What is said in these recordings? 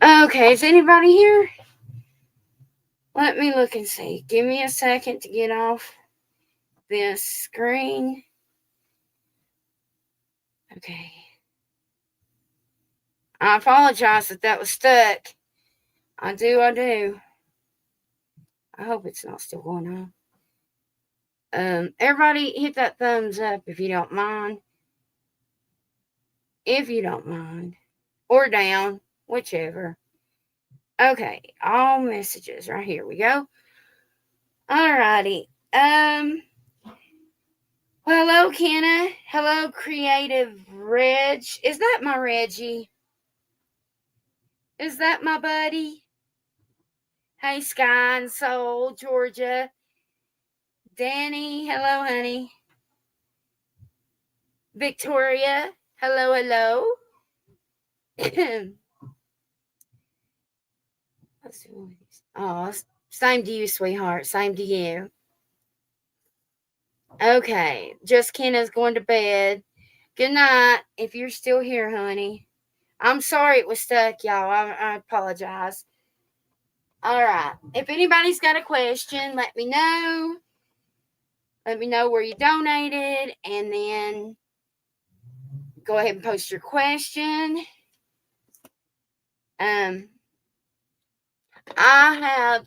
Okay, is anybody here? Let me look and see. Give me a second to get off this screen. Okay. I apologize if that was stuck. I do. I hope it's not still going on. Everybody hit that thumbs up if you don't mind. If you don't mind. Or down, whichever. Okay, all messages right here we go. Alrighty. Hello, Kenna. Hello, Creative Reg. Is that my Reggie? Is that my buddy? Hey, Sky and Soul, Georgia. Danny, hello, honey. Victoria, hello, hello. Oh, same to you, sweetheart. Same to you. Okay, just Kenna's going to bed. Good night. If you're still here, honey. I'm sorry it was stuck, y'all. I apologize. All right. If anybody's got a question, let me know. Let me know where you donated, and then go ahead and post your question. I have,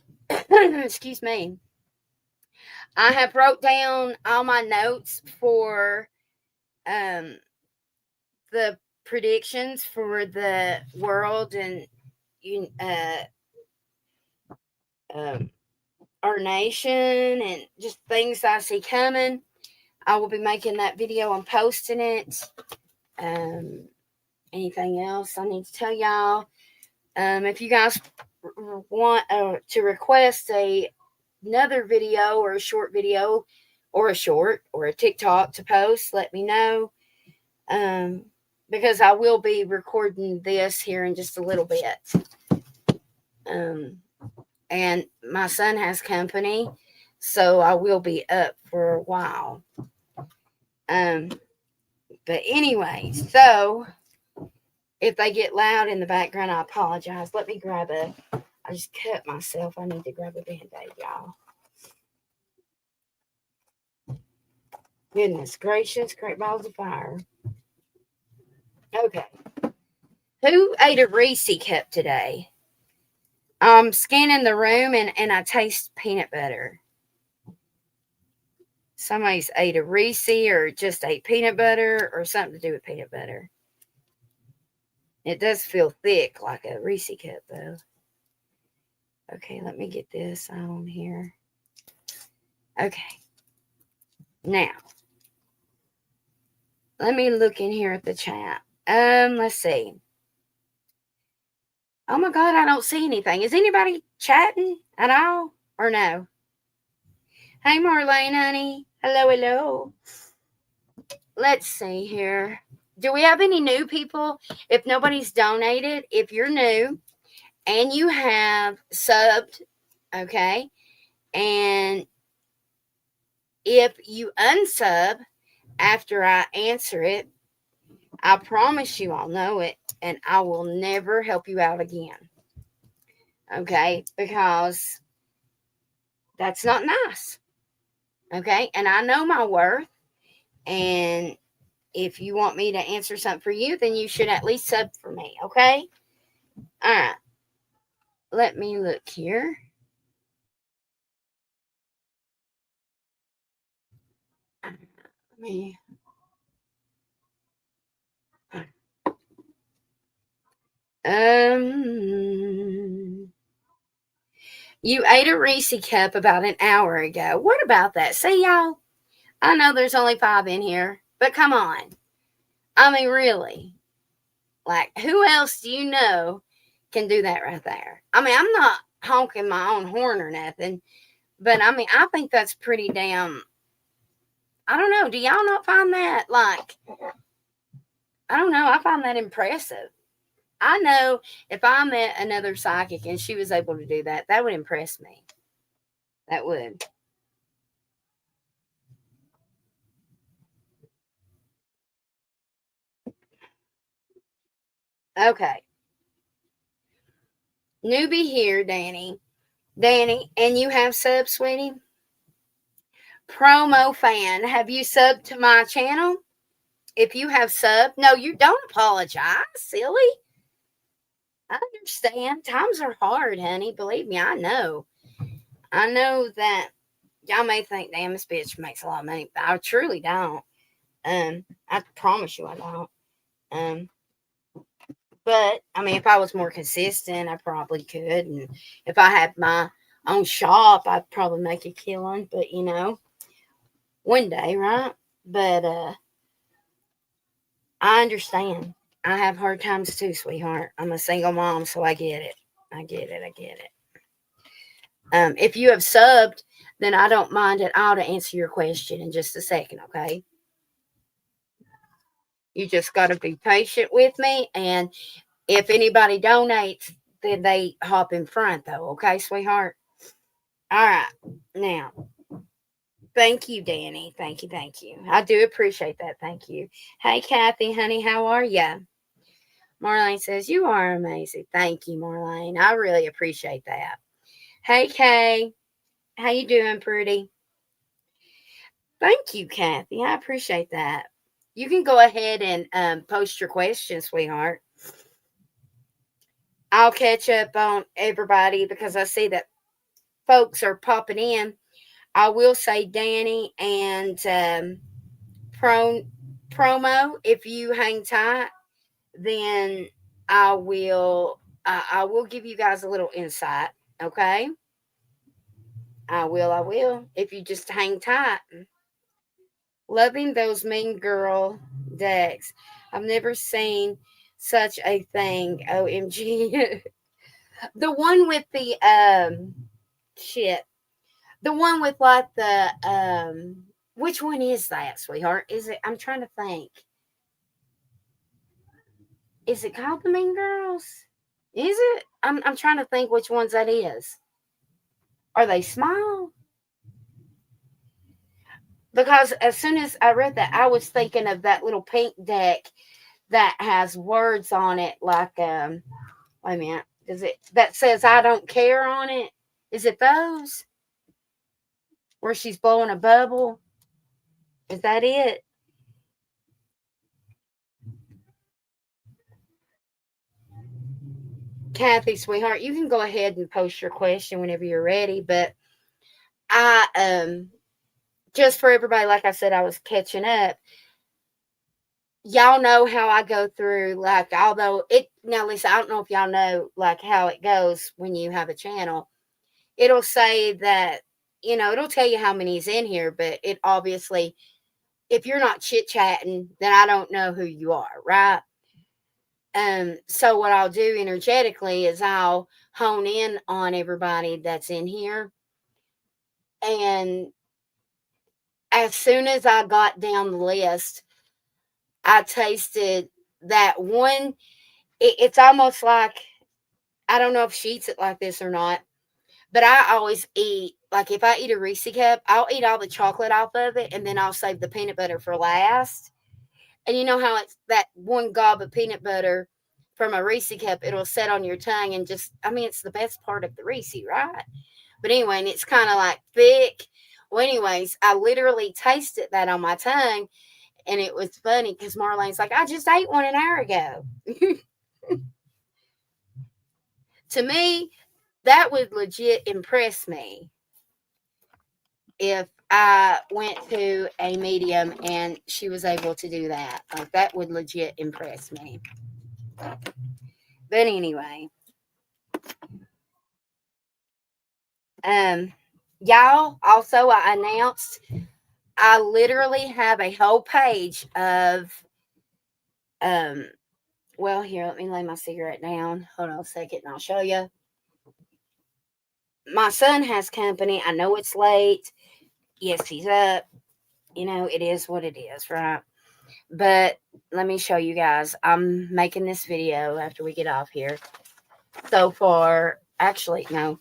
excuse me, I have wrote down all my notes for the predictions for the world and our nation and just things I see coming. I will be making that video and posting it. Anything else I need to tell y'all? If you guys want to request another video or a short video or a TikTok to post, let me know. Because I will be recording this here in just a little bit. And my son has company, so I will be up for a while. But anyway, so if they get loud in the background, I apologize. Let me grab I just cut myself. I need to grab a Band-Aid, y'all. Goodness gracious, great balls of fire. Okay. Who ate a Reese cup today? I'm scanning the room and I taste peanut butter. Somebody's ate a Reese or just ate peanut butter or something to do with peanut butter. It does feel thick like a Reese cup, though. Okay, let me get this on here. Okay. Now, let me look in here at the chat. Let's see. Oh my God, I don't see anything. Is anybody chatting at all or no? Hey, Marlene, honey. Hello, hello. Let's see here. Do we have any new people? If nobody's donated, if you're new and you have subbed, okay, and if you unsub after I answer it, I promise you I'll know it and I will never help you out again. Okay, because that's not nice. Okay, and I know my worth. And if you want me to answer something for you, then you should at least sub for me. Okay, all right. Let me look here. Let me. You ate a Reese cup about an hour ago. What about that? See, y'all, I know there's only 5 in here, but come on. I mean, really. Like, who else do you know can do that right there? I mean, I'm not honking my own horn or nothing, but I mean, I think that's pretty damn. I don't know. Do y'all not find that like? I don't know. I find that impressive. I know if I met another psychic and she was able to do that, that would impress me. That would. Okay. Newbie here, Danny. Danny, and you have sub, sweetie? Promo fan, have you subbed to my channel? If you have subbed, no, you don't apologize, silly. I understand. Times are hard, honey. Believe me, I know. I know that y'all may think, damn, this bitch makes a lot of money, but I truly don't. I promise you I don't. But, I mean, if I was more consistent, I probably could. And if I had my own shop, I'd probably make a killing. But, you know, one day, right? But, I understand. I have hard times too, sweetheart. I'm a single mom, so I get it. I get it. If you have subbed, then I don't mind at all to answer your question in just a second, okay? You just got to be patient with me. And if anybody donates, then they hop in front, though, okay, sweetheart? All right. Now, thank you, Danny. Thank you. I do appreciate that. Thank you. Hey, Kathy, honey, how are you? Marlene says, you are amazing. Thank you, Marlene. I really appreciate that. Hey, Kay. How you doing, pretty? Thank you, Kathy. I appreciate that. You can go ahead and post your questions, sweetheart. I'll catch up on everybody because I see that folks are popping in. I will say Danny and promo. If you hang tight, then I will give you guys a little insight. Okay, I will. If you just hang tight. Loving those mean girl decks. I've never seen such a thing. OMG. The one with the shit. The one with like the which one is that, sweetheart? Is it, I'm trying to think. Is it called the Mean Girls? Is it? I'm trying to think which ones that is. Are they small? Because as soon as I read that, I was thinking of that little pink deck that has words on it like wait a minute. Is it that says I don't care on it? Is it those? Where she's blowing a bubble? Is that it? Kathy, sweetheart, you can go ahead and post your question whenever you're ready. But I just for everybody, like I said, I was catching up. Y'all know how I go through, like, although it now Lisa, I don't know if y'all know like how it goes when you have a channel. It'll say that, you know, it'll tell you how many's in here, but it obviously, if you're not chit-chatting, then I don't know who you are, right? So what I'll do energetically is I'll hone in on everybody that's in here. And as soon as I got down the list, I tasted that one. It's almost like, I don't know if she eats it like this or not, but I always eat, like if I eat a Reese cup, I'll eat all the chocolate off of it, and then I'll save the peanut butter for last. And you know how it's that one gob of peanut butter from a Reese cup, it'll set on your tongue and just, I mean, it's the best part of the Reese, right? But anyway, and it's kind of like thick. Well, anyways, I literally tasted that on my tongue, and it was funny because Marlene's like, I just ate one an hour ago. To me, that would legit impress me if I went to a medium and she was able to do that. Like, that would legit impress me. But anyway, y'all, also I announced I literally have a whole page of well, here, let me lay my cigarette down. Hold on a second and I'll show you. My son has company. I know it's late. Yes, he's up. You know, it is what it is, right? But let me show you guys. I'm making this video after we get off here. So far, actually, no.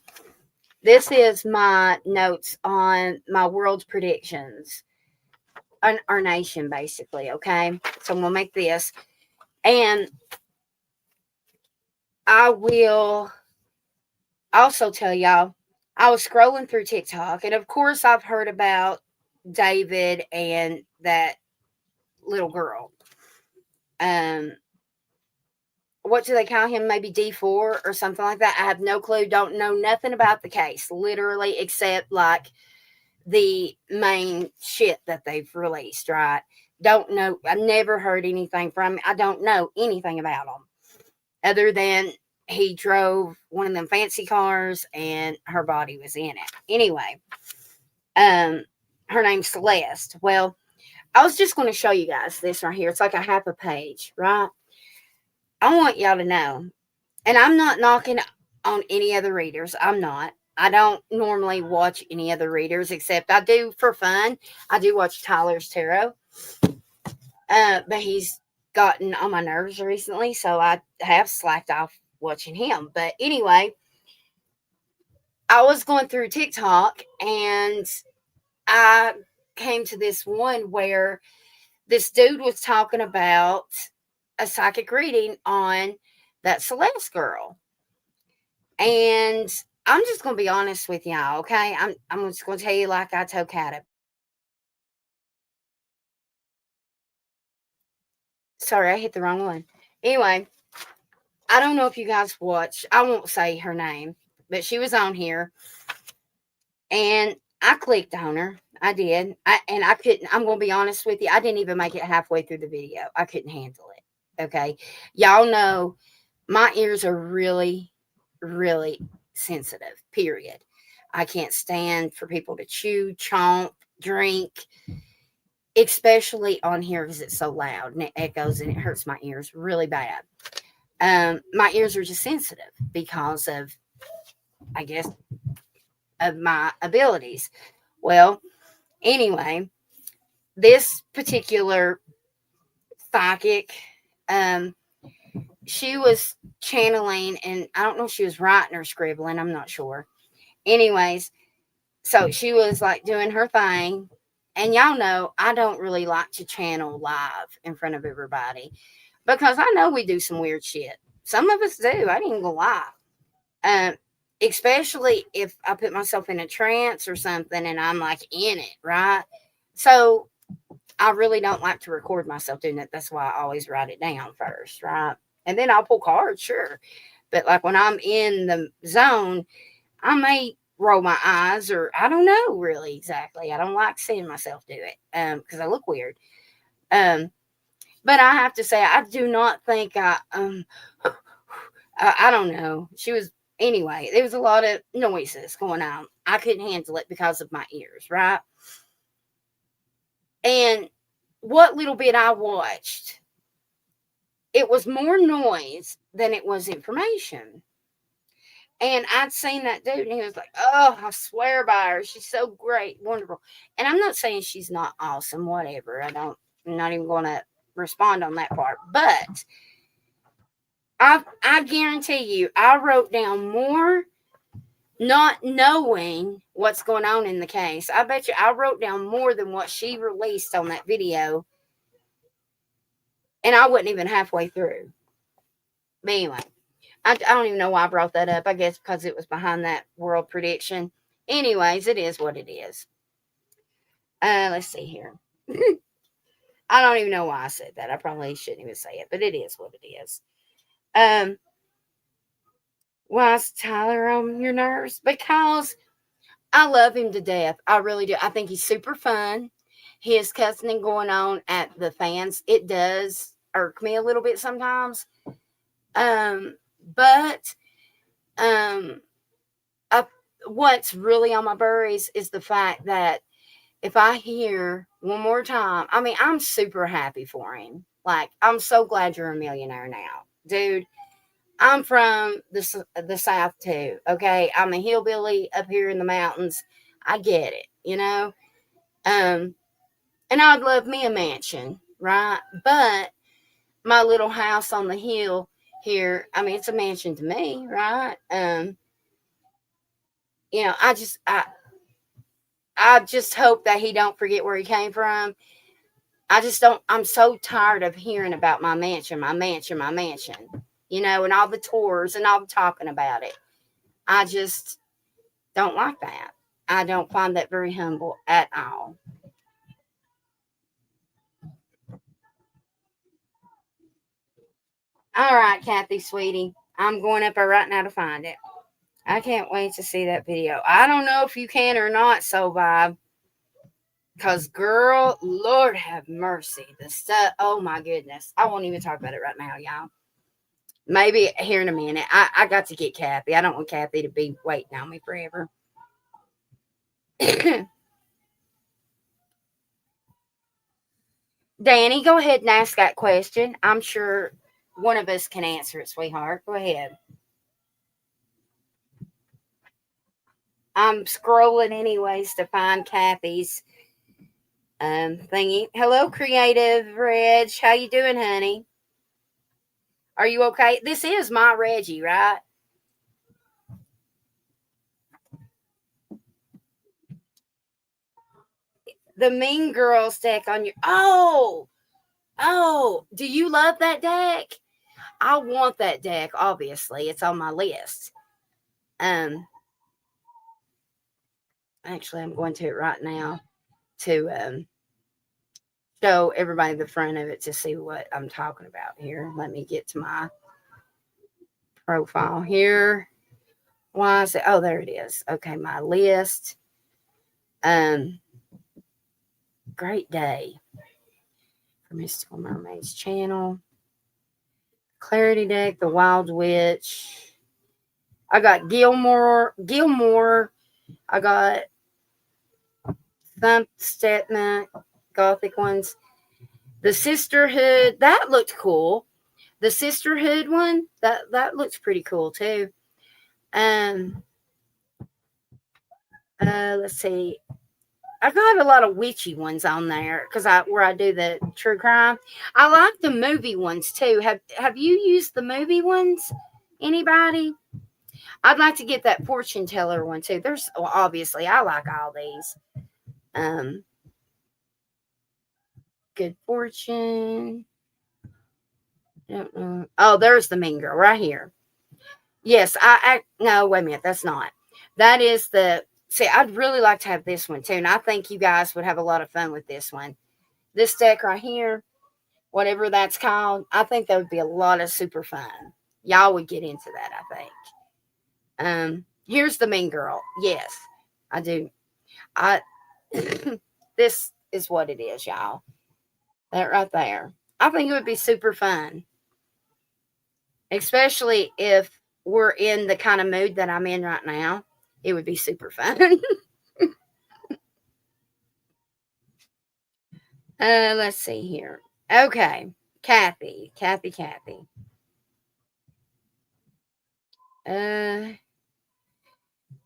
This is my notes on my world predictions. Our nation, basically, okay? So I'm going to make this. And I will also tell y'all, I was scrolling through TikTok, and of course, I've heard about David and that little girl. What do they call him? Maybe D4 or something like that. I have no clue. Don't know nothing about the case, literally, except like the main shit that they've released, right? Don't know. I never heard anything from him. I don't know anything about him other than he drove one of them fancy cars and her body was in it. Anyway, her name's Celeste. Well, I was just going to show you guys this right here. It's like a half a page, right? I want y'all to know, and I'm not knocking on any other readers. I'm not. I don't normally watch any other readers, except I do for fun. I do watch Tyler's Tarot. But he's gotten on my nerves recently, so I have slacked off watching him. But anyway, I was going through TikTok and I came to this one where this dude was talking about a psychic reading on that Celeste girl. And I'm just going to be honest with y'all, okay? I'm just going to tell you like I told Kat. Sorry, I hit the wrong one. Anyway, I don't know if you guys watched. I won't say her name, but she was on here. And I clicked on her. I did. I couldn't. I'm going to be honest with you. I didn't even make it halfway through the video. I couldn't handle it. Okay. Y'all know my ears are really, really sensitive, period. I can't stand for people to chew, chomp, drink, especially on here because it's so loud and it echoes and it hurts my ears really bad. My ears are just sensitive because of, I guess, of my abilities. Well, anyway, this particular psychic, she was channeling, and I don't know if she was writing or scribbling, I'm not sure. Anyways, so she was like doing her thing, and y'all know I don't really like to channel live in front of everybody because I know we do some weird shit. Some of us do. I ain't even gonna lie. Especially if I put myself in a trance or something and I'm like in it, right? So I really don't like to record myself doing that. That's why I always write it down first, right? And then I'll pull cards, sure. But like when I'm in the zone, I may roll my eyes or I don't know really exactly. I don't like seeing myself do it because I look weird. But I have to say, I do not think I don't know. She was, anyway, there was a lot of noises going on. I couldn't handle it because of my ears, right? And what little bit I watched, it was more noise than it was information. And I'd seen that dude, and he was like, "Oh, I swear by her. She's so great, wonderful." And I'm not saying she's not awesome, whatever. I'm not even going to respond on that part. But I guarantee you, I wrote down more, not knowing what's going on in the case. I bet you I wrote down more than what she released on that video, and I wasn't even halfway through. But anyway, I don't even know why I brought that up. I guess because it was behind that world prediction. Anyways, it is what it is. Let's see here. I don't even know why I said that. I probably shouldn't even say it, but it is what it is. Why is Tyler on your nerves? Because I love him to death. I really do. I think he's super fun. His cussing going on at the fans, it does irk me a little bit sometimes. But what's really on my burries is the fact that if I hear one more time, I mean, I'm super happy for him. Like, I'm so glad you're a millionaire now, dude. I'm from the South too. Okay, I'm a hillbilly up here in the mountains. I get it, you know. And I'd love me a mansion, right? But my little house on the hill here, I mean, it's a mansion to me, right? You know, I just hope that he don't forget where he came from. I just don't. I'm so tired of hearing about my mansion, my mansion, my mansion. You know, and all the tours and all the talking about it. I just don't like that. I don't find that very humble at all. All right, Kathy, sweetie. I'm going up there right now to find it. I can't wait to see that video. I don't know if you can or not, So Vibe. Because, girl, Lord have mercy. The stuff, oh my goodness. I won't even talk about it right now, y'all. Maybe here in a minute. I got to get Kathy. I don't want Kathy to be waiting on me forever. Danny, go ahead and ask that question. I'm sure one of us can answer it, sweetheart. Go ahead. I'm scrolling anyways to find Kathy's thingy. Hello, Creative Reg. How you doing, honey? Are you okay? This is my Reggie, right? The Mean Girls deck on your... Oh, do you love that deck? I want that deck, obviously. It's on my list. Actually, I'm going to it right now to show everybody the front of it to see what I'm talking about here. Let me get to my profile here. Why is it? Oh, there it is. Okay, my list. Great day for Mystical Mermaids channel. Clarity deck, the Wild Witch. I got Gilmore. I got Thump Statement, Gothic ones. The Sisterhood, that looked cool. The Sisterhood one, that looks pretty cool too. Let's see. I got a lot of witchy ones on there because where I do the true crime. I like the movie ones too. Have you used the movie ones? Anybody? I'd like to get that fortune teller one too. Obviously I like all these. Good Fortune. I don't know. Oh, there's the Mean Girl right here. Yes, no, wait a minute. That's not. That is the... See, I'd really like to have this one too. And I think you guys would have a lot of fun with this one. This deck right here, whatever that's called, I think that would be a lot of super fun. Y'all would get into that, I think. Here's the Mean Girl. Yes, I do. This is what it is, y'all. That right there. I think it would be super fun. Especially if we're in the kind of mood that I'm in right now. It would be super fun. Let's see here. Okay. Kathy.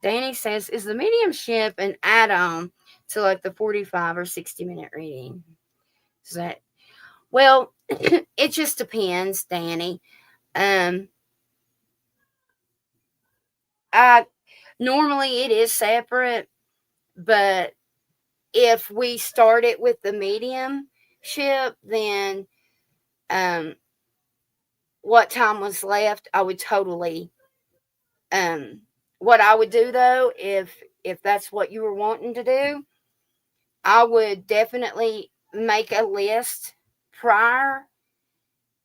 Danny says, is the mediumship an add-on to like the 45 or 60-minute reading? Is that... Well, it just depends, Danny. Normally it is separate, but if we start it with the mediumship, then what time was left, I would totally what I would do though, if that's what you were wanting to do, I would definitely make a list prior.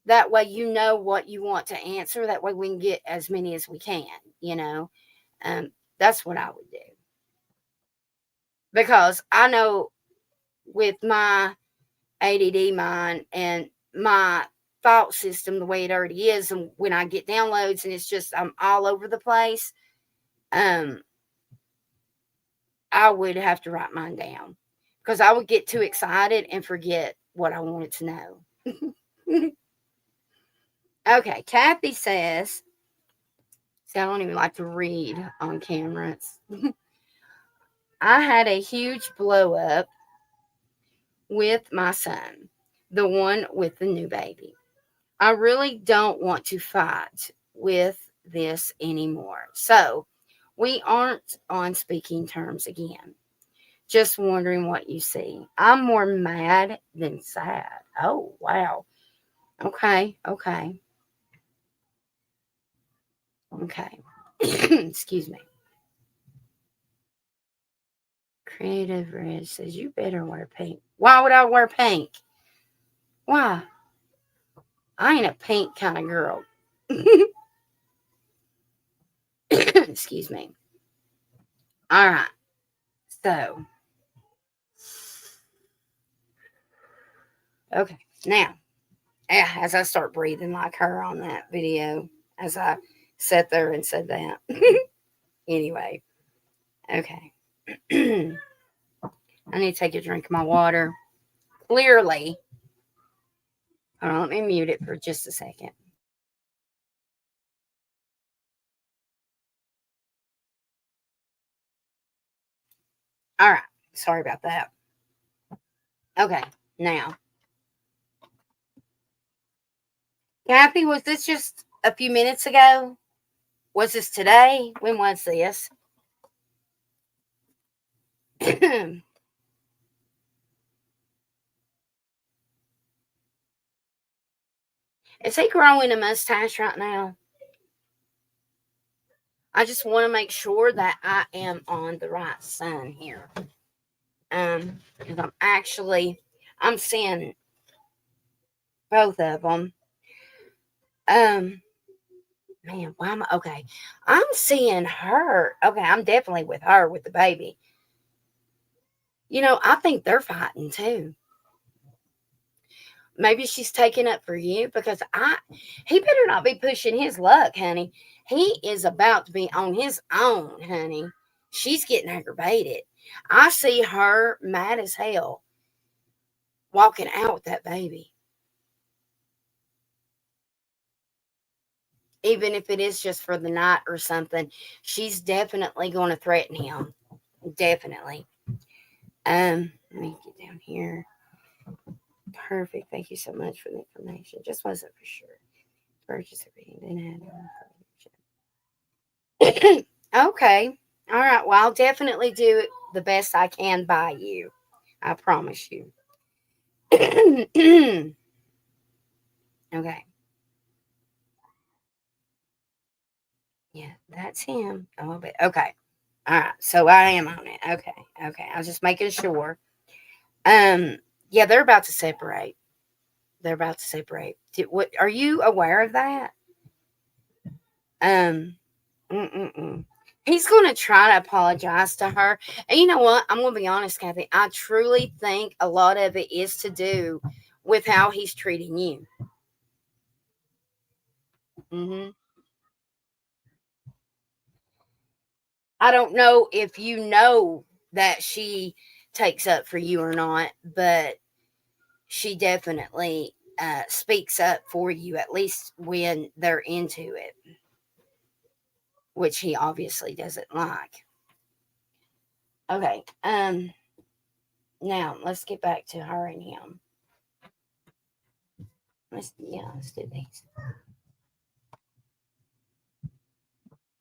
That way you know what you want to answer. That way we can get as many as we can, That's what I would do. Because I know with my ADD mind and my thought system, the way it already is, and when I get downloads and it's just I'm all over the place, I would have to write mine down because I would get too excited and forget what I wanted to know. Okay, Kathy says, see, I don't even like to read on camera. I had a huge blow up with my son, the one with the new baby. I really don't want to fight with this anymore. So we aren't on speaking terms again. Just wondering what you see. I'm more mad than sad. Oh, wow. Okay. Excuse me. Creative Red says, you better wear pink. Why would I wear pink? Why? I ain't a pink kind of girl. Excuse me. All right. So, okay. Now, as I start breathing like her on that video, as I sat there and said that. Anyway, okay. I need to take a drink of my water. Clearly. Hold on, let me mute it for just a second. All right. Sorry about that. Okay. Now, Kathy, was this just a few minutes ago? Was this today? When was this? Is he growing a mustache right now? I just want to make sure that I am on the right sun here. Because I'm seeing both of them. Man, why am I, okay. I'm seeing her. Okay, I'm definitely with her with the baby. You know, I think they're fighting too. Maybe she's taking up for you because he better not be pushing his luck, honey. He is about to be on his own, honey. She's getting aggravated. I see her mad as hell walking out with that baby. Even if it is just for the night or something, she's definitely going to threaten him. Definitely. Let me get down here. Perfect. Thank you so much for the information. Just wasn't for sure. Purchase everything. Okay. All right. Well, I'll definitely do the best I can by you. I promise you. Okay. Yeah, that's him. A little bit. Okay. All right. So I am on it. Okay. Okay. I was just making sure. Yeah, they're about to separate. They're about to separate. What are you aware of that? He's going to try to apologize to her. And you know what? I'm going to be honest, Kathy. I truly think a lot of it is to do with how he's treating you. I don't know if you know that she takes up for you or not, but she definitely speaks up for you, at least when they're into it, which he obviously doesn't like. Okay. Now let's get back to her and him. Let's do these.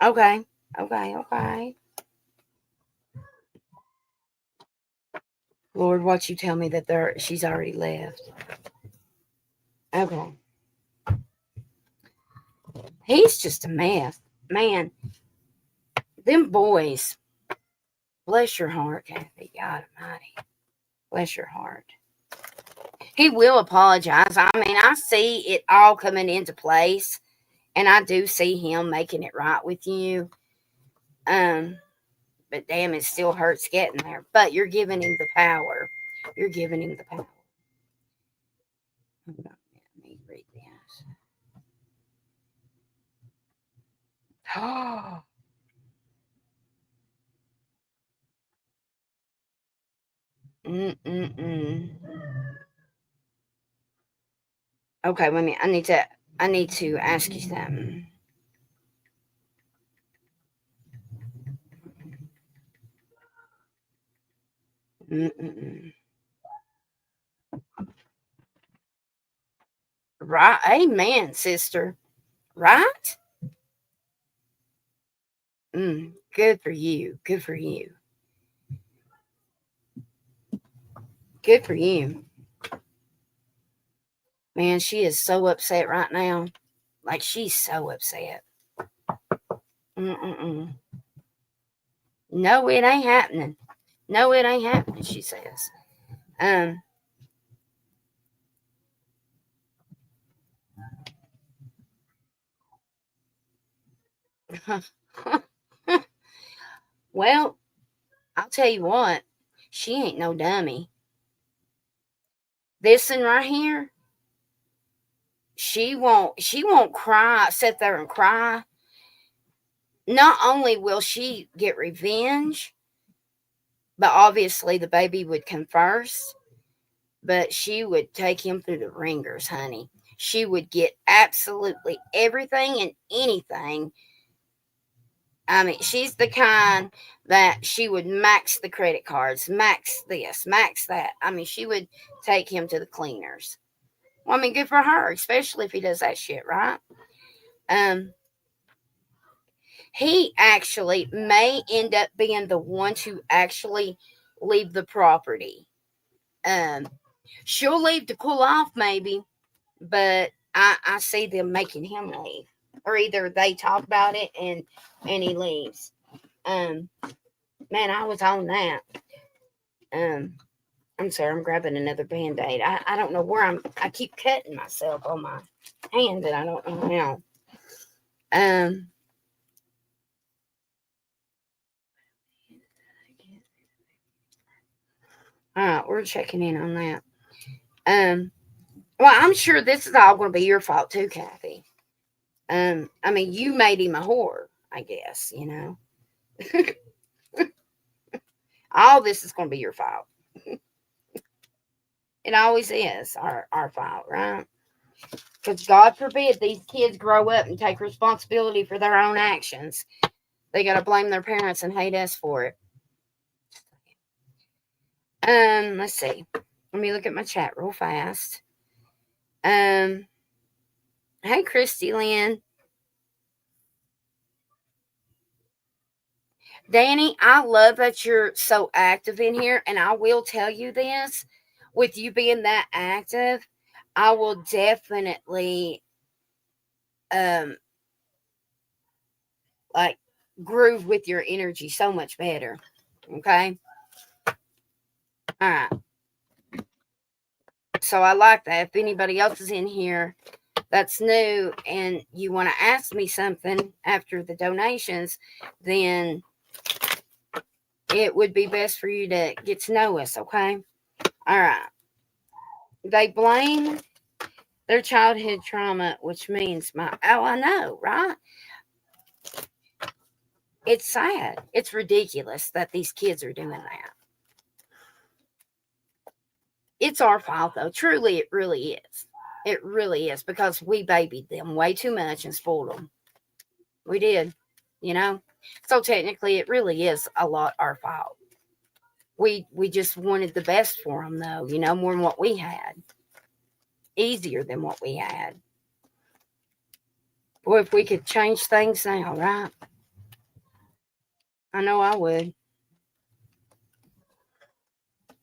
Okay. Okay. Lord, what you tell me that she's already left. Okay. He's just a mess. Man, them boys, bless your heart, Kathy. God Almighty. Bless your heart. He will apologize. I mean, I see it all coming into place, and I do see him making it right with you. But damn, it still hurts getting there. But you're giving him the power. You're giving him the power. Hold on, let me read this. Oh. Okay, wait a minute. I need to ask you something. Right. Amen, sister. Right? Good for you. Good for you. Good for you. Man, she is so upset right now. Like, she's so upset. Mm-mm-mm. No, it ain't happening. No, it ain't happening, she says. Well, I'll tell you what, she ain't no dummy. This one right here, she won't cry, sit there and cry. Not only will she get revenge, but obviously the baby would come first, but she would take him through the ringers, honey. She would get absolutely everything and anything. I mean, she's the kind that she would max the credit cards, max this, max that. I mean, she would take him to the cleaners. Well, I mean, good for her, especially if he does that shit, right? He actually may end up being the one to actually leave the property. She'll leave to cool off, maybe, but I see them making him leave, or either they talk about it and he leaves. Man, I was on that. I'm sorry, I'm grabbing another Band-Aid. I don't know where I keep cutting myself on my hand, and I don't know how. All right, we're checking in on that. Well, I'm sure this is all going to be your fault too, Kathy. I mean, you made him a whore, I guess, you know. All this is going to be your fault. It always is our fault, right? Because God forbid these kids grow up and take responsibility for their own actions. They got to blame their parents and hate us for it. Let's see. Let me look at my chat real fast. Hey, Christy Lynn. Danny, I love that you're so active in here, and I will tell you this, with you being that active, I will definitely like groove with your energy so much better. Okay? All right. So I like that. If anybody else is in here that's new and you want to ask me something after the donations, then it would be best for you to get to know us, okay? All right. They blame their childhood trauma, which means I know, right? It's sad. It's ridiculous that these kids are doing that. It's our fault, though. Truly, it really is. It really is, because we babied them way too much and spoiled them. We did, you know? So technically, it really is a lot our fault. We just wanted the best for them, though, you know, more than what we had. Easier than what we had. Boy, if we could change things now, right? I know I would.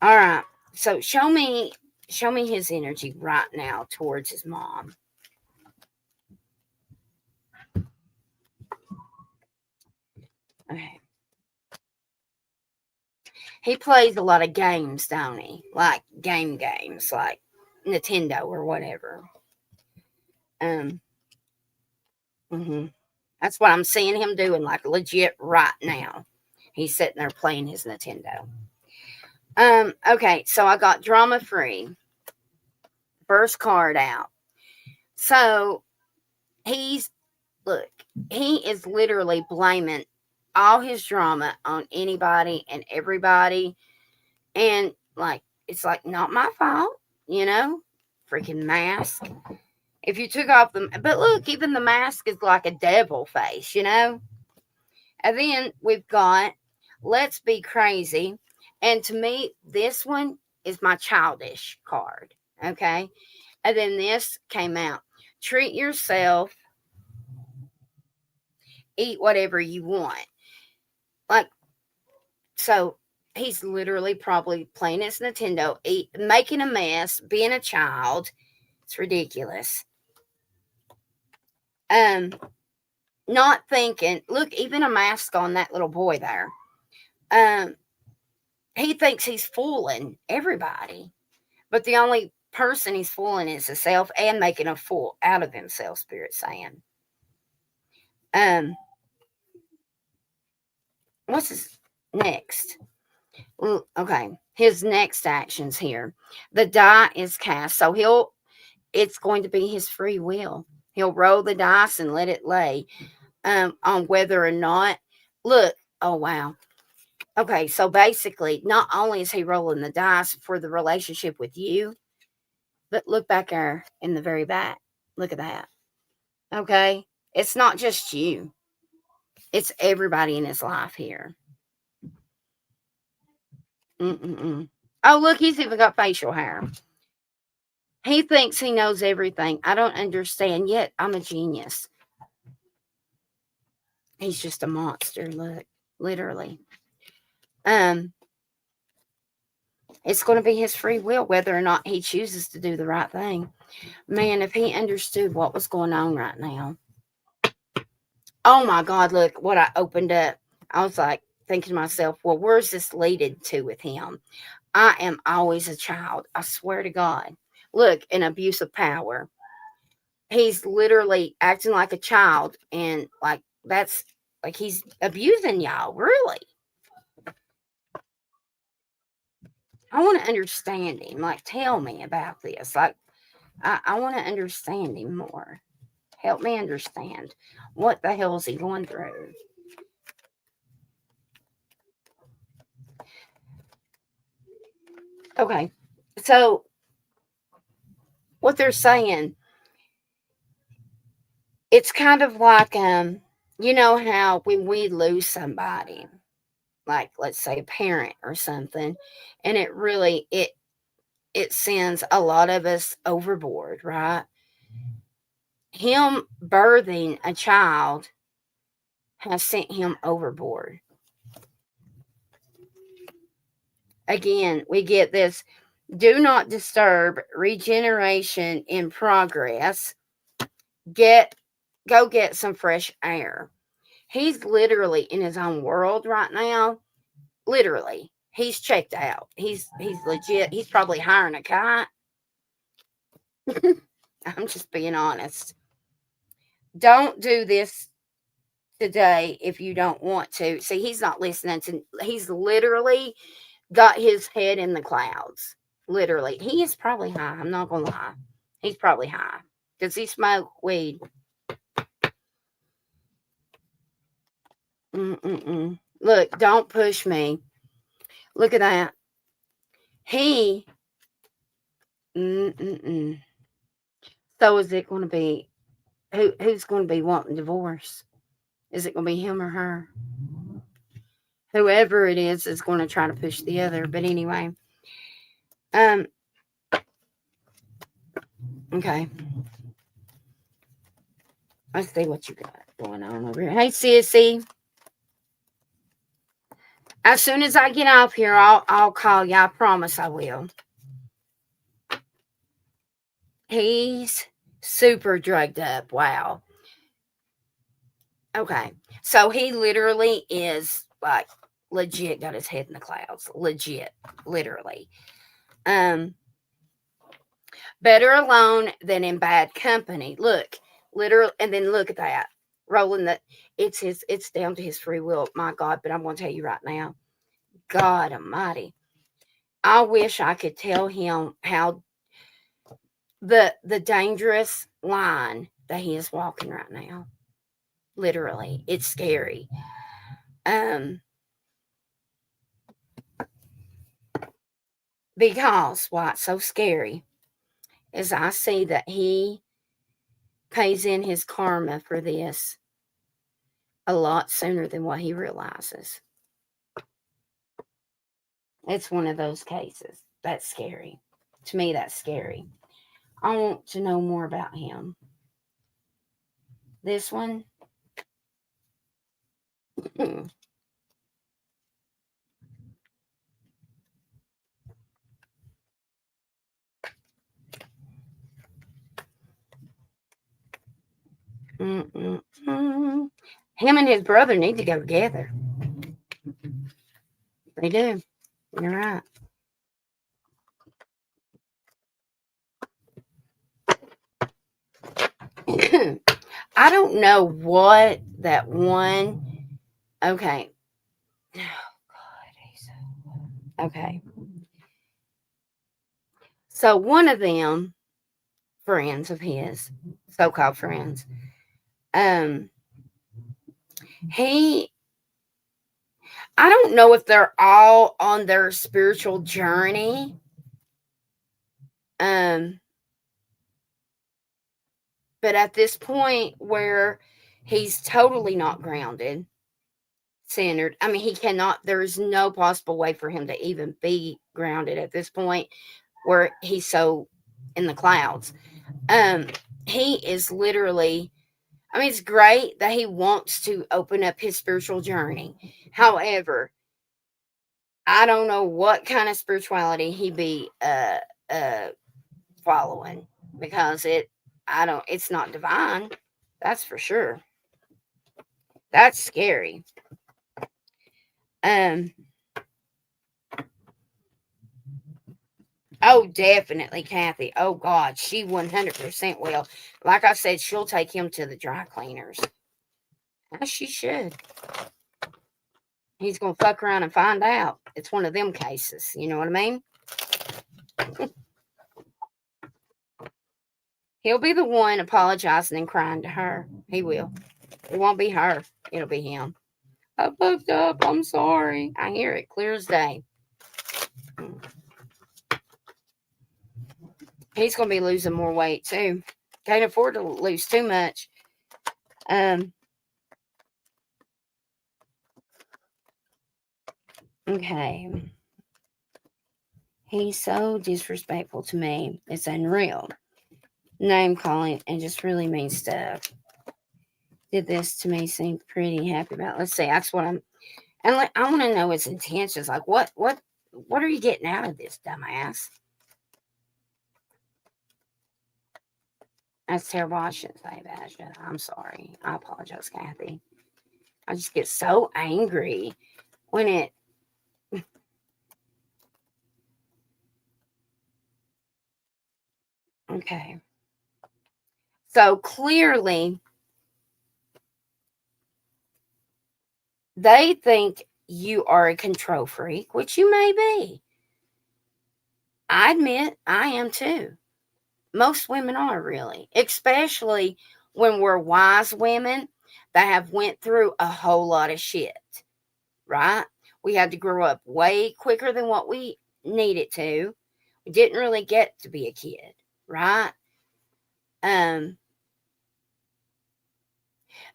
All right. So show me his energy right now towards his mom. Okay. He plays a lot of games, don't he? Like games, like Nintendo or whatever. That's what I'm seeing him doing, like legit right now. He's sitting there playing his Nintendo. Okay, so I got drama free. First card out. So he is literally blaming all his drama on anybody and everybody. And like, it's like, not my fault, you know? Freaking mask. If you took off but look, even the mask is like a devil face, you know? And then we've got let's be crazy. And to me, this one is my childish card. Okay. And then this came out. Treat yourself. Eat whatever you want. Like, so he's literally probably playing his Nintendo, making a mess, being a child. It's ridiculous. not thinking, look, even a mask on that little boy there. He thinks he's fooling everybody, but the only person he's fooling is himself and making a fool out of himself, Spirit saying. What's his next? Okay, his next actions here. The die is cast, so it's going to be his free will. He'll roll the dice and let it lay on whether or not. Look, oh wow. Okay, so basically, not only is he rolling the dice for the relationship with you, but look back there in the very back. Look at that. Okay, it's not just you; it's everybody in his life here. Mm-mm-mm. Oh, look, he's even got facial hair. He thinks he knows everything. I don't understand, yet I'm a genius. He's just a monster, look, literally. It's going to be his free will whether or not he chooses to do the right thing. Man, if he understood what was going on right now. Oh my God, look what I opened up. I was like thinking to myself, well, where's this leading to with him? I am always a child. I swear to God. Look, an abuse of power. He's literally acting like a child, and like that's like he's abusing y'all, really. I want to understand him. Like, tell me about this. Like, I want to understand him more. Help me understand. What the hell is he going through? Okay. So, what they're saying, it's kind of like, you know how when we lose somebody, like let's say a parent or something, and it sends a lot of us overboard, right? Him birthing a child has sent him overboard. Again, we get this do not disturb regeneration in progress. Go get some fresh air. He's literally in his own world right now. Literally. He's checked out. He's legit. He's probably hiring a kite. I'm just being honest. Don't do this today if you don't want to. See, he's not listening to, he's literally got his head in the clouds. Literally. He is probably high. I'm not going to lie. He's probably high. Does he smoke weed? Mm-mm-mm. Look, don't push me. Look at that. He. Mm-mm-mm. So is it going to be, who's going to be wanting divorce? Is it going to be him or her? Whoever it is going to try to push the other. But anyway. Okay. Let's see what you got going on over here. Hey, Sissy. As soon as I get off here, I'll call you. I promise I will. He's super drugged up. Wow. Okay. So he literally is like legit got his head in the clouds. Legit. Literally. Better alone than in bad company. Look, literally, and then look at that. Rolling the it's down to his free will. My God, but I'm gonna tell you right now. God Almighty. I wish I could tell him how the dangerous line that he is walking right now. Literally, it's scary. Because why it's so scary is I see that he pays in his karma for this a lot sooner than what he realizes. It's one of those cases. That's scary. To me, that's scary. I want to know more about him. This one. Him and his brother need to go together. They do. You're right. I don't know what that one. Okay. Oh, God. Okay. So one of them, friends of his, so-called friends, he, I don't know if they're all on their spiritual journey. But at this point where he's totally not grounded, centered, I mean, he cannot, there's no possible way for him to even be grounded at this point where he's so in the clouds. He is literally, I mean, it's great that he wants to open up his spiritual journey. However, I don't know what kind of spirituality he be following, because it's not divine. That's for sure. That's scary. Oh, definitely, Kathy. Oh, God, she 100% will. Like I said, she'll take him to the dry cleaners. As she should. He's going to fuck around and find out. It's one of them cases. You know what I mean? He'll be the one apologizing and crying to her. He will. It won't be her. It'll be him. I fucked up. I'm sorry. I hear it clear as day. He's going to be losing more weight, too. Can't afford to lose too much. Okay. He's so disrespectful to me. It's unreal. Name calling and just really mean stuff. Did this to me, seemed pretty happy about. Let's see. That's what I'm. And I want to know his intentions. Like, what are you getting out of this, dumbass? That's terrible. I shouldn't say that. I'm sorry. I apologize, Kathy. I just get so angry when it. Okay. So clearly, they think you are a control freak, which you may be. I admit I am too. Most women are, really, especially when we're wise women that have went through a whole lot of shit, right? We had to grow up way quicker than what we needed to. We didn't really get to be a kid, right?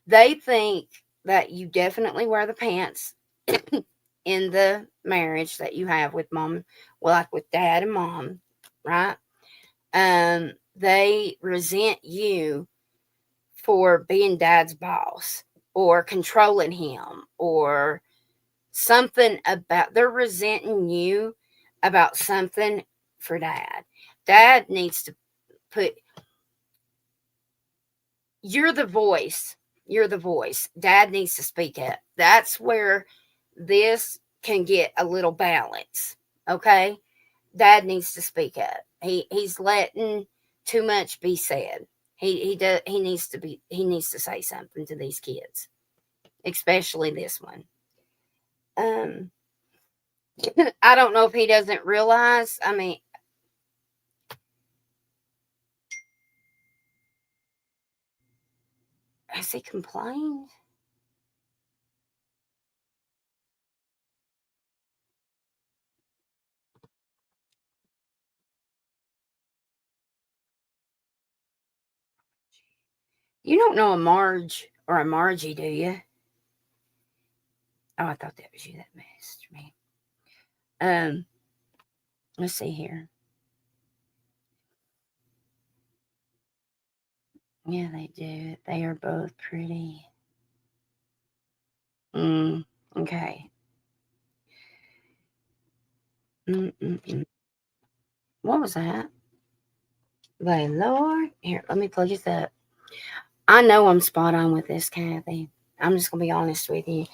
They think that you definitely wear the pants in the marriage that you have with mom, well, like with dad and mom, right? They resent you for being dad's boss or controlling him or something about, they're resenting you about something for dad. Dad needs to put, you're the voice. You're the voice. Dad needs to speak up. That's where this can get a little balance. Okay? Dad needs to speak up. He's letting too much be said. He needs to say something to these kids, especially this one. I don't know if he doesn't realize. I mean, has he complained? You don't know a Marge or a Margie, do you? Oh, I thought that was you that messaged me. Let's see here. Yeah, they do. They are both pretty. Okay. What was that? Lord. Here, let me plug this up. I know I'm spot on with this, Kathy. I'm just going to be honest with you.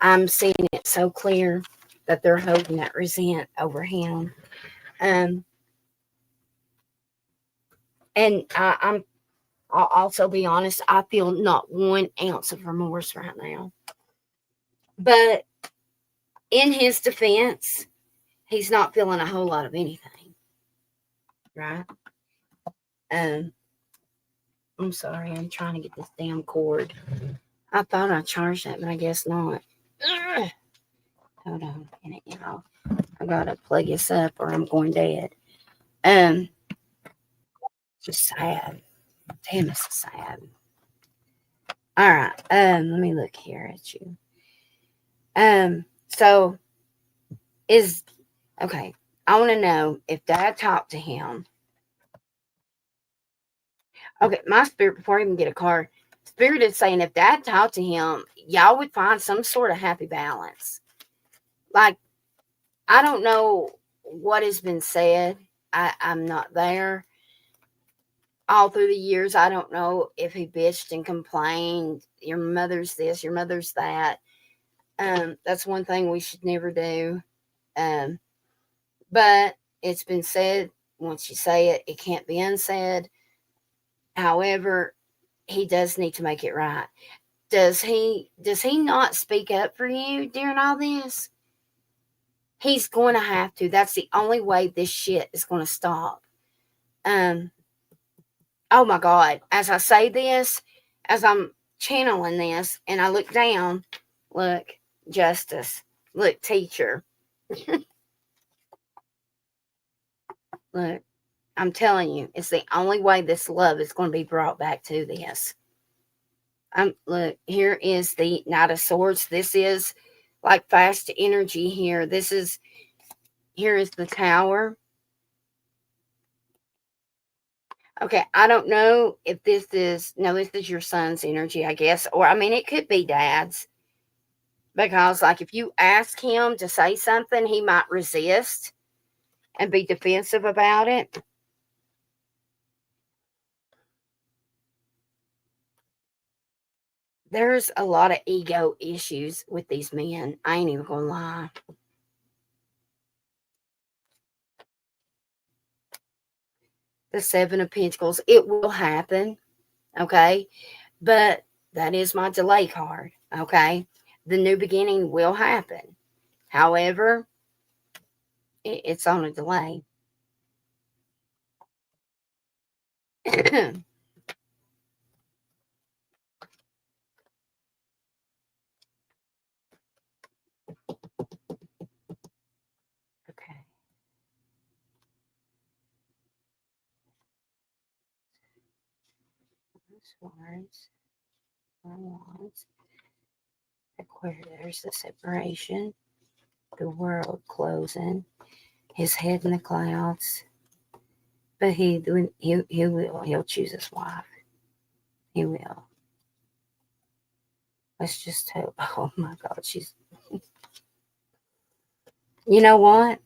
I'm seeing it so clear that they're holding that resent over him. And I'll also be honest, I feel not 1 ounce of remorse right now. But in his defense, he's not feeling a whole lot of anything. Right? I'm sorry, I'm trying to get this damn cord. I thought I charged that, but I guess not. Ugh. Hold on a minute, y'all. I gotta plug this up or I'm going dead. Just sad. Damn, it's sad. All right. Let me look here at you. So okay. I want to know if Dad talked to him. Okay, my spirit, before I even get a card, Spirit is saying if Dad talked to him, y'all would find some sort of happy balance. Like, I don't know what has been said. I'm not there. All through the years, I don't know if he bitched and complained. Your mother's this, your mother's that. That's one thing we should never do. But it's been said. Once you say it, it can't be unsaid. However, he does need to make it right. Does he not speak up for you during all this? He's going to have to. That's the only way this shit is going to stop. Oh my God. As I say this, as I'm channeling this, and I look down, look, justice. Look, teacher. Look, I'm telling you, it's the only way this love is going to be brought back to this. Look, here is the Knight of Swords. This is like fast energy here. Here is the Tower. Okay, I don't know if this is your son's energy, I guess. Or, I mean, it could be Dad's. Because, like, if you ask him to say something, he might resist and be defensive about it. There's a lot of ego issues with these men. I ain't even gonna lie. The Seven of Pentacles, it will happen, okay? But that is my delay card, okay? The new beginning will happen. However, it's on a delay. Okay. Swords. Wands. There's the separation. The world closing. His head in the clouds. But he'll choose his wife. He will. Let's just hope. Oh my God, she's. You know what?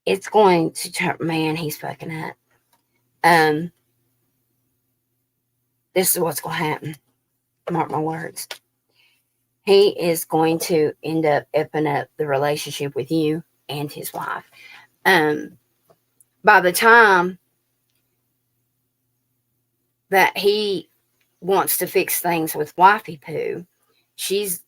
It's going to turn. Man, he's fucking up. This is what's going to happen. Mark my words. He is going to end up effing up the relationship with you and his wife. By the time that he wants to fix things with wifey poo, she's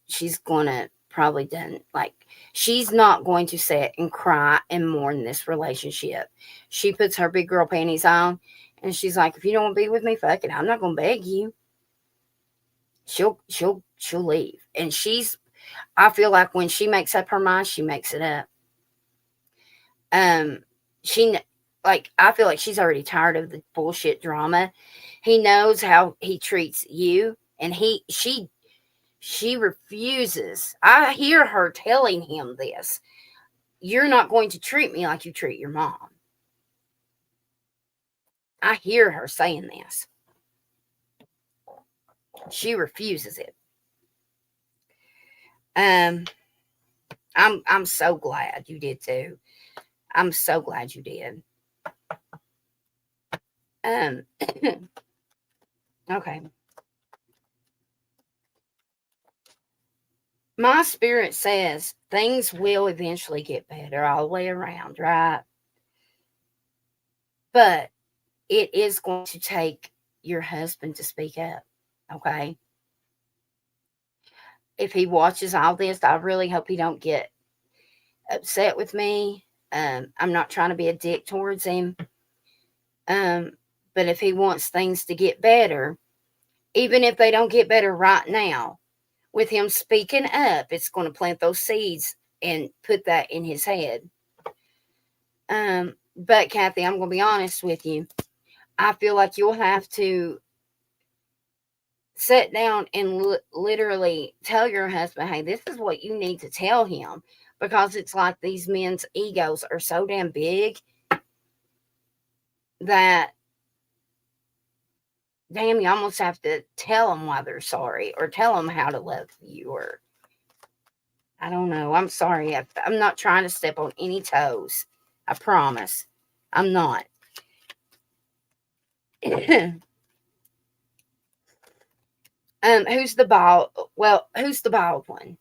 going to probably done, like, she's not going to sit and cry and mourn this relationship. She puts her big girl panties on and she's like, if you don't want to be with me, fuck it. I'm not going to beg you. She'll leave. And I feel like when she makes up her mind, she makes it up. I feel like she's already tired of the bullshit drama. He knows how he treats you, and she refuses. I hear her telling him this. You're not going to treat me like you treat your mom. I hear her saying this. She refuses it. I'm so glad you did too. I'm so glad you did. Okay. My spirit says things will eventually get better all the way around, right? But it is going to take your husband to speak up, okay? If he watches all this, I really hope he don't get upset with me. I'm not trying to be a dick towards him. But if he wants things to get better, even if they don't get better right now, with him speaking up, it's going to plant those seeds and put that in his head. But Kathy, I'm going to be honest with you. I feel like you'll have to sit down and literally tell your husband, hey, this is what you need to tell him, because it's like these men's egos are so damn big that, damn, you almost have to tell them why they're sorry, or tell them how to love you, or I don't know. I'm sorry. I'm not trying to step on any toes. I promise. I'm not. Who's the bald? Well, who's the bald one?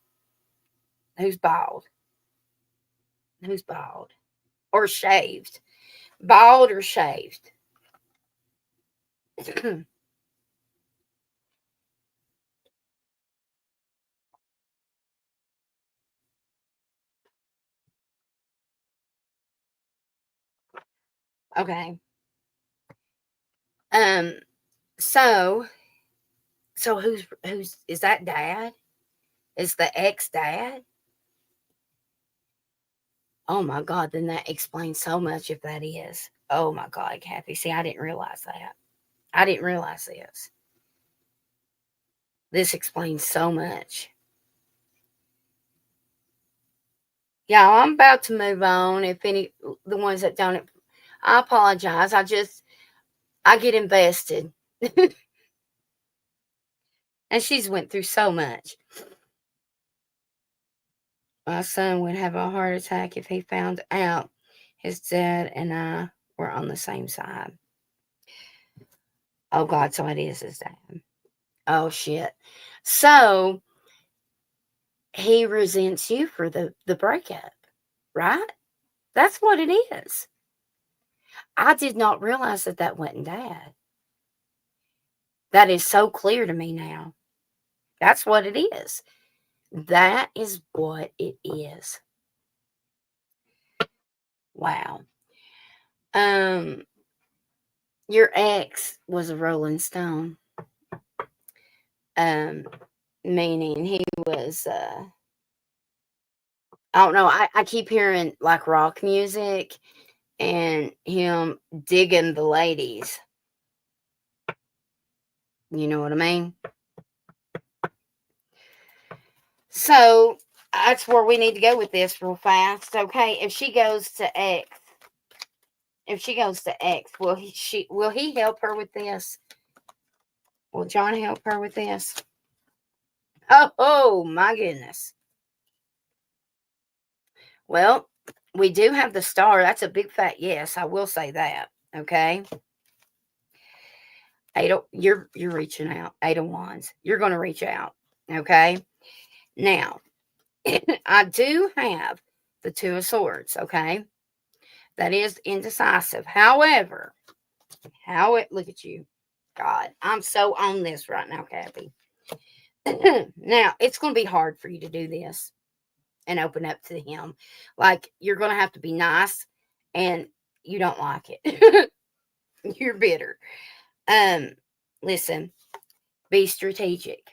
Who's bald? Who's bald? Or shaved? Bald or shaved? Okay. Um. So who's is that? Dad? Is the ex dad? Oh my God! Then that explains so much. If that is, oh my God, Kathy. See, I didn't realize that. I didn't realize this. This explains so much. Yeah, I'm about to move on. If any, the ones that don't, I apologize. I get invested. And she's went through so much. My son would have a heart attack if he found out his dad and I were on the same side. Oh God, so it is his dad. Oh shit. So he resents you for the breakup, right? That's what it is. I did not realize that wasn't dad. That is so clear to me now. That's what it is. That is what it is. Wow. Your ex was a Rolling Stone. Meaning he was I don't know, I keep hearing like rock music and him digging the ladies. You know what I mean? So that's where we need to go with this real fast. Okay, if she goes to X, will he help her with this? Will John help her with this? Oh my goodness. Well, we do have the star. That's a big fat yes. I will say that. Okay. You're reaching out. 8 of Wands. You're going to reach out. Okay. Now, I do have the 2 of Swords. Okay. That is indecisive. However, look at you. God, I'm so on this right now, Kathy. Now, it's going to be hard for you to do this and open up to him. Like, you're going to have to be nice, and you don't like it. You're bitter. Listen, be strategic.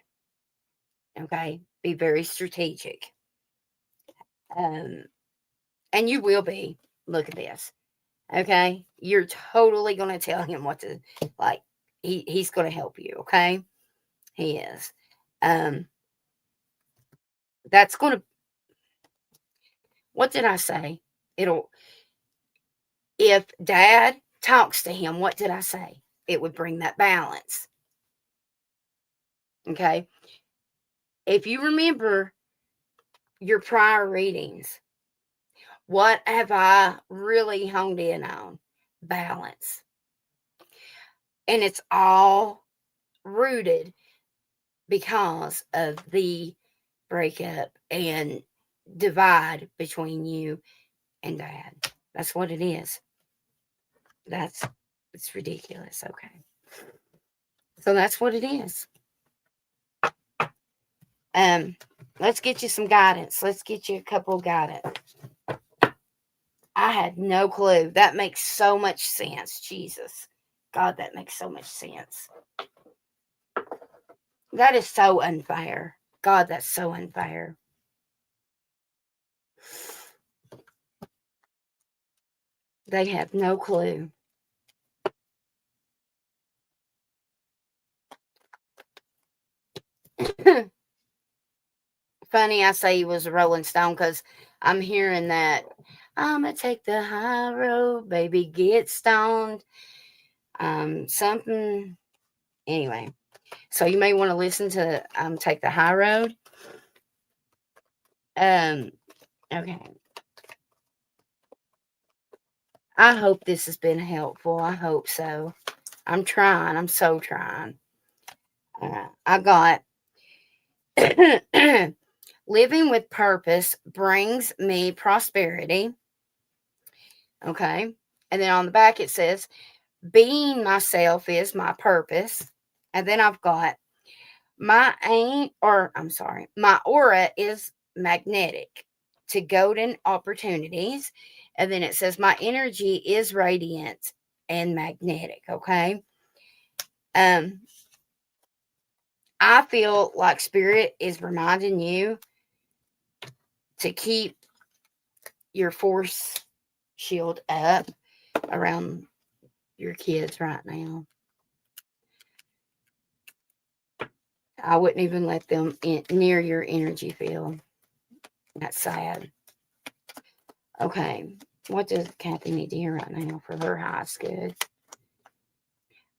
Okay? Be very strategic. And you will be. Look at this. Okay? You're totally going to tell him what to, like, he's going to help you. Okay? He is. That's going to, what did I say? If dad talks to him, what did I say? It would bring that balance. Okay? If you remember your prior readings, what have I really honed in on? Balance. And it's all rooted because of the breakup and divide between you and Dad. That's what it is. It's ridiculous. Okay. So that's what it is. Let's get you some guidance. Let's get you a couple of guidance. I had no clue. That makes so much sense. Jesus. God, that makes so much sense. That is so unfair. God, that's so unfair. They have no clue. Funny I say he was a Rolling Stone because I'm hearing that I'm going to take the high road, baby, get stoned. Something. Anyway, so you may want to listen to Take the High Road. Okay. I hope this has been helpful. I hope so. I'm trying. I'm so trying. I got living with purpose brings me prosperity. Okay. And then on the back it says, being myself is my purpose. And then I've got my aura is magnetic to golden opportunities. And then it says my energy is radiant and magnetic. Okay. I feel like Spirit is reminding you to keep your force shield up around your kids right now. I wouldn't even let them near your energy field. That's sad. Okay. What does Kathy need to hear right now for her highest good?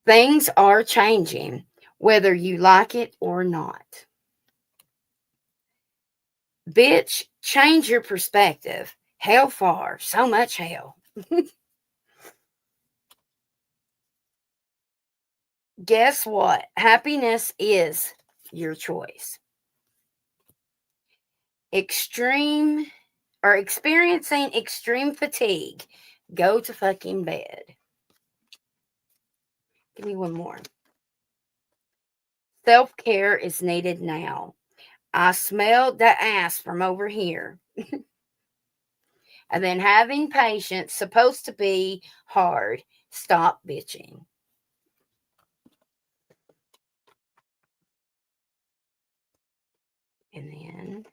Things are changing, whether you like it or not. Bitch, change your perspective. Hell far. So much hell. Guess what? Happiness is your choice. Experiencing extreme fatigue. Go to fucking bed. Give me one more. Self-care is needed now. I smelled that ass from over here. And then having patience, supposed to be hard. Stop bitching. And then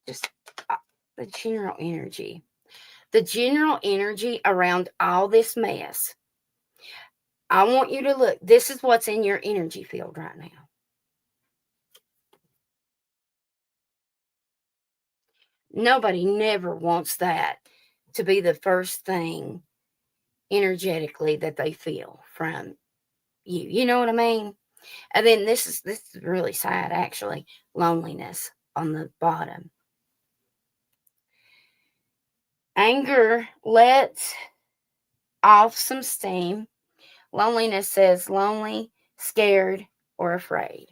just the general energy. The general energy around all this mess. I want you to look. This is what's in your energy field right now. Nobody never wants that to be the first thing energetically that they feel from you. You know what I mean? And then this is really sad actually. Loneliness on the bottom. Anger lets off some steam. Loneliness says lonely, scared, or afraid.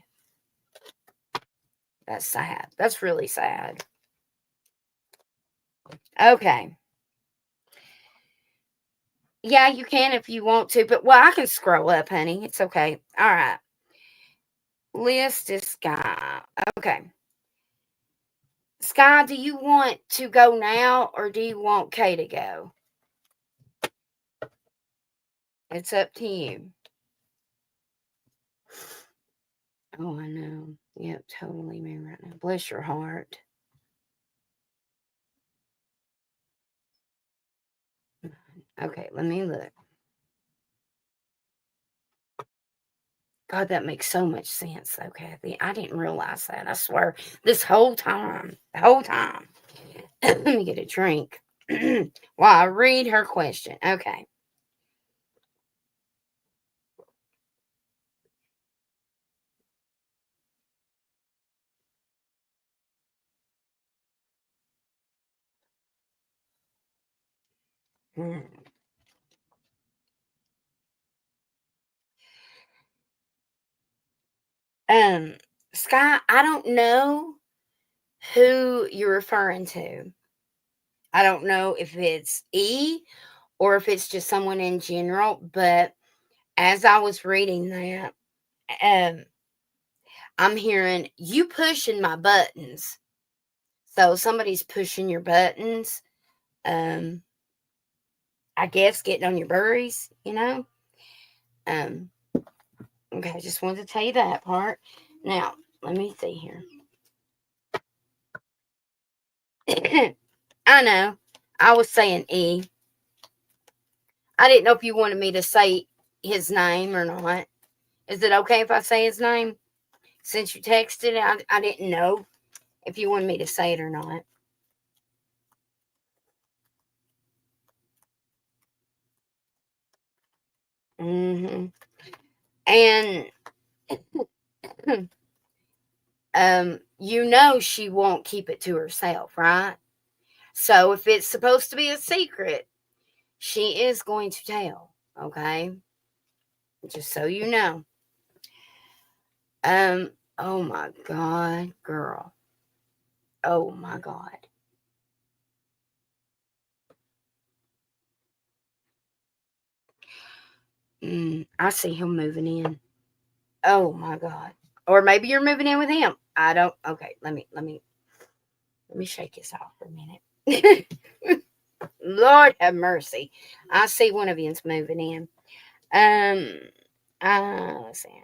That's sad. That's really sad. Okay. Yeah, you can if you want to, but I can scroll up, honey. It's okay. All right. List is Sky. Okay. Sky, do you want to go now or do you want Kay to go? It's up to you. Oh, I know. Yep, totally me right now. Bless your heart. Okay, let me look. God, that makes so much sense, though, Kathy. I didn't realize that. I swear, this whole time, the whole time. Let me get a drink while I read her question. Okay. Sky, I don't know who you're referring to. I don't know if it's E or if it's just someone in general, but as I was reading that, um, I'm hearing you pushing my buttons. So somebody's pushing your buttons. I guess getting on your burries, Um, okay, I just wanted to tell you that part. Now, let me see here. I know. I was saying E. I didn't know if you wanted me to say his name or not. Is it okay if I say his name? Since you texted it, I didn't know if you wanted me to say it or not. Mm-hmm. And she won't keep it to herself, right? So if it's supposed to be a secret, she is going to tell, okay? Just so you know. Oh my God, girl. Oh my God. I see him moving in. Oh my God. Or maybe you're moving in with him. I don't. Okay, let me shake this off for a minute. Lord have mercy. I see one of you's moving in. Let's see.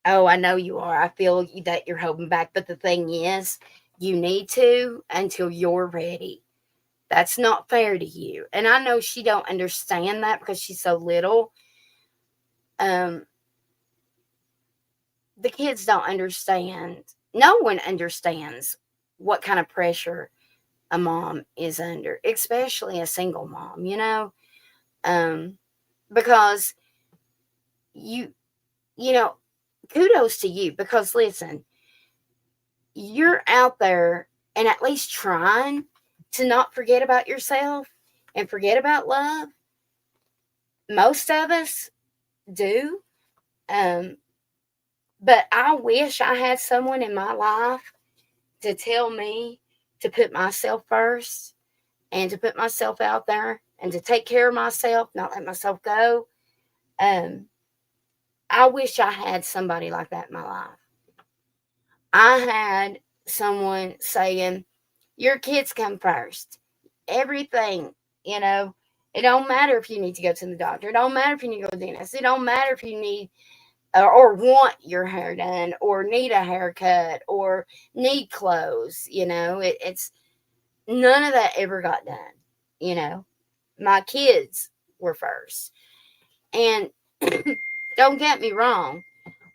Oh, I know you are. I feel that you're holding back, but the thing is, you need to until you're ready. That's not fair to you. And I know she don't understand that because she's so little. Um, the kids don't understand. No one understands what kind of pressure a mom is under, especially a single mom, because you, you know, kudos to you because listen, you're out there and at least trying to not forget about yourself and forget about love. Most of us do. Um, but I wish I had someone in my life to tell me to put myself first and to put myself out there and to take care of myself, not let myself go. Um, I wish I had somebody like that in my life. I had someone saying, your kids come first. Everything, it don't matter if you need to go to the doctor. It don't matter if you need to go to the dentist. It don't matter if you need or want your hair done or need a haircut or need clothes. It's none of that ever got done. My kids were first. And don't get me wrong,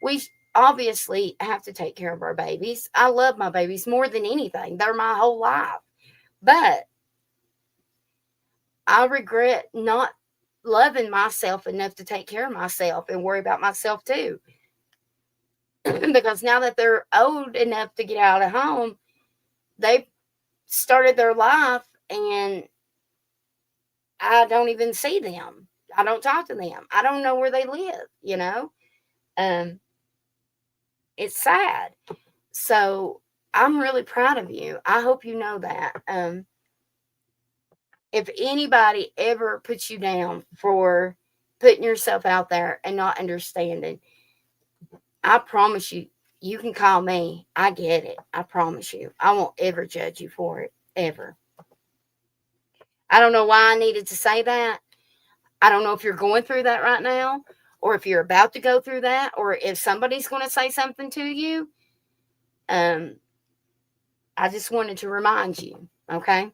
we obviously have to take care of our babies. I love my babies more than anything. They're my whole life. But I regret not loving myself enough to take care of myself and worry about myself too. Because now that they're old enough to get out of home, they've started their life and I don't even see them. I don't talk to them. I don't know where they live. Um, it's sad. So I'm really proud of you. I hope you know that. If anybody ever puts you down for putting yourself out there and not understanding, I promise you, you can call me. I get it. I promise you. I won't ever judge you for it. Ever. I don't know why I needed to say that. I don't know if you're going through that right now or if you're about to go through that or if somebody's going to say something to you. I just wanted to remind you. Okay.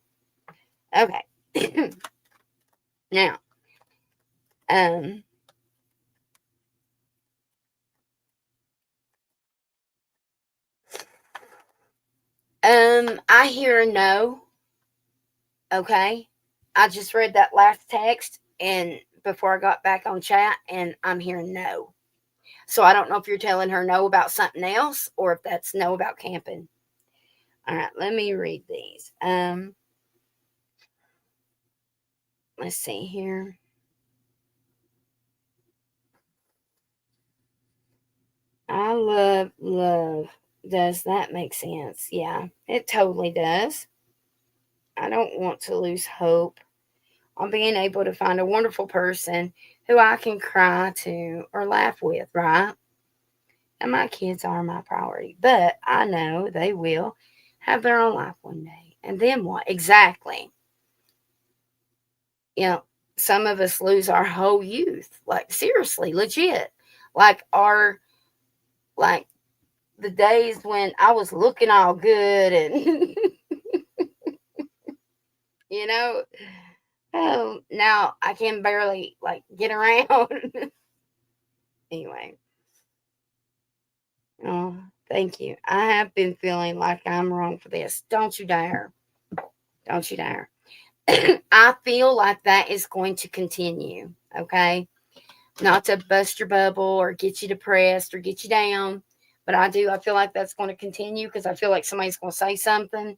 Okay. Now, I hear a no. Okay. I just read that last text and before I got back on chat and I'm hearing no. So I don't know if you're telling her no about something else or if that's no about camping. All right, let me read these. Let's see here. I love. Does that make sense? Yeah, it totally does. I don't want to lose hope on being able to find a wonderful person who I can cry to or laugh with, right? And my kids are my priority, but I know they will have their own life one day. And then what? Exactly. You know, some of us lose our whole youth. Like, seriously, legit. Like, like the days when I was looking all good and, you know, oh, now I can barely, like, get around. Anyway. Oh, thank you. I have been feeling like I'm wrong for this. Don't you dare. Don't you dare. I feel like that is going to continue. Okay. Not to bust your bubble or get you depressed or get you down. But I do. I feel like that's going to continue because I feel like somebody's going to say something.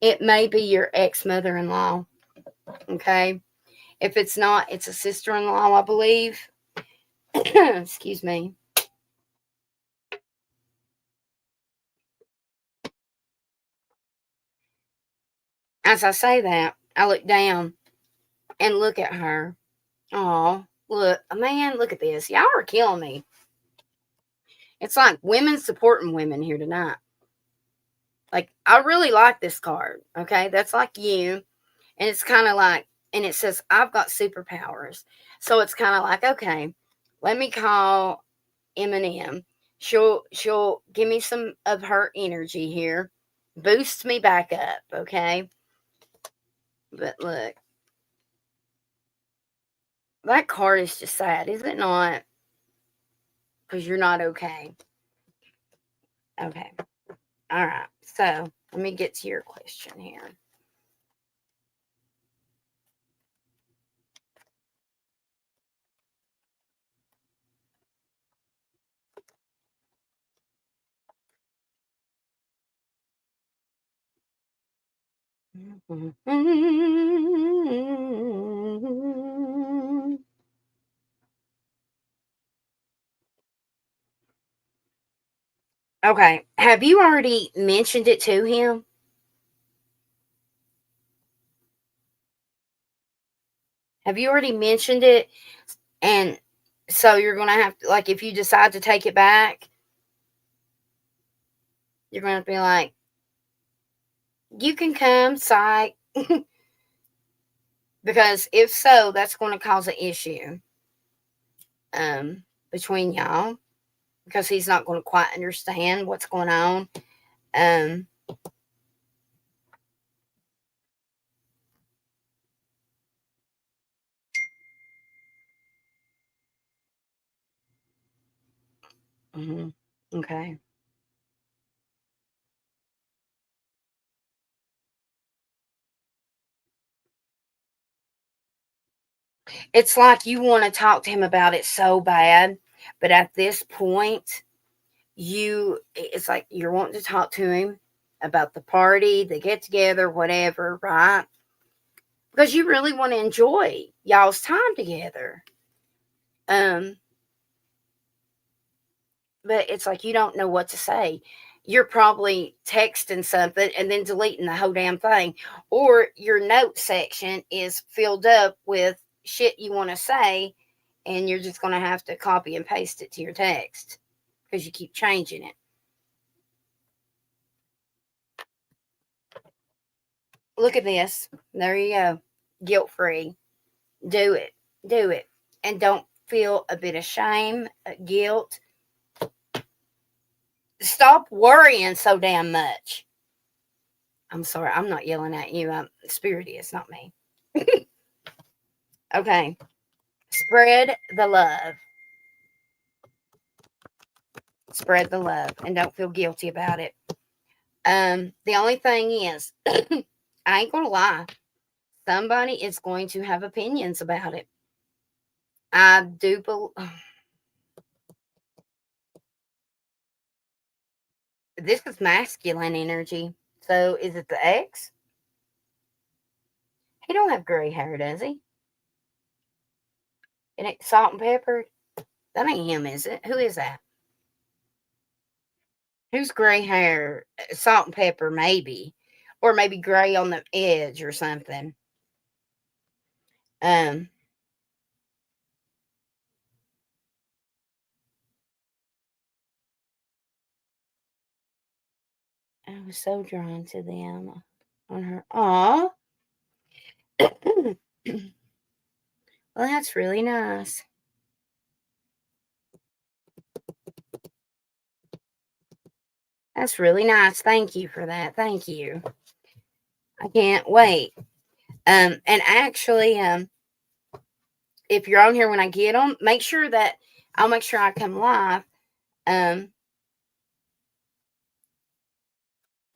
It may be your ex mother in law. Okay. If it's not, it's a sister in law, I believe. Excuse me. As I say that, I look down and look at her. Oh, look, man, look at this. Y'all are killing me. It's like women supporting women here tonight. Like, I really like this card. Okay. That's like you. And it's kind of like, and it says, I've got superpowers. So it's kind of like, okay, let me call Eminem. She'll give me some of her energy here, boost me back up, okay? But look, that card is just sad, is it not? Because you're not okay. Okay, all right. So let me get to your question here. Okay, have you already mentioned it to him? Have you already mentioned it? And so you're going to have to, like, if you decide to take it back, you're going to be like, you can come, psych. Because if so, that's going to cause an issue between y'all because he's not going to quite understand what's going on. Um, mhm, okay. It's like you want to talk to him about it so bad, but at this point, it's like you're wanting to talk to him about the party, the get together, whatever, right? Because you really want to enjoy y'all's time together. Um, but it's like you don't know what to say. You're probably texting something and then deleting the whole damn thing. Or your note section is filled up with shit you want to say, and you're just going to have to copy and paste it to your text because you keep changing it. Look at this. There you go. Guilt free. Do it. Do it. And don't feel a bit of shame, guilt. Stop worrying so damn much. I'm sorry, I'm not yelling at you. Spirit is, not me. Okay. Spread the love. Spread the love and don't feel guilty about it. The only thing is, I ain't gonna lie. Somebody is going to have opinions about it. I do believe this is masculine energy. So is it the ex? He don't have gray hair, does he? It ain't salt and pepper. That ain't him, is it? Who is that? Who's gray hair? Salt and pepper, maybe. Or maybe gray on the edge or something. I was so drawn to them on her. Aw. Well, that's really nice. That's really nice. Thank you for that. Thank you. I can't wait. And actually, if you're on here when I get them, make sure that I'll make sure I come live. And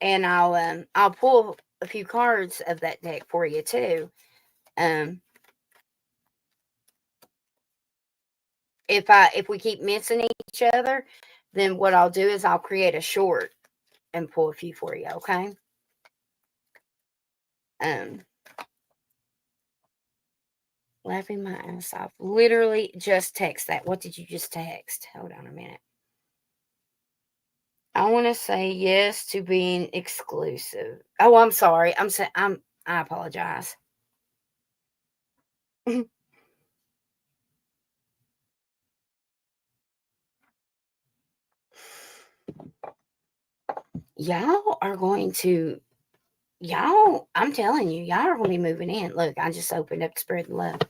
I'll pull a few cards of that deck for you too. If we keep missing each other, then what I'll do is I'll create a short and pull a few for you, okay? Laughing my ass off. Literally just text that. What did you just text? Hold on a minute. I want to say yes to being exclusive. Oh, I'm sorry. I apologize. I'm telling you, y'all are going to be moving in. Look, I just opened up to spread the love.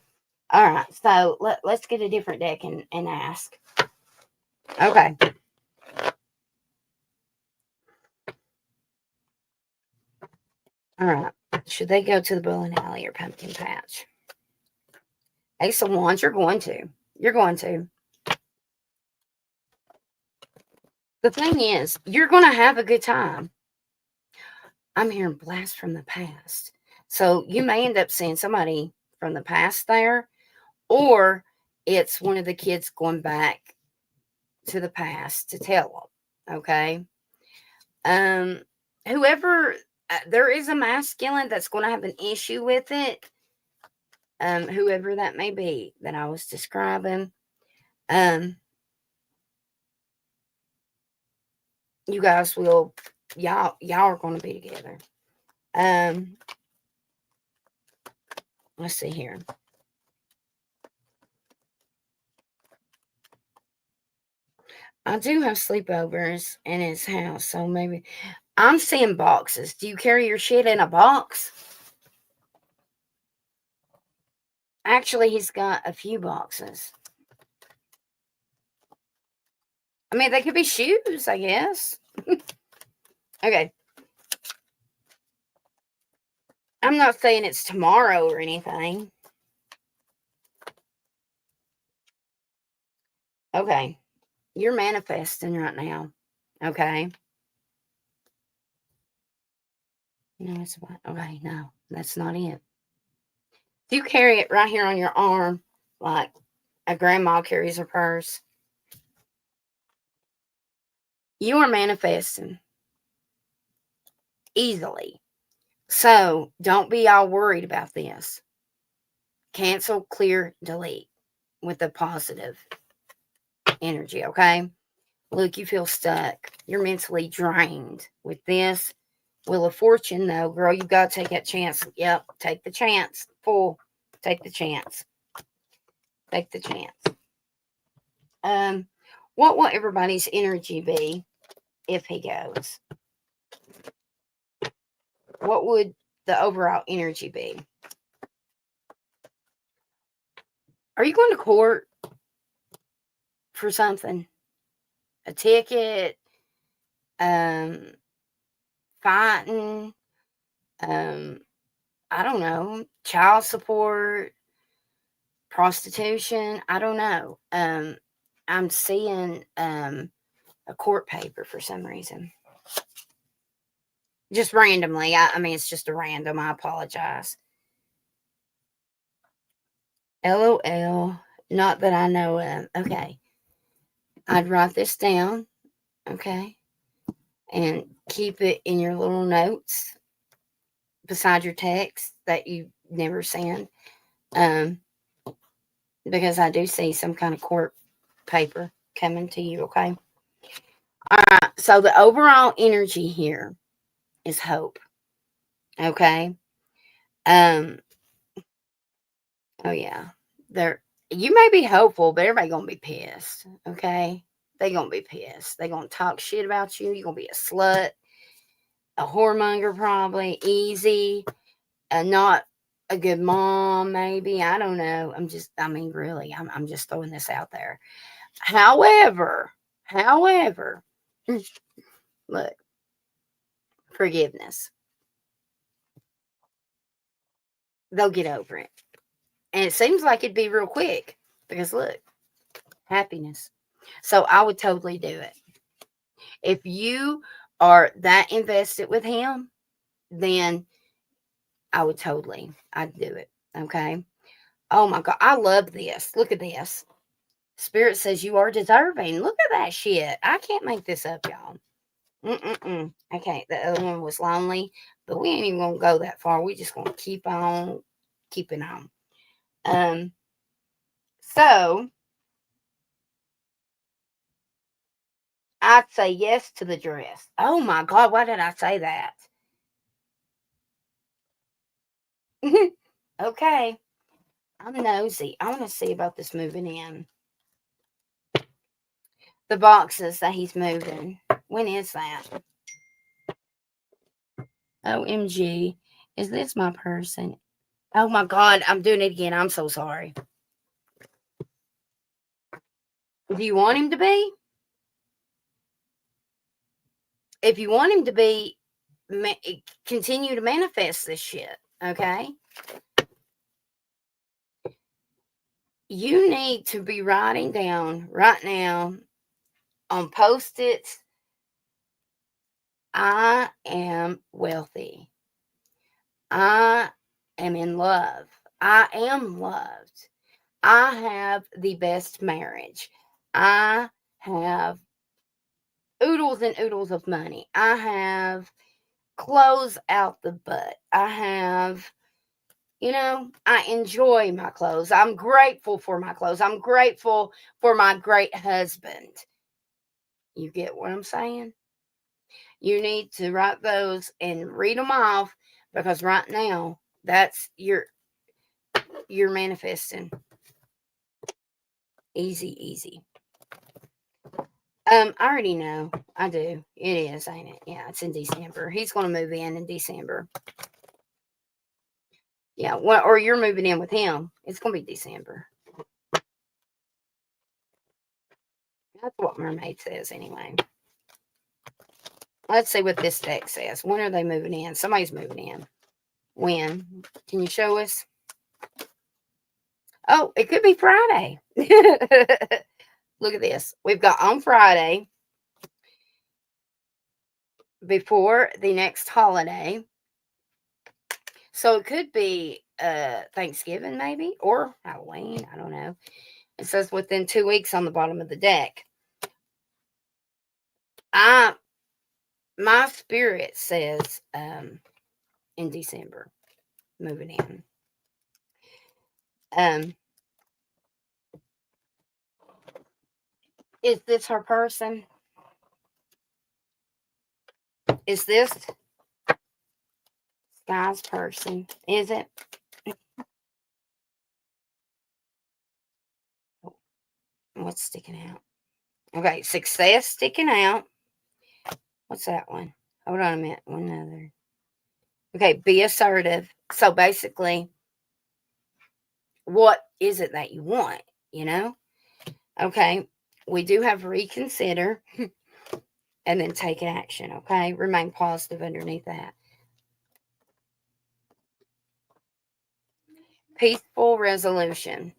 All right, so let's get a different deck and ask. Okay. All right. Should they go to the bowling alley or pumpkin patch? Ace of Wands, you're going to. You're going to. The thing is, you're going to have a good time. I'm hearing blast from the past. So you may end up seeing somebody from the past there, or it's one of the kids going back to the past to tell them. Okay. Whoever, there is a masculine that's going to have an issue with it. Whoever that may be that I was describing. You guys will, y'all are going to be together. Let's see here. I do have sleepovers in his house, so maybe I'm seeing boxes. Do you carry your shit in a box? Actually, he's got a few boxes. I mean, they could be shoes, I guess. Okay. I'm not saying it's tomorrow or anything. Okay. You're manifesting right now. Okay. No, it's what? Okay, no, that's not it. If you carry it right here on your arm, like a grandma carries her purse, you are manifesting easily. So don't be all worried about this. Cancel, clear, delete with a positive energy, okay? Look, you feel stuck. You're mentally drained with this. Wheel of Fortune, though, girl, you've got to take that chance. Yep, take the chance. Full. Take the chance. Take the chance. What will everybody's energy be if he goes? What would the overall energy be? Are you going to court for something? A ticket? Fighting? I don't know. Child support? Prostitution? I don't know. I'm seeing a court paper for some reason. Just randomly. I mean, it's just a random. I apologize. LOL. Not that I know of. Okay. I'd write this down. Okay. And keep it in your little notes beside your text that you never send. Because I do see some kind of court paper coming to you, okay? All right, so the overall energy here is hope, okay? Oh yeah, you may be hopeful, but everybody gonna be pissed, okay? They gonna be pissed. They gonna talk shit about you. You gonna be a slut, a whoremonger, probably easy, not a good mom, maybe. I don't know. Really, I'm just throwing this out there. However, look, forgiveness. They'll get over it. And it seems like it'd be real quick because look, happiness. So I would totally do it. If you are that invested with him, then I'd do it. Okay. Oh my God. I love this. Look at this. Spirit says you are deserving. Look at that shit. I can't make this up, y'all. Okay. The other one was lonely, but we ain't even going to go that far. We just going to keep on keeping on. So I'd say yes to the dress. Oh my God, why did I say that? Okay. I'm nosy. I want to see about this moving in. The boxes that he's moving. When is that? OMG. Is this my person? Oh my God, I'm doing it again. I'm so sorry. Do you want him to be? If you want him to be, continue to manifest this shit, okay? You need to be writing down right now on Post-its, I am wealthy. I am in love. I am loved. I have the best marriage. I have oodles and oodles of money. I have clothes out the butt. I have, I enjoy my clothes. I'm grateful for my clothes. I'm grateful for my great husband. You get what I'm saying? You need to write those and read them off because right now that's you're manifesting. Easy. I already know. I do. It is, ain't it? Yeah, it's in December. He's going to move in December. Yeah, well, or you're moving in with him. It's going to be December. That's what Mermaid says anyway. Let's see what this deck says. When are they moving in? Somebody's moving in. When? Can you show us? Oh, it could be Friday. Look at this. We've got on Friday before the next holiday. So it could be Thanksgiving maybe or Halloween. I don't know. It says within 2 weeks on the bottom of the deck. My spirit says in December moving in. Is this her person? Is this Sky's person? Is it? What's sticking out? Okay, success sticking out. What's that one? Hold on a minute. One other. Okay, be assertive. So basically, what is it that you want? Okay, we do have reconsider and then take action. Okay, remain positive underneath that. Peaceful resolution.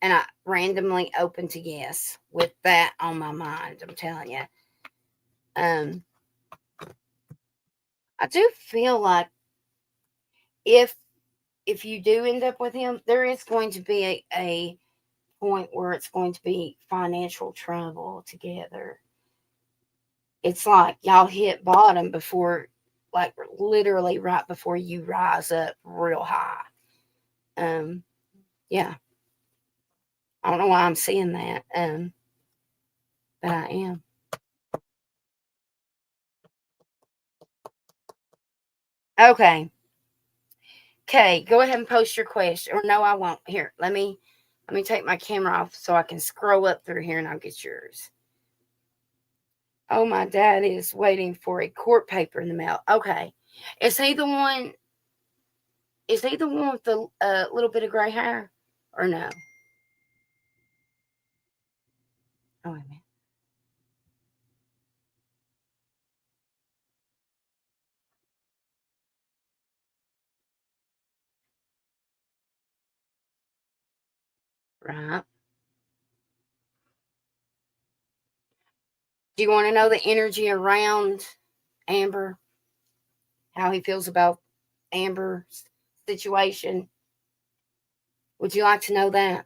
And I randomly opened to yes with that on my mind. I'm telling you. I do feel like if you do end up with him, there is going to be a point where it's going to be financial trouble together. It's like y'all hit bottom before like literally right before you rise up real high. Yeah. I don't know why I'm seeing that. But I am. Okay. Okay, go ahead and post your question. Or no, I won't. Here, let me take my camera off so I can scroll up through here and I'll get yours. Oh, my dad is waiting for a court paper in the mail. Okay. Is he the one with the little bit of gray hair? Or no? Oh, wait a minute. Right. Do you want to know the energy around Amber? How he feels about Amber's situation? Would you like to know that?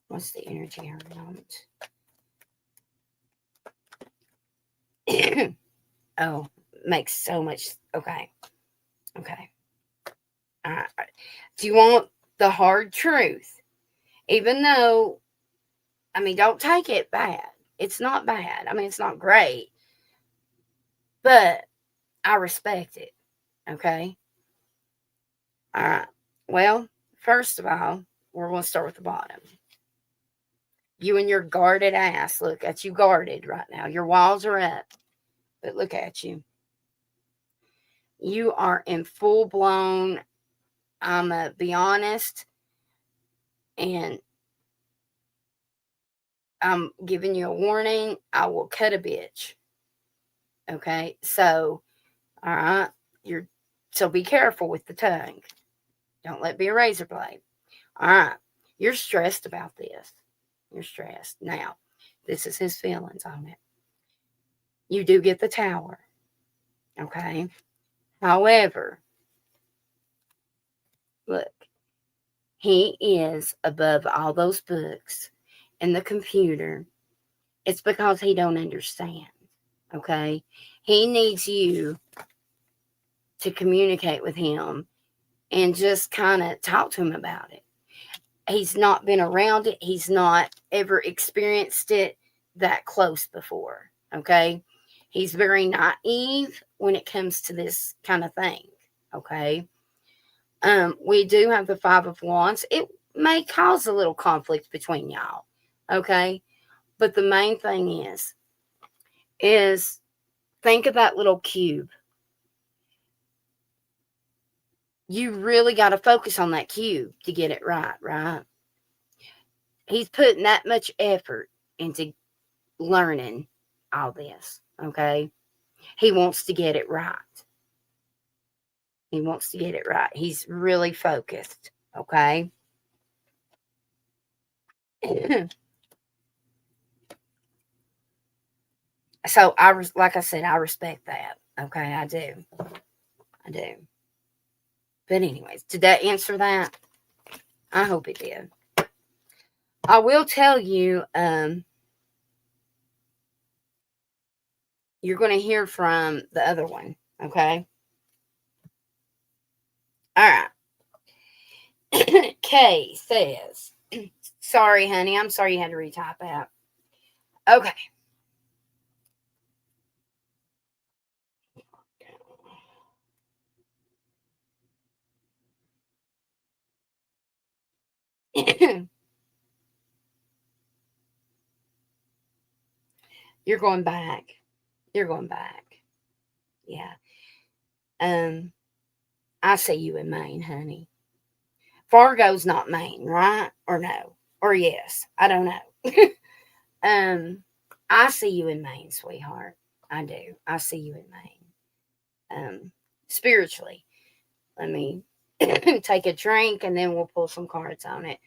What's the energy around? Oh, makes so much. Okay. Okay. All right. Do you want the hard truth? Even though, I mean, don't take it bad. It's not bad. I mean, it's not great. But I respect it. Okay. All right. Well, first of all, we're going to start with the bottom. You and your guarded ass. Look at you guarded right now. Your walls are up. But look at you. You are in full blown, I'm going to be honest, and I'm giving you a warning. I will cut a bitch. Okay. So, all right. So be careful with the tongue. Don't let it be a razor blade. All right. You're stressed about this. You're stressed. Now, this is his feelings on it. You do get the tower. Okay. However, look, he is above all those books and the computer. It's because he don't understand. Okay. He needs you to communicate with him and just kind of talk to him about it. He's not been around it. He's not ever experienced it that close before. Okay. He's very naive when it comes to this kind of thing. Okay. We do have the Five of Wands. It may cause a little conflict between y'all. Okay. But the main thing is think of that little cube. You really got to focus on that cube to get it right, right? He's putting that much effort into learning all this, okay? He wants to get it right. He wants to get it right. He's really focused, okay? So like I said, I respect that. Okay, I do. I do. But anyways, did that answer that? I hope it did. I will tell you, you're going to hear from the other one, okay? All right. Kay says, sorry, honey. I'm sorry you had to retype that. Okay. You're going back. You're going back. Yeah. I see you in Maine, honey. Fargo's not Maine, right? Or no? Or yes. I don't know. I see you in Maine, sweetheart. I do. I see you in Maine. Spiritually. Let me take a drink and then we'll pull some cards on it.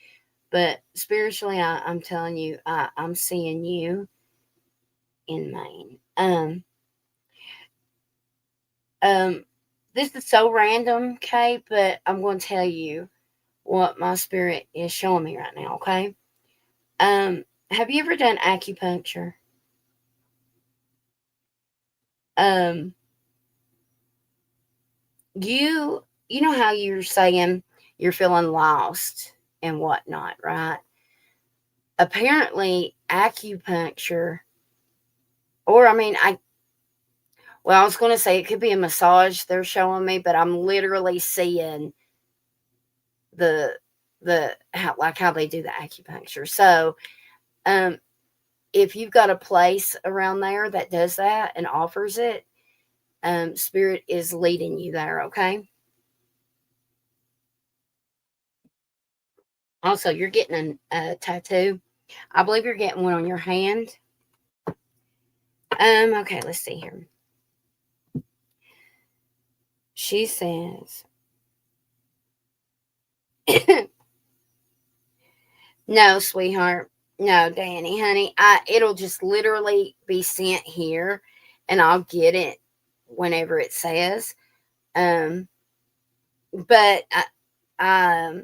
But spiritually, I'm telling you, I'm seeing you in Maine. This is so random, Kay, but I'm going to tell you what my spirit is showing me right now, okay? Have you ever done acupuncture? You know how you're saying you're feeling lost and whatnot, right? Apparently, acupuncture, or I was going to say it could be a massage they're showing me, but I'm literally seeing the how they do the acupuncture. So, um, if you've got a place around there that does that and offers it, Spirit is leading you there. Okay. Also, you're getting a tattoo. I believe you're getting one on your hand. Okay, let's see here. She says, "No, sweetheart. No, Danny, honey. It'll just literally be sent here, and I'll get it whenever it says. Um, but I'll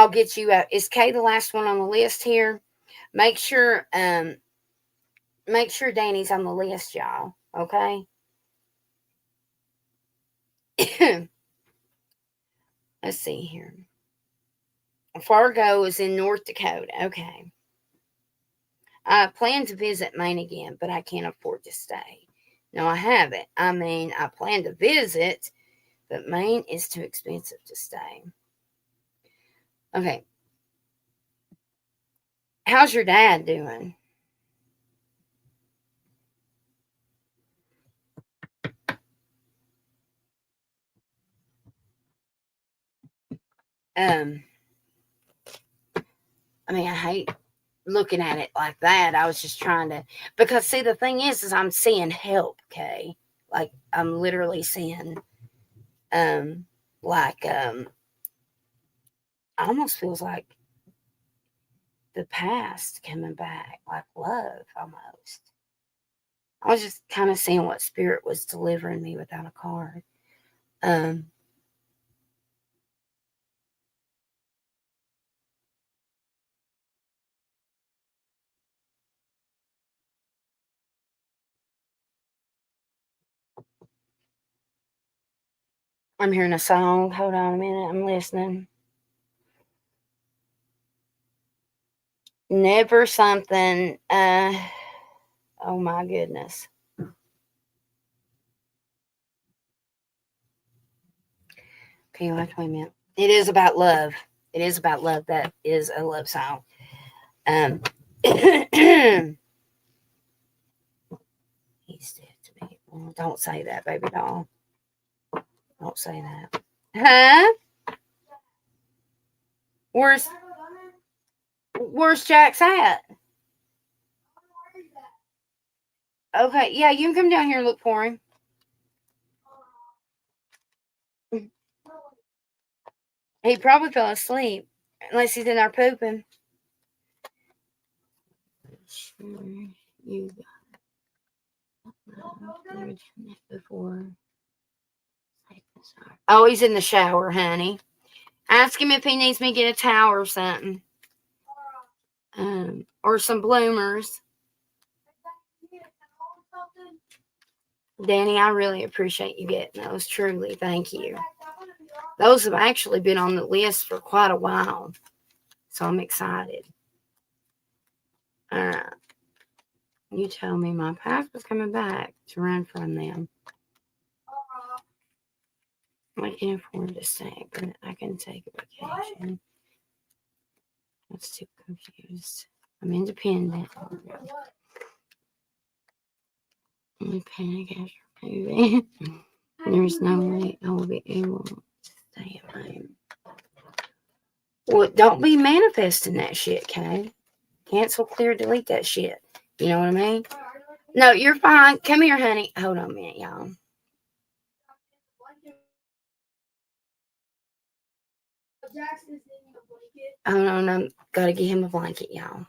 get you out. Is Kay the last one on the list here? Make sure Danny's on the list, y'all. Okay. Let's see here. Fargo is in North Dakota. Okay. I plan to visit Maine again, but I can't afford to stay. No, I haven't. I plan to visit, but Maine is too expensive to stay. Okay. How's your dad doing? Um, I hate looking at it like that. I was just trying to, because see, the thing is I'm seeing help, okay? Like I'm literally seeing, um, almost feels like the past coming back, like love almost. I was just kind of seeing what spirit was delivering me without a card. Um, I'm hearing a song. Hold on a minute. I'm listening. Never something. Oh my goodness. Okay, wait a minute. It is about love. It is about love. That is a love song. Um, he's dead to me. Oh, don't say that, baby doll. Don't say that. Huh? Where's Jack's at? Okay, yeah, you can come down here and look for him. He probably fell asleep, unless he's in there pooping. Sure, you got before. Oh, he's in the shower, honey. Ask him if he needs me to get a towel or something. Or some bloomers. Danny, I really appreciate you getting those. Truly, thank you. Those have actually been on the list for quite a while. So I'm excited. All right. You told me my past was coming back to run from them. I can't afford to stay, but I can take a vacation. I'm too confused. I'm independent. Only panic after moving. There's no way I will be able to stay at home. Well, don't be manifesting that shit, Kay. Cancel, clear, delete that shit. You know what I mean? No, you're fine. Come here, honey. Hold on a minute, y'all. Hold on, I gotta get him a blanket, y'all.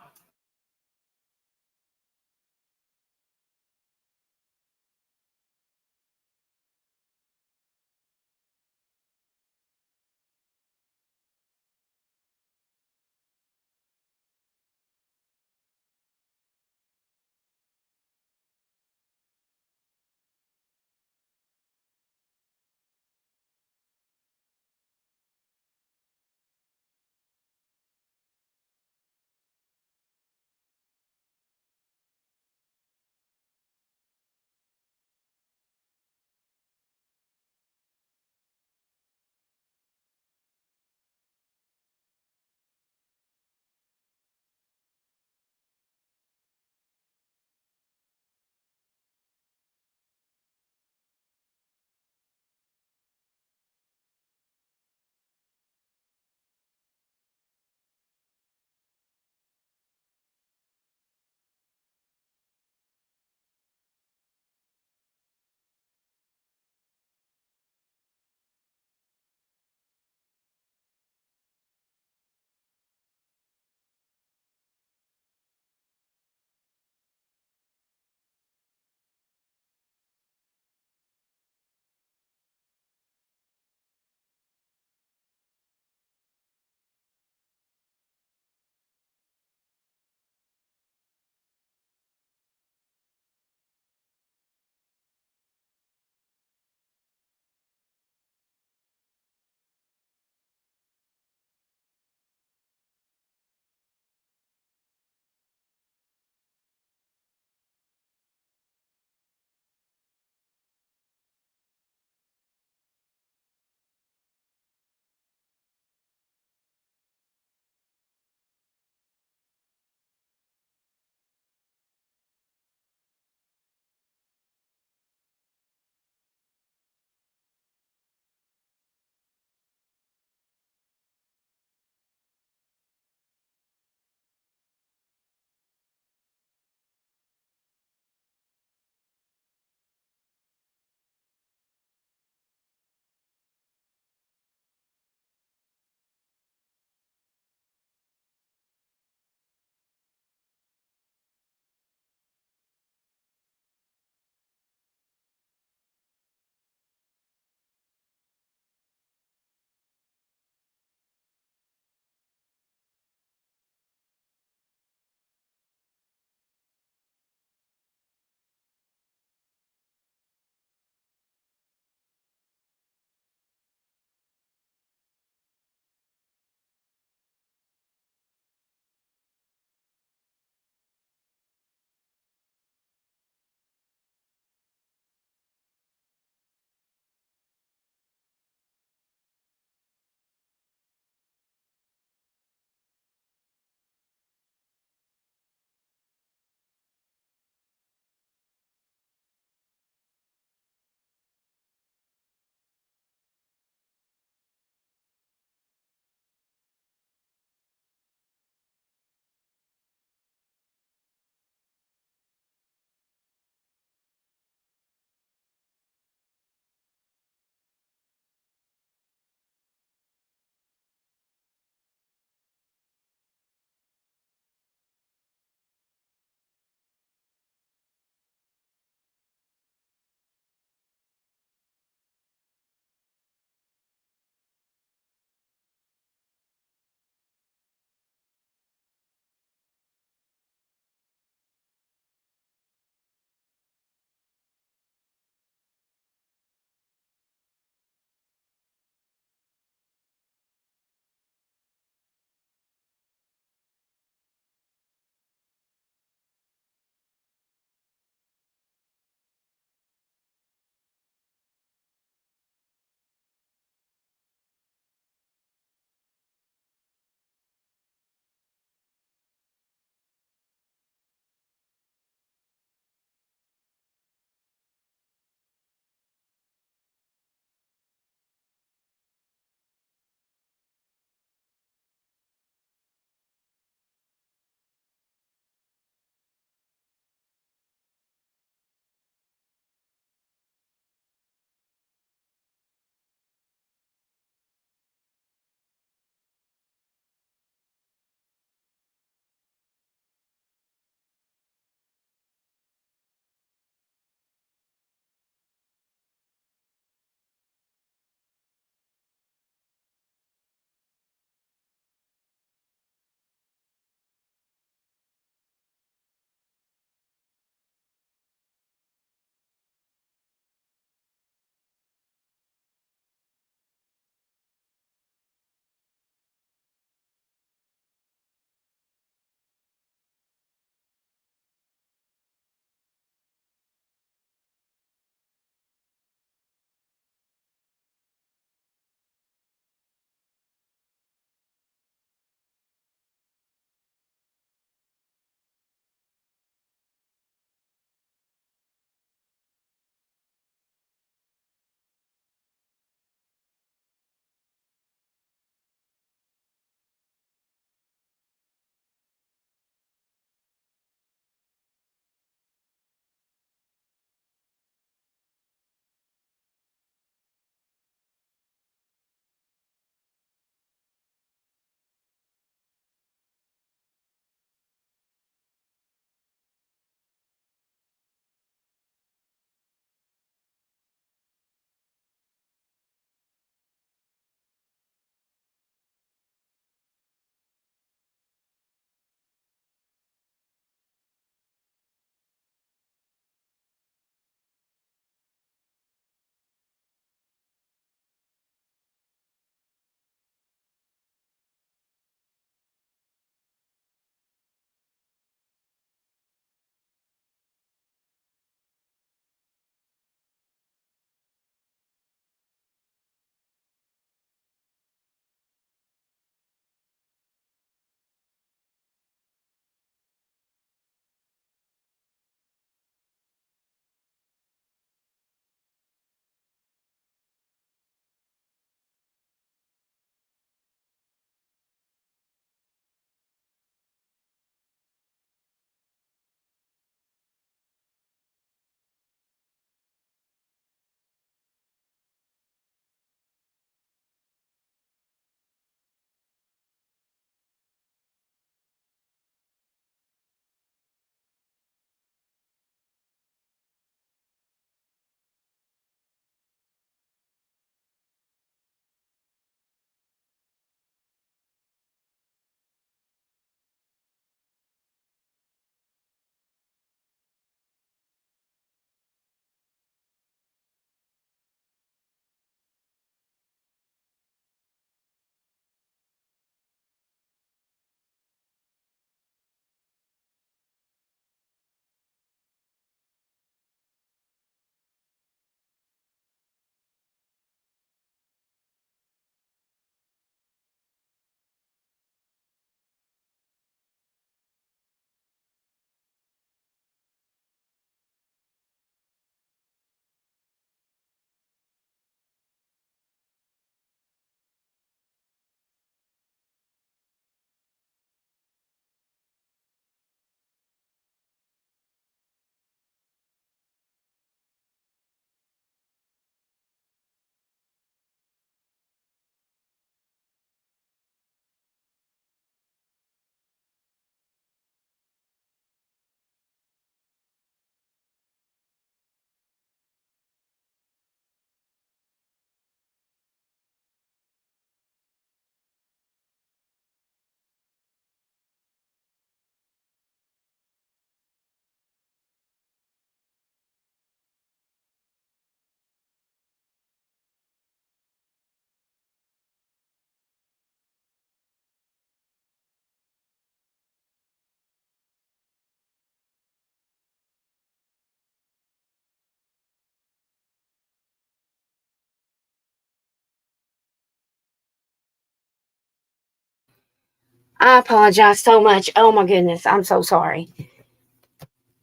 I apologize so much. Oh my goodness, I'm so sorry.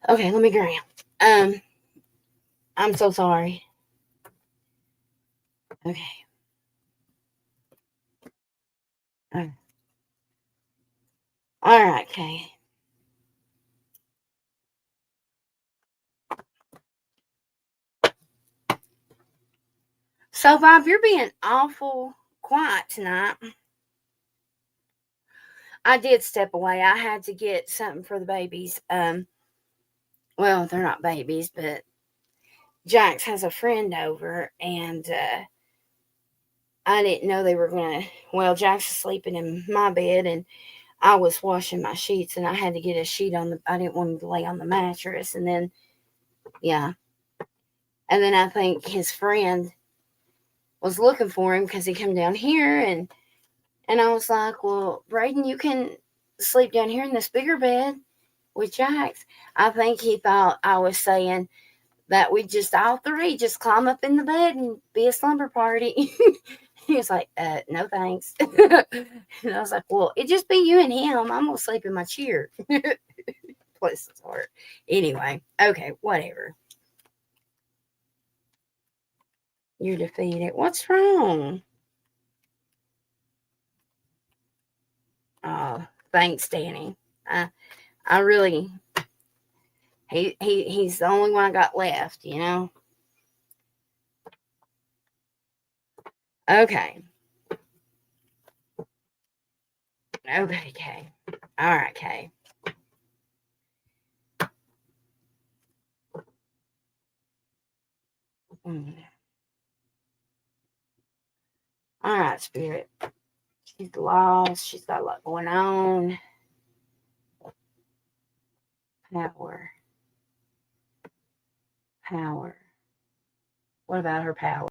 Okay, let me ground. I'm so sorry. Okay. All right, okay. So, Bob, you're being awful quiet tonight. I did step away. I had to get something for the babies. Well, they're not babies, but Jax has a friend over, and I didn't know they were gonna. Well, Jax is sleeping in my bed, and I was washing my sheets, and I had to get a sheet on the. I didn't want him to lay on the mattress, and then, yeah, and then I think his friend was looking for him because he came down here, and I was like, well, Braden, you can sleep down here in this bigger bed with Jax. I think he thought I was saying that we just all three just climb up in the bed and be a slumber party. He was like, no thanks. And I was like, well, it just be you and him. I'm gonna sleep in my chair. Bless his heart. Anyway, okay, whatever. You're defeated. What's wrong? Oh, thanks, Danny. I really he's the only one I got left, you know. Okay. Okay, Kay. All right, Kay. All right, Spirit. She's lost. She's got a lot going on. Power. Power. What about her power?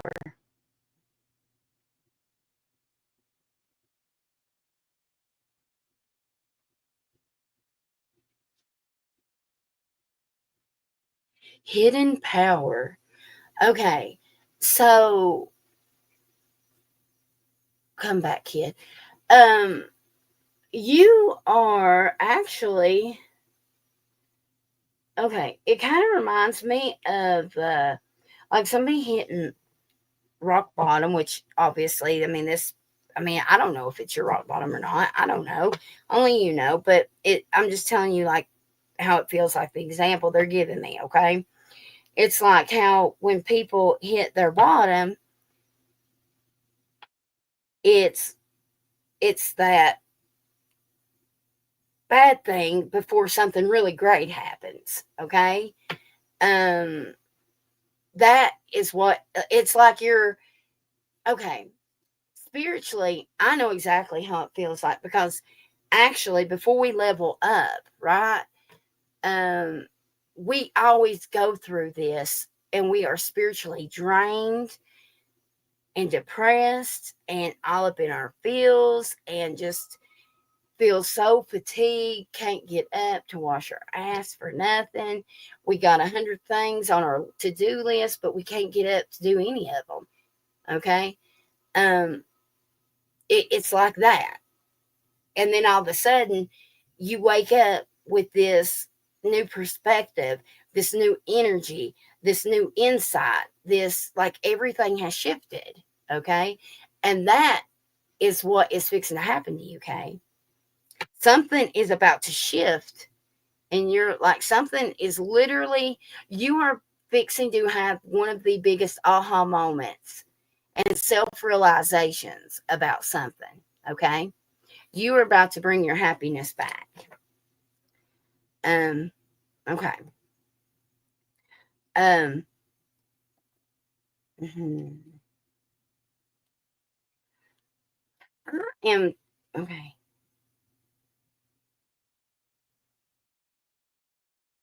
Hidden power. Okay. So come back, kid. You are actually okay. It kind of reminds me of like somebody hitting rock bottom, which obviously, I don't know if it's your rock bottom or not. I don't know. Only you know. But I'm just telling you, like, how it feels, like the example they're giving me, okay? It's like how when people hit their bottom, it's that bad thing before something really great happens, okay? Um, that is what it's like. You're okay. Spiritually, I know exactly how it feels like because actually, before we level up, right? Um, we always go through this, and we are spiritually drained and depressed and all up in our feels and just feel so fatigued, can't get up to wash our ass for nothing. We got 100 things on our to-do list, but we can't get up to do any of them. Okay. um it's like that, and then all of a sudden you wake up with this new perspective, this new energy, this new insight, this, like, everything has shifted. Okay. And that is what is fixing to happen to you. Okay. Something is about to shift, and you're like, something is literally, you are fixing to have one of the biggest aha moments and self realizations about something. Okay. You are about to bring your happiness back. Um, okay. Um, mhm. I am okay.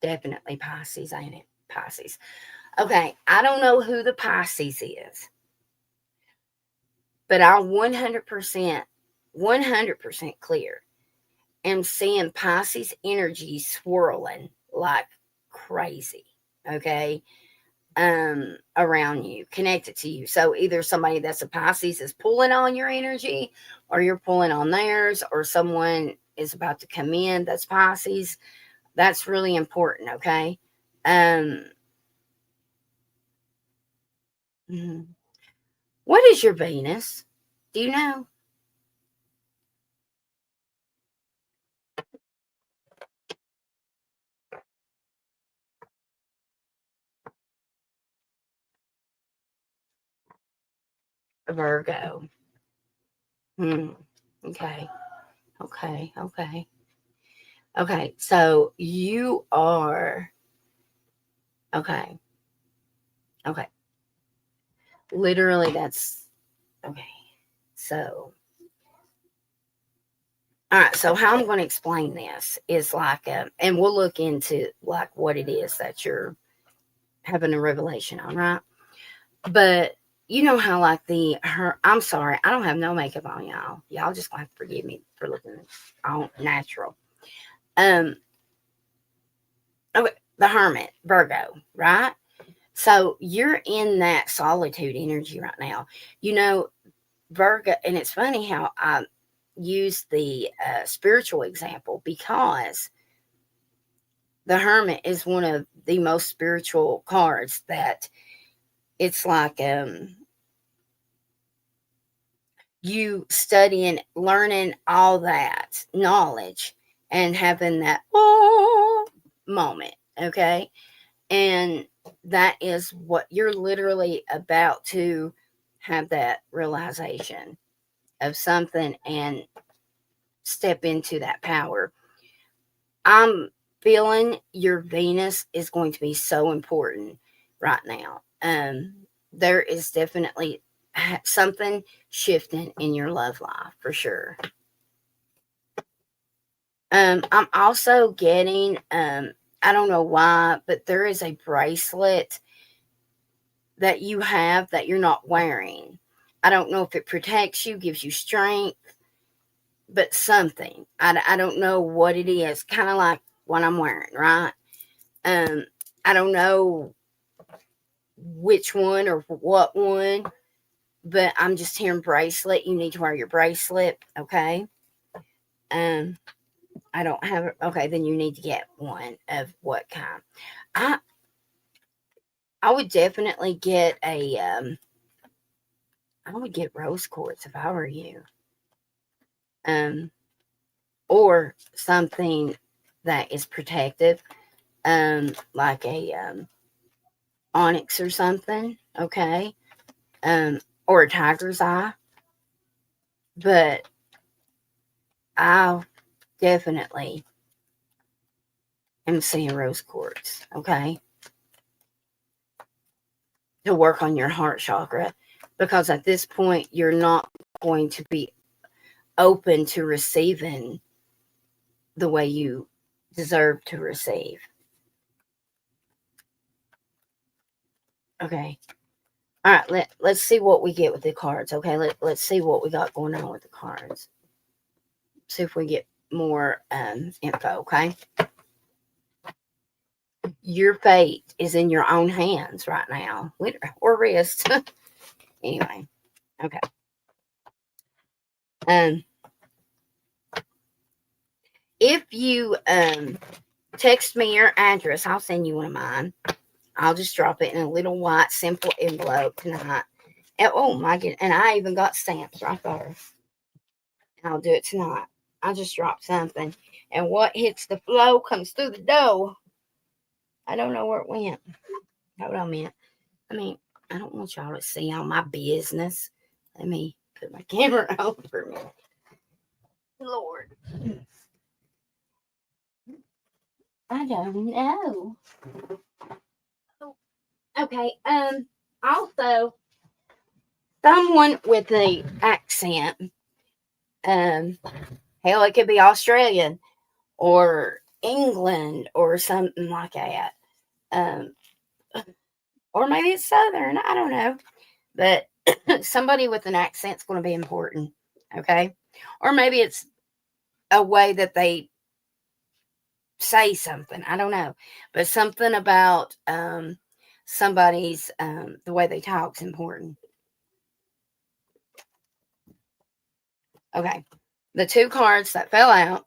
Definitely Pisces, ain't it? Pisces. Okay, I don't know who the Pisces is, but I 100% clear am seeing Pisces energy swirling like crazy. Okay. Around you, connected to you. So either somebody that's a Pisces is pulling on your energy, or you're pulling on theirs, or someone is about to come in. That's Pisces. That's really important, okay? What is your Venus? Do you know? A Virgo. Okay. Okay. So you are. Okay. Literally, that's okay. So, all right. So, how I'm going to explain this is like, and we'll look into like what it is that you're having a revelation on, right? But you know how like I'm sorry, I don't have no makeup on, y'all. Y'all just gonna have to forgive me for looking all natural. Okay, the Hermit, Virgo, right? So you're in that solitude energy right now. You know, Virgo, and it's funny how I use the spiritual example because the Hermit is one of the most spiritual cards that it's like you studying, learning all that knowledge and having that moment, okay? And that is what you're literally about to have, that realization of something and step into that power. I'm feeling your Venus is going to be so important right now. There is definitely something shifting in your love life for sure. I'm also getting, I don't know why, but there is a bracelet that you have that you're not wearing. I don't know if it protects you, gives you strength, but something. I don't know what it is. Kind of like what I'm wearing, right? I don't know which one or what one, but I'm just hearing bracelet. You need to wear your bracelet, okay? I don't have it. Okay, then you need to get one of what kind. I would definitely get I would get rose quartz if I were you. Or something that is protective, like a onyx or something, okay? Or a tiger's eye. But I definitely am seeing rose quartz, okay? To work on your heart chakra, because at this point you're not going to be open to receiving the way you deserve to receive. Okay. All right, let's see what we get with the cards, okay? Let's see what we got going on with the cards. See if we get more info, okay? Your fate is in your own hands right now, or wrist. Anyway, okay. If you text me your address, I'll send you one of mine. I'll just drop it in a little white simple envelope tonight. And, oh my goodness, and I even got stamps right there. And I'll do it tonight. I just dropped something, and what hits the flow comes through the door. I don't know where it went. Hold on a minute. I don't want y'all to see all my business. Let me put my camera on for a minute. Lord. I don't know. Okay. Also, someone with the accent. Hell, it could be Australian or England or something like that. Or maybe it's Southern. I don't know. But somebody with an accent's going to be important. Okay. Or maybe it's a way that they say something. I don't know. But something about somebody's, the way they talk is important. Okay. The two cards that fell out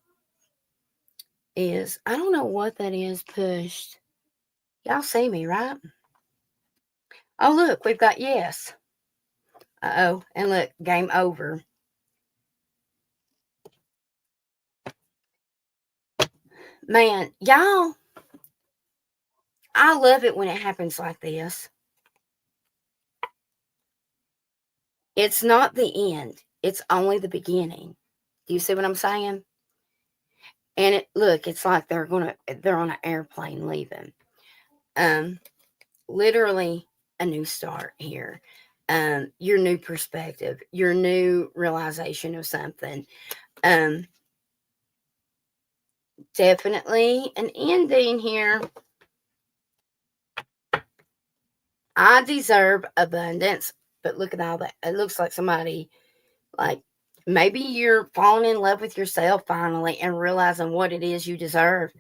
is, I don't know what that is pushed. Y'all see me, right? Oh, look, we've got yes. Uh-oh, and look, game over. Man, y'all, I love it when it happens like this. It's not the end. It's only the beginning. Do you see what I'm saying? And look, it's like they're on an airplane leaving. Literally a new start here. Your new perspective, your new realization of something. Definitely an ending here. I deserve abundance, but look at all that. It looks like somebody, like, maybe you're falling in love with yourself finally and realizing what it is you deserve.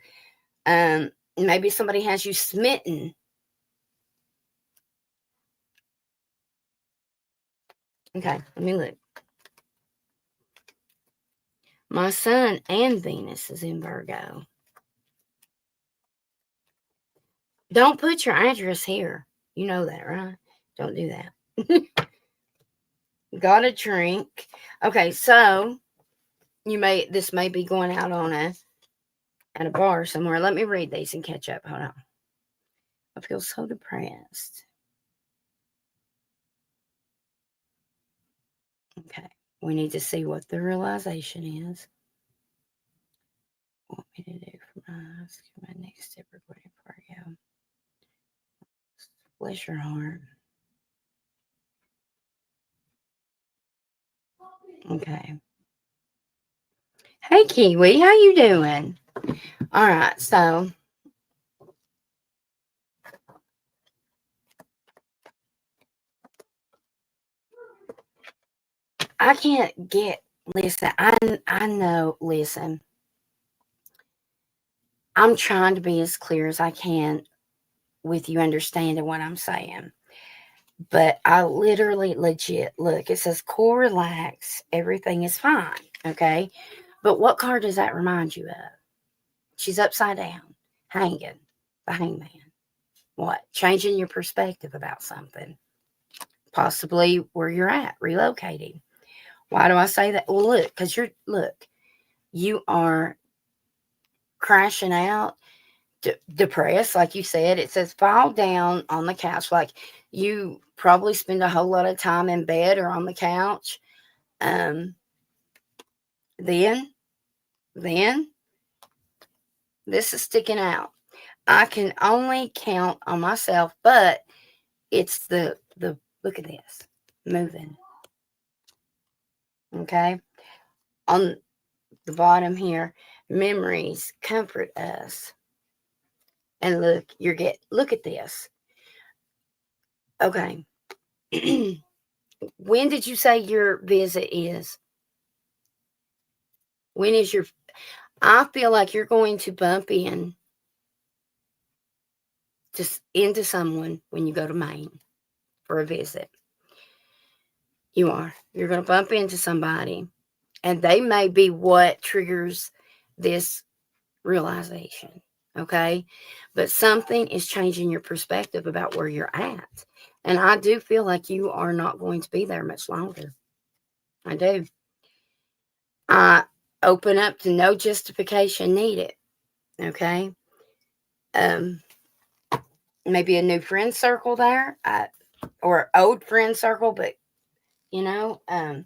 Maybe somebody has you smitten. Okay, let me look. My sun and Venus is in Virgo. Don't put your address here. You know that, right? Don't do that. Got a drink. Okay, so this may be going out on at a bar somewhere. Let me read these and catch up. Hold on. I feel so depressed. Okay, we need to see what the realization is. What me to do for my next step recording before I go? Bless your heart. Okay. Hey, Kiwi, how you doing? All right, so I can't get, listen, I know, listen, I'm trying to be as clear as I can with you understanding what I'm saying. But I literally, legit, look, it says cool, relax, everything is fine, okay? But what card does that remind you of? She's upside down, hanging, the hangman. What? Changing your perspective about something. Possibly where you're at, relocating. Why do I say that? Well, look, because you are crashing out, depressed, like you said. It says fall down on the couch, like you probably spend a whole lot of time in bed or on the couch. Then this is sticking out. I can only count on myself, but it's the look at this moving. Okay, on the bottom here, memories comfort us. And look, look at this. Okay. When did you say your visit is? When is your, I feel like you're going to bump into someone when you go to Maine for a visit. You are. You're going to bump into somebody, and they may be what triggers this realization. Okay. But something is changing your perspective about where you're at. And I do feel like you are not going to be there much longer. I do. I open up to no justification needed. Okay. Maybe a new friend circle there, or old friend circle, but all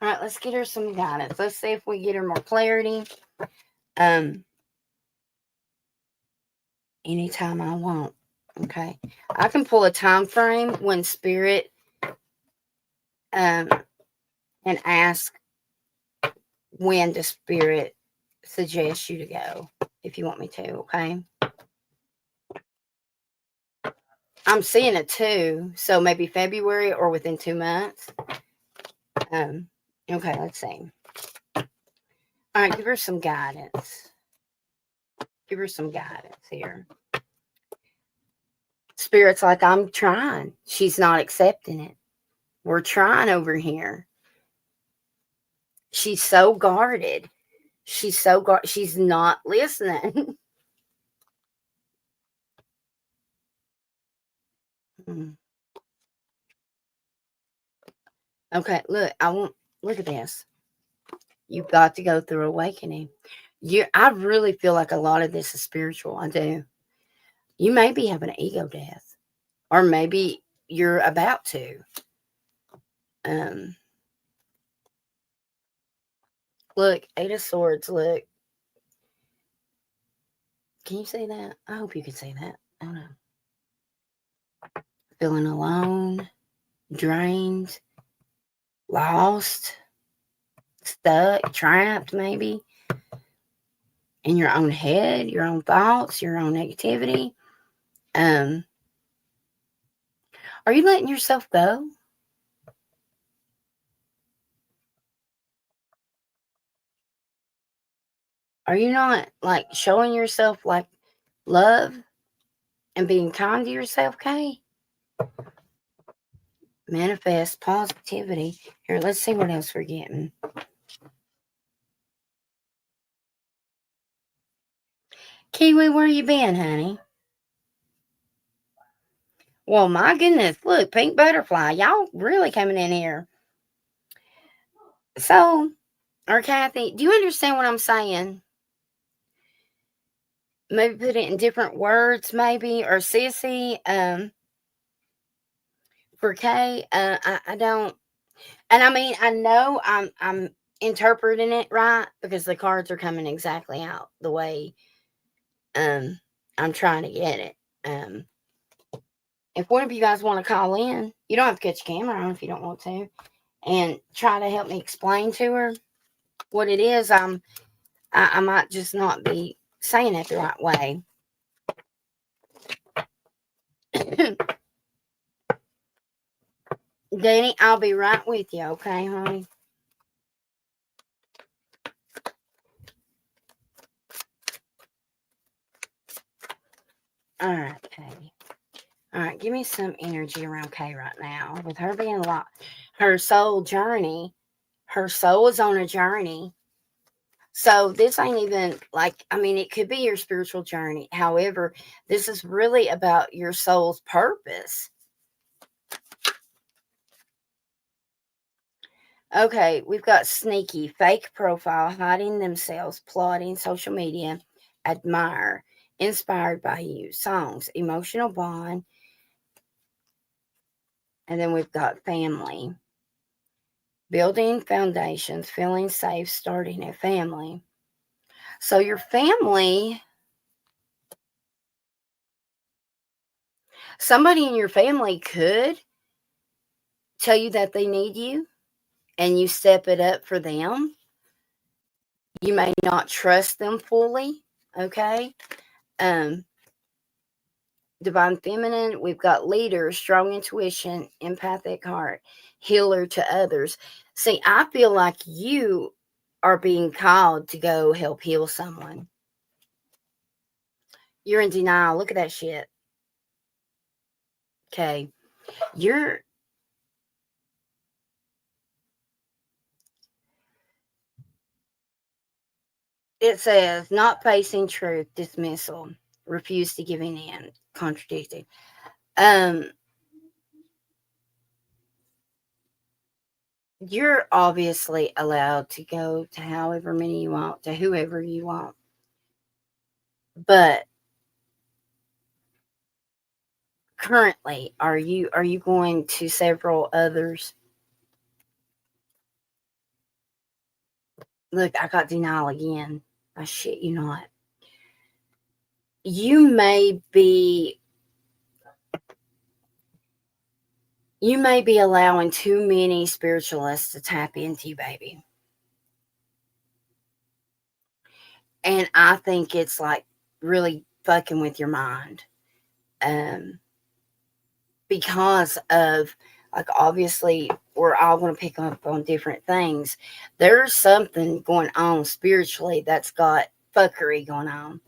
right, let's get her some guidance. Let's see if we get her more clarity. Anytime I want. Okay. I can pull a time frame when spirit and ask when the spirit suggests you to go, if you want me to. Okay. I'm seeing a 2, so maybe February or within 2 months. Okay, let's see. All right, give her some guidance. Give her some guidance here. Spirit's like, I'm trying. She's not accepting it. We're trying over here. She's so guarded. She's not listening. Okay, look, look at this. You've got to go through awakening. I really feel like a lot of this is spiritual. I do. You may be having an ego death, or maybe you're about to. Look, Eight of Swords. Look, can you see that? I hope you can see that. I don't know. Feeling alone, drained, lost, stuck, trapped, maybe in your own head, your own thoughts, your own negativity. Are you letting yourself go? Are you not like showing yourself like love and being kind to yourself, Kay? Manifest positivity. Here, let's see what else we're getting. Kiwi, where you been, honey? Well, my goodness, look, pink butterfly. Y'all really coming in here. So, or Kathy, do you understand what I'm saying? Maybe put it in different words, maybe, or Sissy, for Kay. I don't, and I mean, I know I'm interpreting it right because the cards are coming exactly out the way I'm trying to get it. If one of you guys want to call in, you don't have to catch your camera on if you don't want to, and try to help me explain to her what it is. I might just not be saying it the right way. Danny, I'll be right with you, okay, honey? All right, Kay. All right, give me some energy around Kay right now. With her being locked, her soul journey, her soul is on a journey. So this ain't even like, I mean, it could be your spiritual journey. However, this is really about your soul's purpose. Okay, we've got sneaky, fake profile, hiding themselves, plotting, social media, admire, inspired by you, songs, emotional bond. And then we've got family, building foundations, feeling safe, starting a family. So your family, somebody in your family could tell you that they need you and you step it up for them. You may not trust them fully, okay? Divine feminine, we've got leader, strong intuition, empathic heart, healer to others. See, I feel like you are being called to go help heal someone. You're in denial. Look at that shit. Okay. It says not facing truth, dismissal, refuse to giving in, contradicting. You're obviously allowed to go to however many you want, to whoever you want. But currently, are you going to several others? Look, I got denial again. I shit you not. You may be allowing too many spiritualists to tap into you, baby. And I think it's like really fucking with your mind. Because of, like, obviously we're all going to pick up on different things. There's something going on spiritually that's got fuckery going on.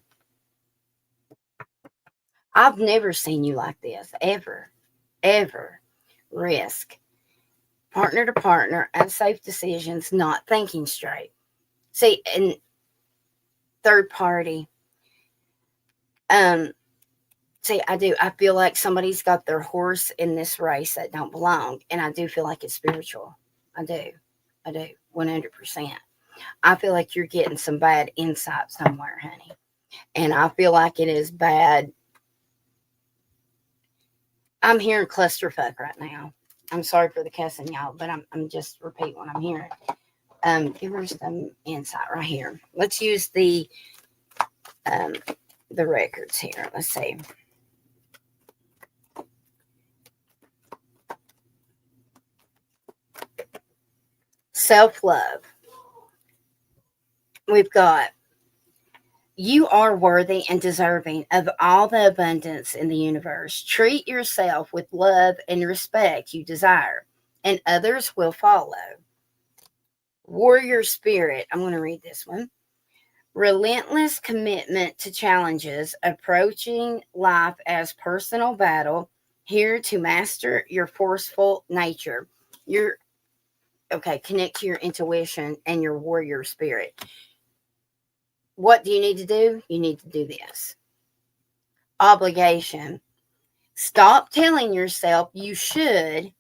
I've never seen you like this, ever. Risk, partner to partner, unsafe decisions, not thinking straight. See, and third party. See, I do. I feel like somebody's got their horse in this race that don't belong. And I do feel like it's spiritual. I do. 100%. I feel like you're getting some bad insight somewhere, honey. And I feel like it is bad. I'm hearing clusterfuck right now. I'm sorry for the cussing, y'all, but I'm just repeating what I'm hearing. Give her some insight right here. Let's use the records here. Let's see. Self-love. We've got, you are worthy and deserving of all the abundance in the universe. Treat yourself with love and respect you desire, and others will follow. Warrior spirit. I'm going to read this one. Relentless commitment to challenges, approaching life as personal battle, here to master your forceful nature. Connect to your intuition and your warrior spirit. What do you need to do? You need to do this. Obligation. Stop telling yourself you should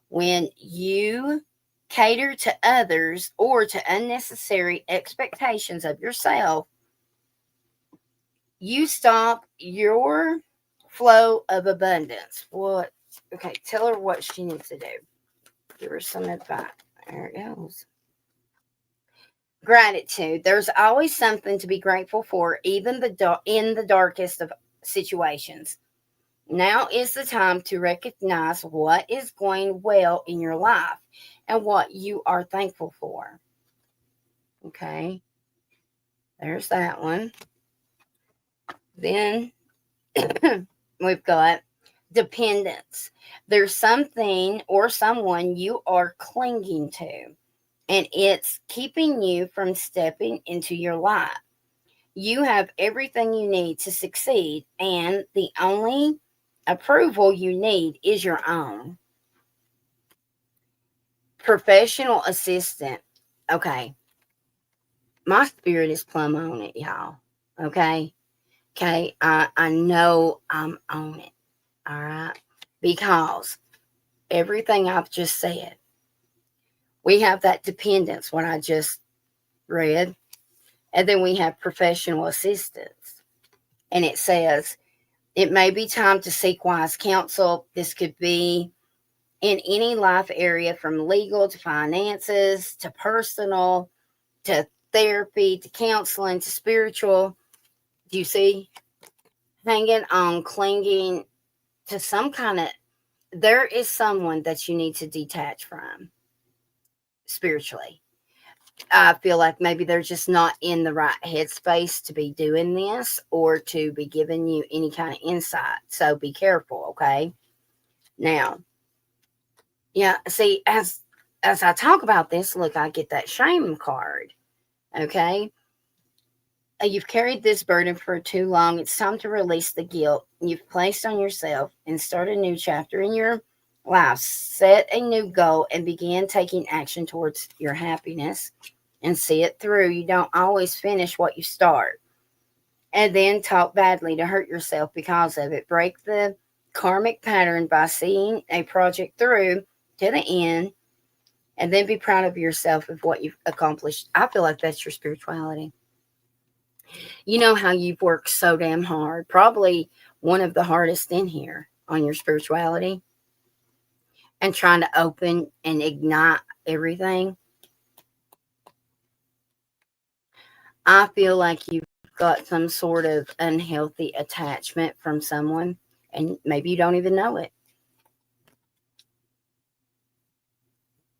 when you cater to others or to unnecessary expectations of yourself. You stop your flow of abundance. What? Okay, tell her what she needs to do. Give her some advice. There it goes. Gratitude. There's always something to be grateful for, even in the darkest of situations. Now is the time to recognize what is going well in your life and what you are thankful for. Okay. There's that one. Then we've got dependence. There's something or someone you are clinging to, and it's keeping you from stepping into your life. You have everything you need to succeed, and the only approval you need is your own. Professional assistant. Okay. My spirit is plumb on it, y'all. Okay. I know I'm on it. All right. Because everything I've just said, we have that dependence, what I just read. And then we have professional assistance. And it says, it may be time to seek wise counsel. This could be in any life area, from legal to finances to personal to therapy to counseling to spiritual. Do you see? Hanging on, clinging to some kind of, there is someone that you need to detach from spiritually. I feel like maybe they're just not in the right headspace to be doing this or to be giving you any kind of insight. So be careful, okay? Now, yeah, see, as I talk about this, look, I get that shame card, okay? You've carried this burden for too long. It's time to release the guilt you've placed on yourself and start a new chapter in your life. Set a new goal and begin taking action towards your happiness and see it through. You don't always finish what you start. And then talk badly to hurt yourself because of it. Break the karmic pattern by seeing a project through to the end, and then be proud of yourself of what you've accomplished. I feel like that's your spirituality. You know how you've worked so damn hard, probably one of the hardest in here, on your spirituality and trying to open and ignite everything. I feel like you've got some sort of unhealthy attachment from someone, and maybe you don't even know it.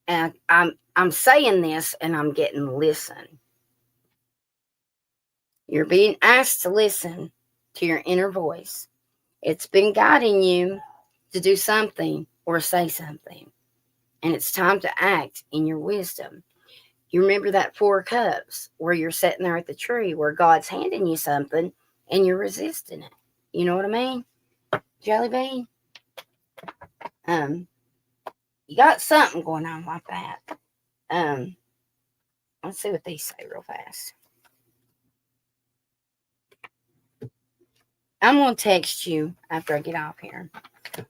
And I'm saying this and I'm getting listen. You're being asked to listen to your inner voice. It's been guiding you to do something or say something. And it's time to act in your wisdom. You remember that 4 cups where you're sitting there at the tree where God's handing you something and you're resisting it. You know what I mean? Jelly bean? You got something going on like that. Let's see what these say real fast. I'm going to text you after I get off here.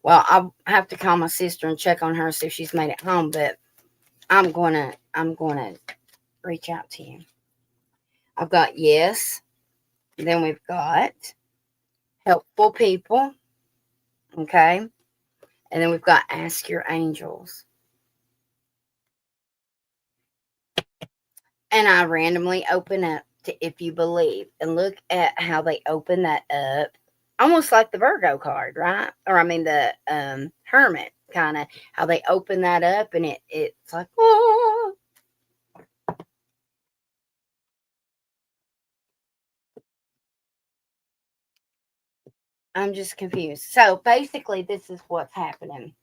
Well, I'll have to call my sister and check on her, see if she's made it home, but I'm going to reach out to you. I've got yes. Then we've got helpful people. Okay. And then we've got ask your angels. And I randomly open up to if you believe. And look at how they open that up. Almost like the Virgo card, right? Or I mean the Hermit, kind of how they open that up and it's like, oh. I'm just confused. So basically this is what's happening.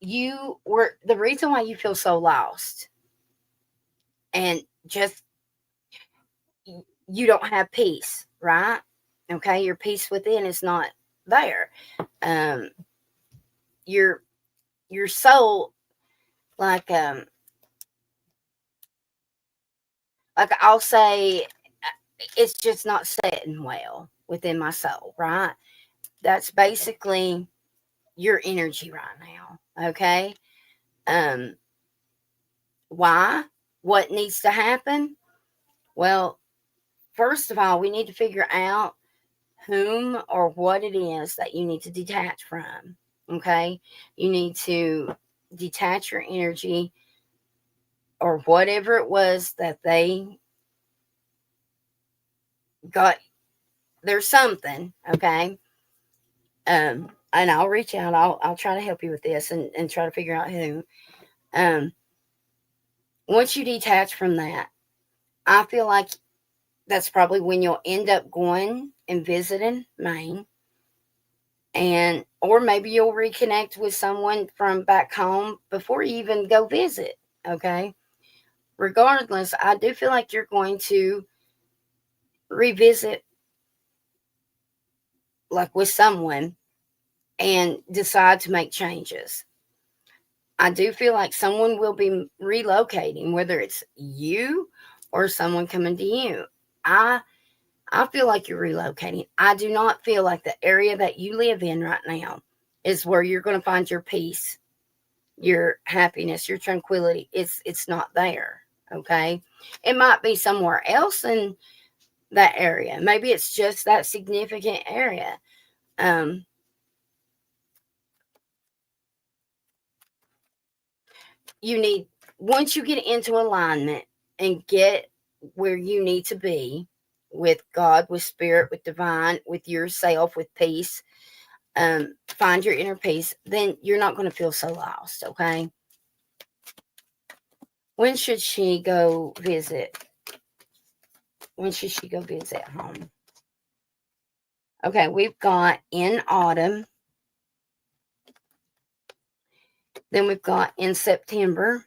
You were the reason why you feel so lost and just you don't have peace, right? Okay, your peace within is not there. Um, your soul, like I'll say, it's just not setting well within my soul, right? That's basically your energy right now. Okay, um, why? What needs to happen? Well, first of all, we need to figure out whom or what it is that you need to detach from. Okay. You need to detach your energy or whatever it was that they got. There's something. Okay. And I'll reach out. I'll try to help you with this and try to figure out who. Um, once you detach from that, I feel like that's probably when you'll end up going and visiting Maine. And or maybe you'll reconnect with someone from back home before you even go visit. Okay. Regardless, I do feel like you're going to revisit like with someone and decide to make changes. I do feel like someone will be relocating, whether it's you or someone coming to you. I I feel like you're relocating. I do not feel like the area that you live in right now is where you're going to find your peace, your happiness, your tranquility. It's not there. Okay. It might be somewhere else in that area. Maybe it's just that significant area. Um, you need, once you get into alignment and get where you need to be with God, with spirit, with divine, with yourself, with peace, find your inner peace, then you're not going to feel so lost. Okay. When should she go visit? When should she go visit home? Okay, we've got in autumn. Then we've got in September.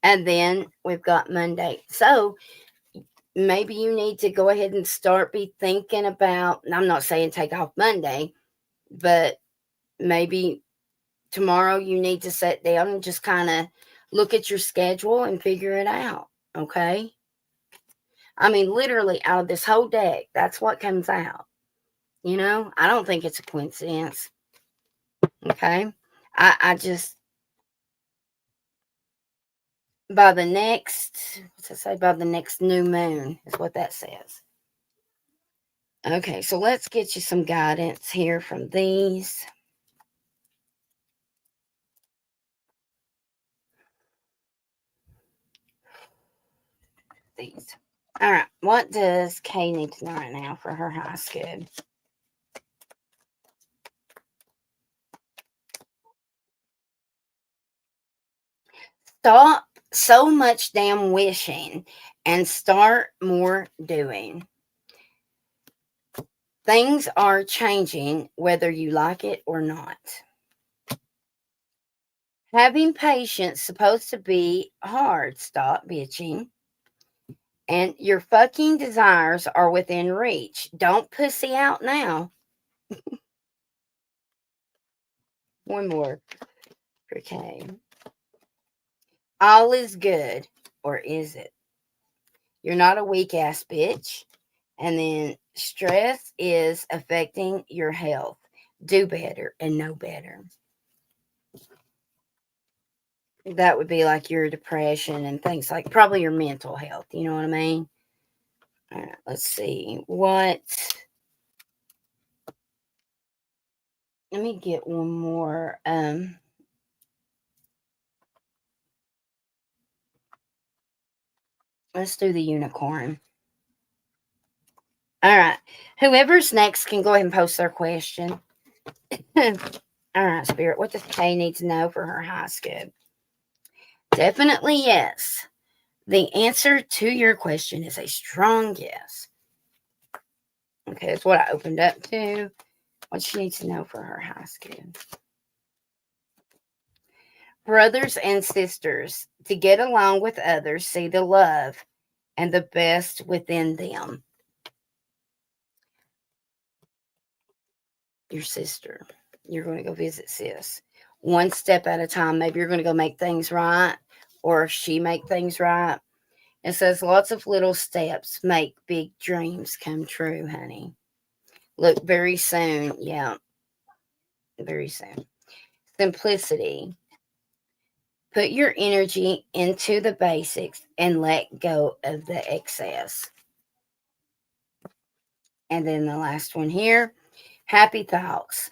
And then we've got Monday. So maybe you need to go ahead and start be thinking about, I'm not saying take off Monday, but maybe tomorrow you need to sit down and just kind of look at your schedule and figure it out. Okay. I mean, literally out of this whole deck, that's what comes out. You know, I don't think it's a coincidence. Okay. I just, by the next, what's it say? By the next new moon is what that says. Okay, so let's get you some guidance here from these. These. All right, what does Kay need to know right now for her high school? Stop so much damn wishing and start more doing. Things are changing whether you like it or not. Having patience supposed to be hard. Stop bitching. And your fucking desires are within reach. Don't pussy out now. One more. Okay. All is good, or is it? You're not a weak ass bitch. And then stress is affecting your health. Do better and know better. That would be like your depression and things like probably your mental health. You know what I mean? All right, let's see. What? Let me get one more. Let's do the unicorn. All right. Whoever's next can go ahead and post their question. All right, Spirit. What does Kay need to know for her high school? Definitely yes. The answer to your question is a strong yes. Okay, that's what I opened up to. What she needs to know for her high school. Brothers and sisters, to get along with others, see the love and the best within them. Your sister. You're going to go visit sis. One step at a time. Maybe you're going to go make things right, or she make things right. It says lots of little steps make big dreams come true, honey. Look, very soon. Yeah, very soon. Simplicity. Put your energy into the basics and let go of the excess. And then the last one here, happy thoughts.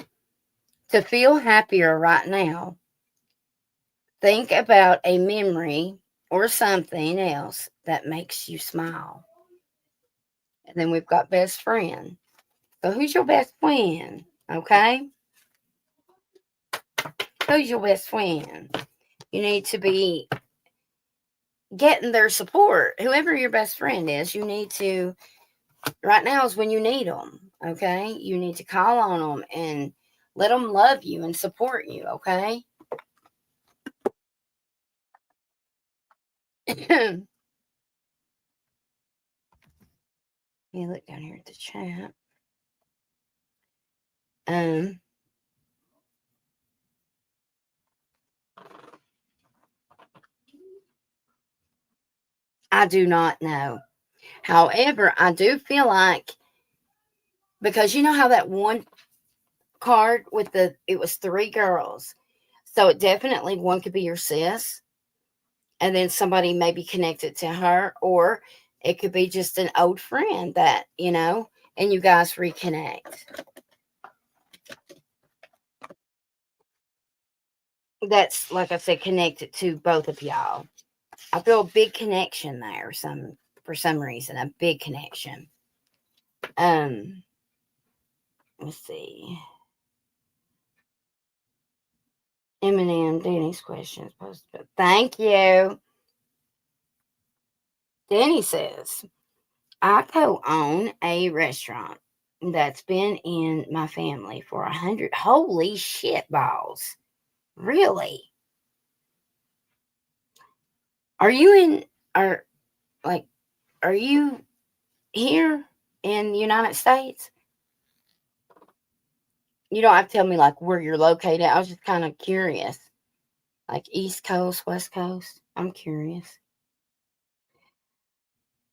To feel happier right now, think about a memory or something else that makes you smile. And then we've got best friend. So who's your best friend? Okay? Who's your best friend? You need to be getting their support. Whoever your best friend is, you need to, right now is when you need them. Okay? You need to call on them and let them love you and support you. Okay? You look down here at the chat. I do not know. However, I do feel like, because you know how that one card with it was 3 girls. So it definitely, one could be your sis, and then somebody may be connected to her, or it could be just an old friend that, and you guys reconnect. That's, like I said, connected to both of y'all. I feel a big connection there, for some reason, a big connection. Let's see. Eminem, Danny's questions posted. Thank you. Danny says, I co-own a restaurant that's been in my family for 100. Holy shit balls. Really? Are you are you here in the United States? You don't have to tell me like where you're located. I was just kind of curious. Like East Coast, West Coast. I'm curious.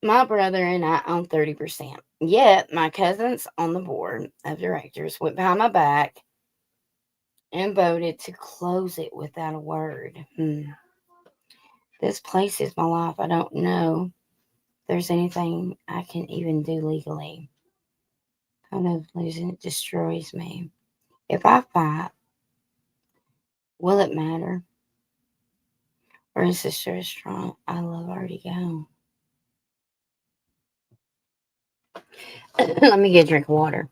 My brother and I own 30%. Yet my cousins on the board of directors went behind my back and voted to close it without a word. This place is my life. I don't know if there's anything I can even do legally. Kind of losing it destroys me. If I fight, will it matter? Or is this restaurant I love already gone? Let me get a drink of water.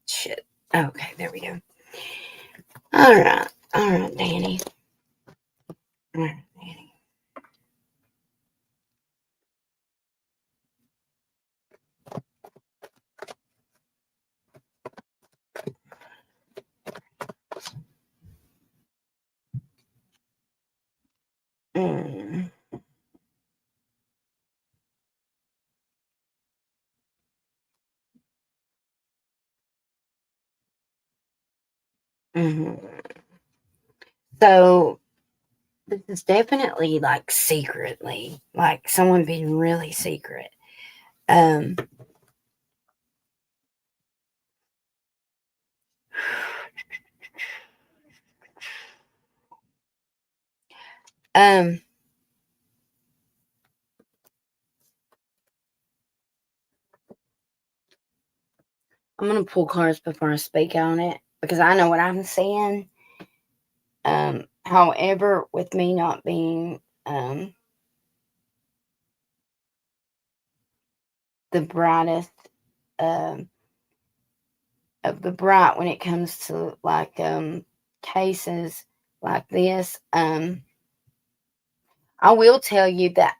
Shit. Okay, there we go. All right, Danny. All right, Mm. So this is definitely like secretly, like someone being really secret. Um, um, I'm gonna pull cards before I speak on it because I know what I'm saying. However, with me not being the brightest of the bright when it comes to like cases like this, I will tell you that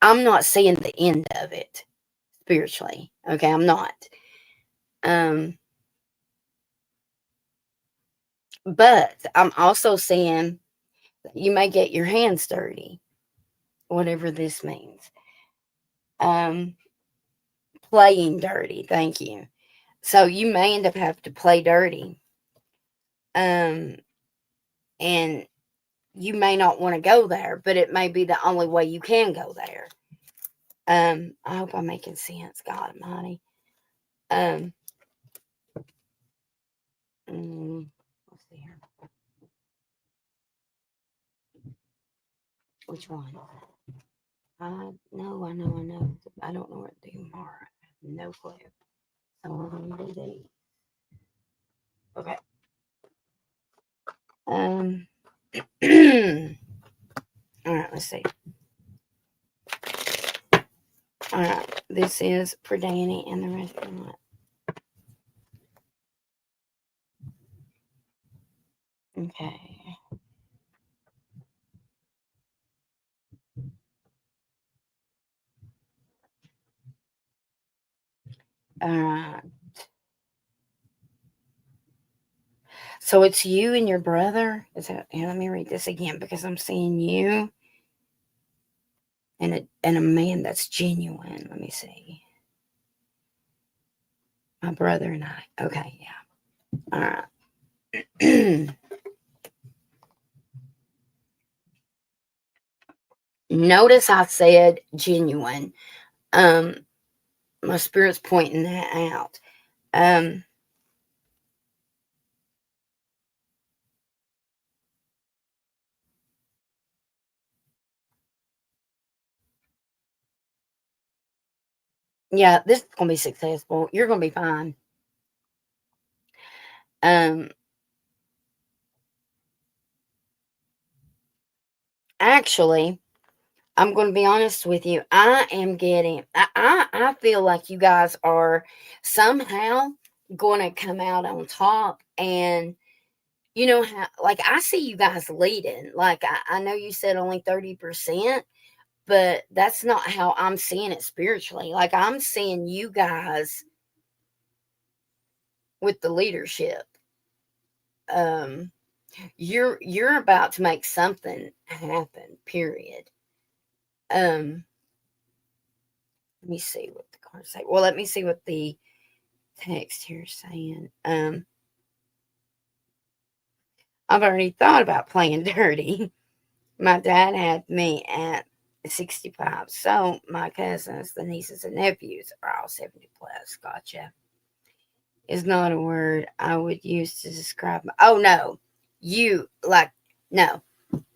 I'm not seeing the end of it spiritually. Okay, I'm not. Um, but I'm also seeing that you may get your hands dirty, whatever this means. Um, Playing dirty. Thank you. So you may end up having to play dirty. Um, and you may not want to go there, but it may be the only way you can go there. I hope I'm making sense, God Almighty. Let's see here. Which one? I know. I don't know what to do tomorrow. I have no clue. So we're gonna do these. Okay. All right, let's see. All right, this is for Danny and the restaurant. Okay. All right. So it's you and your brother. Is that? Here, let me read this again because I'm seeing you and a man that's genuine. Let me see. My brother and I. Okay, yeah. All right. Notice I said genuine. Um, my spirit's pointing that out. Um, yeah, this is gonna be successful. You're gonna be fine. Um, Actually, I'm going to be honest with you. I am getting. I feel like you guys are somehow going to come out on top, and you know how. Like I see you guys leading. Like I know you said only 30%, but that's not how I'm seeing it spiritually. Like I'm seeing you guys with the leadership. Um, you're about to make something happen. Period. Um, Let me see what the cards say. Well, let me see what the text here is saying. I've already thought about playing dirty. My dad had me at 65, so my cousins, the nieces and nephews, are all 70 plus. Gotcha. Is not a word I would use to describe. Oh no, you like no.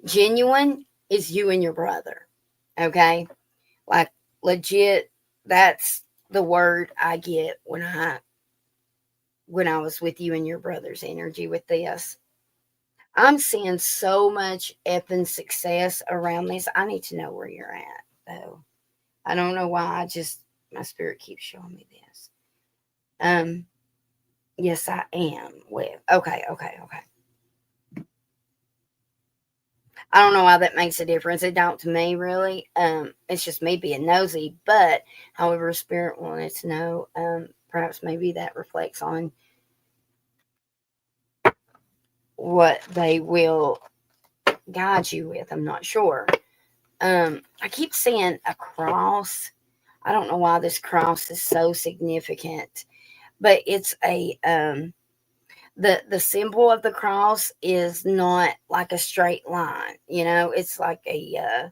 Genuine is you and your brother. Okay, like legit. That's the word I get when I was with you and your brother's energy with this. I'm seeing so much effing success around this. I need to know where you're at, though. I don't know why. My spirit keeps showing me this. Um, yes, I am with. Okay. I don't know why that makes a difference. It don't to me, really. It's just me being nosy. But, however, spirit wanted to know. Perhaps maybe that reflects on what they will guide you with. I'm not sure. I keep seeing a cross. I don't know why this cross is so significant, but it's a the symbol of the cross is not like a straight line. It's like a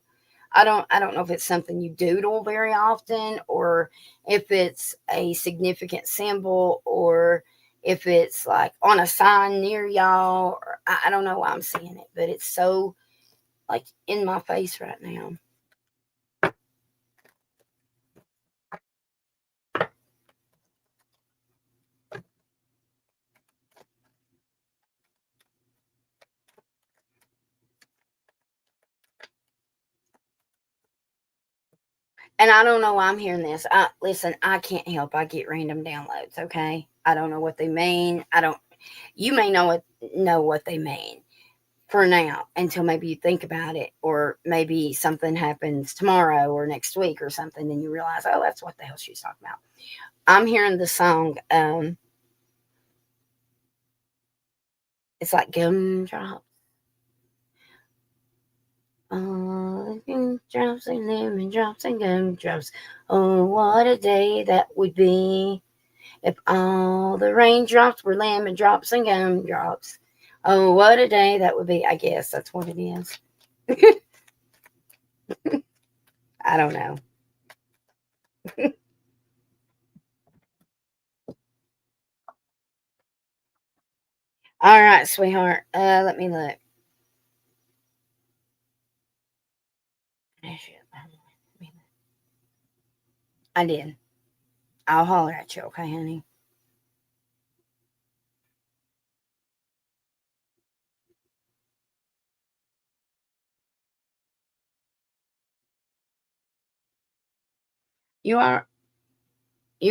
I don't know if it's something you doodle very often, or if it's a significant symbol, or if it's like on a sign near y'all. Or I don't know why I'm seeing it, but it's so like in my face right now. And I don't know why I'm hearing this. Listen, I can't help. I get random downloads. Okay, I don't know what they mean. I don't. You may know what they mean for now, until maybe you think about it, or maybe something happens tomorrow or next week or something, and you realize, oh, that's what the hell she's talking about. I'm hearing the song. It's like gumdrops. Oh, gumdrops and lemon drops and gumdrops. Oh, what a day that would be if all the raindrops were lemon drops and gumdrops. Oh, what a day that would be. I guess that's what it is. I don't know. All right, sweetheart. Let me look. I did. I'll holler at you, okay, honey? You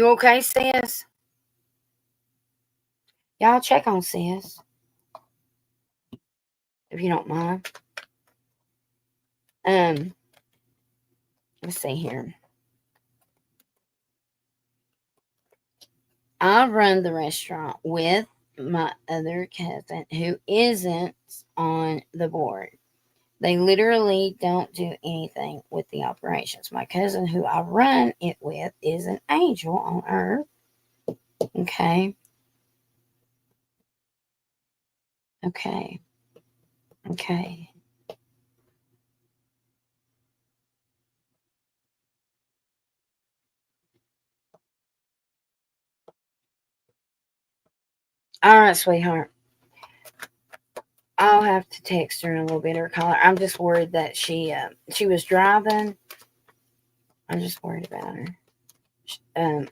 okay, sis? Y'all check on sis, if you don't mind. Let's see here. I run the restaurant with my other cousin who isn't on the board. They literally don't do anything with the operations. My cousin who I run it with is an angel on earth. Okay. Okay. Okay. All right, sweetheart. I'll have to text her in a little bit or call her. I'm just worried that she was driving. I'm just worried about her.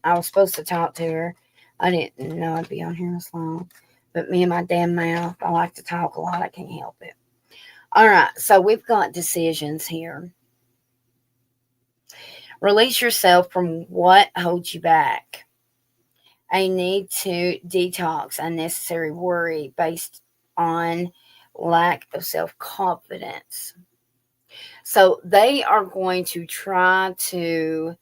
I was supposed to talk to her. I didn't know I'd be on here this long. But me and my damn mouth, I like to talk a lot. I can't help it. All right, so we've got decisions here. Release yourself from what holds you back. A need to detox unnecessary worry based on lack of self confidence. So they are going to try to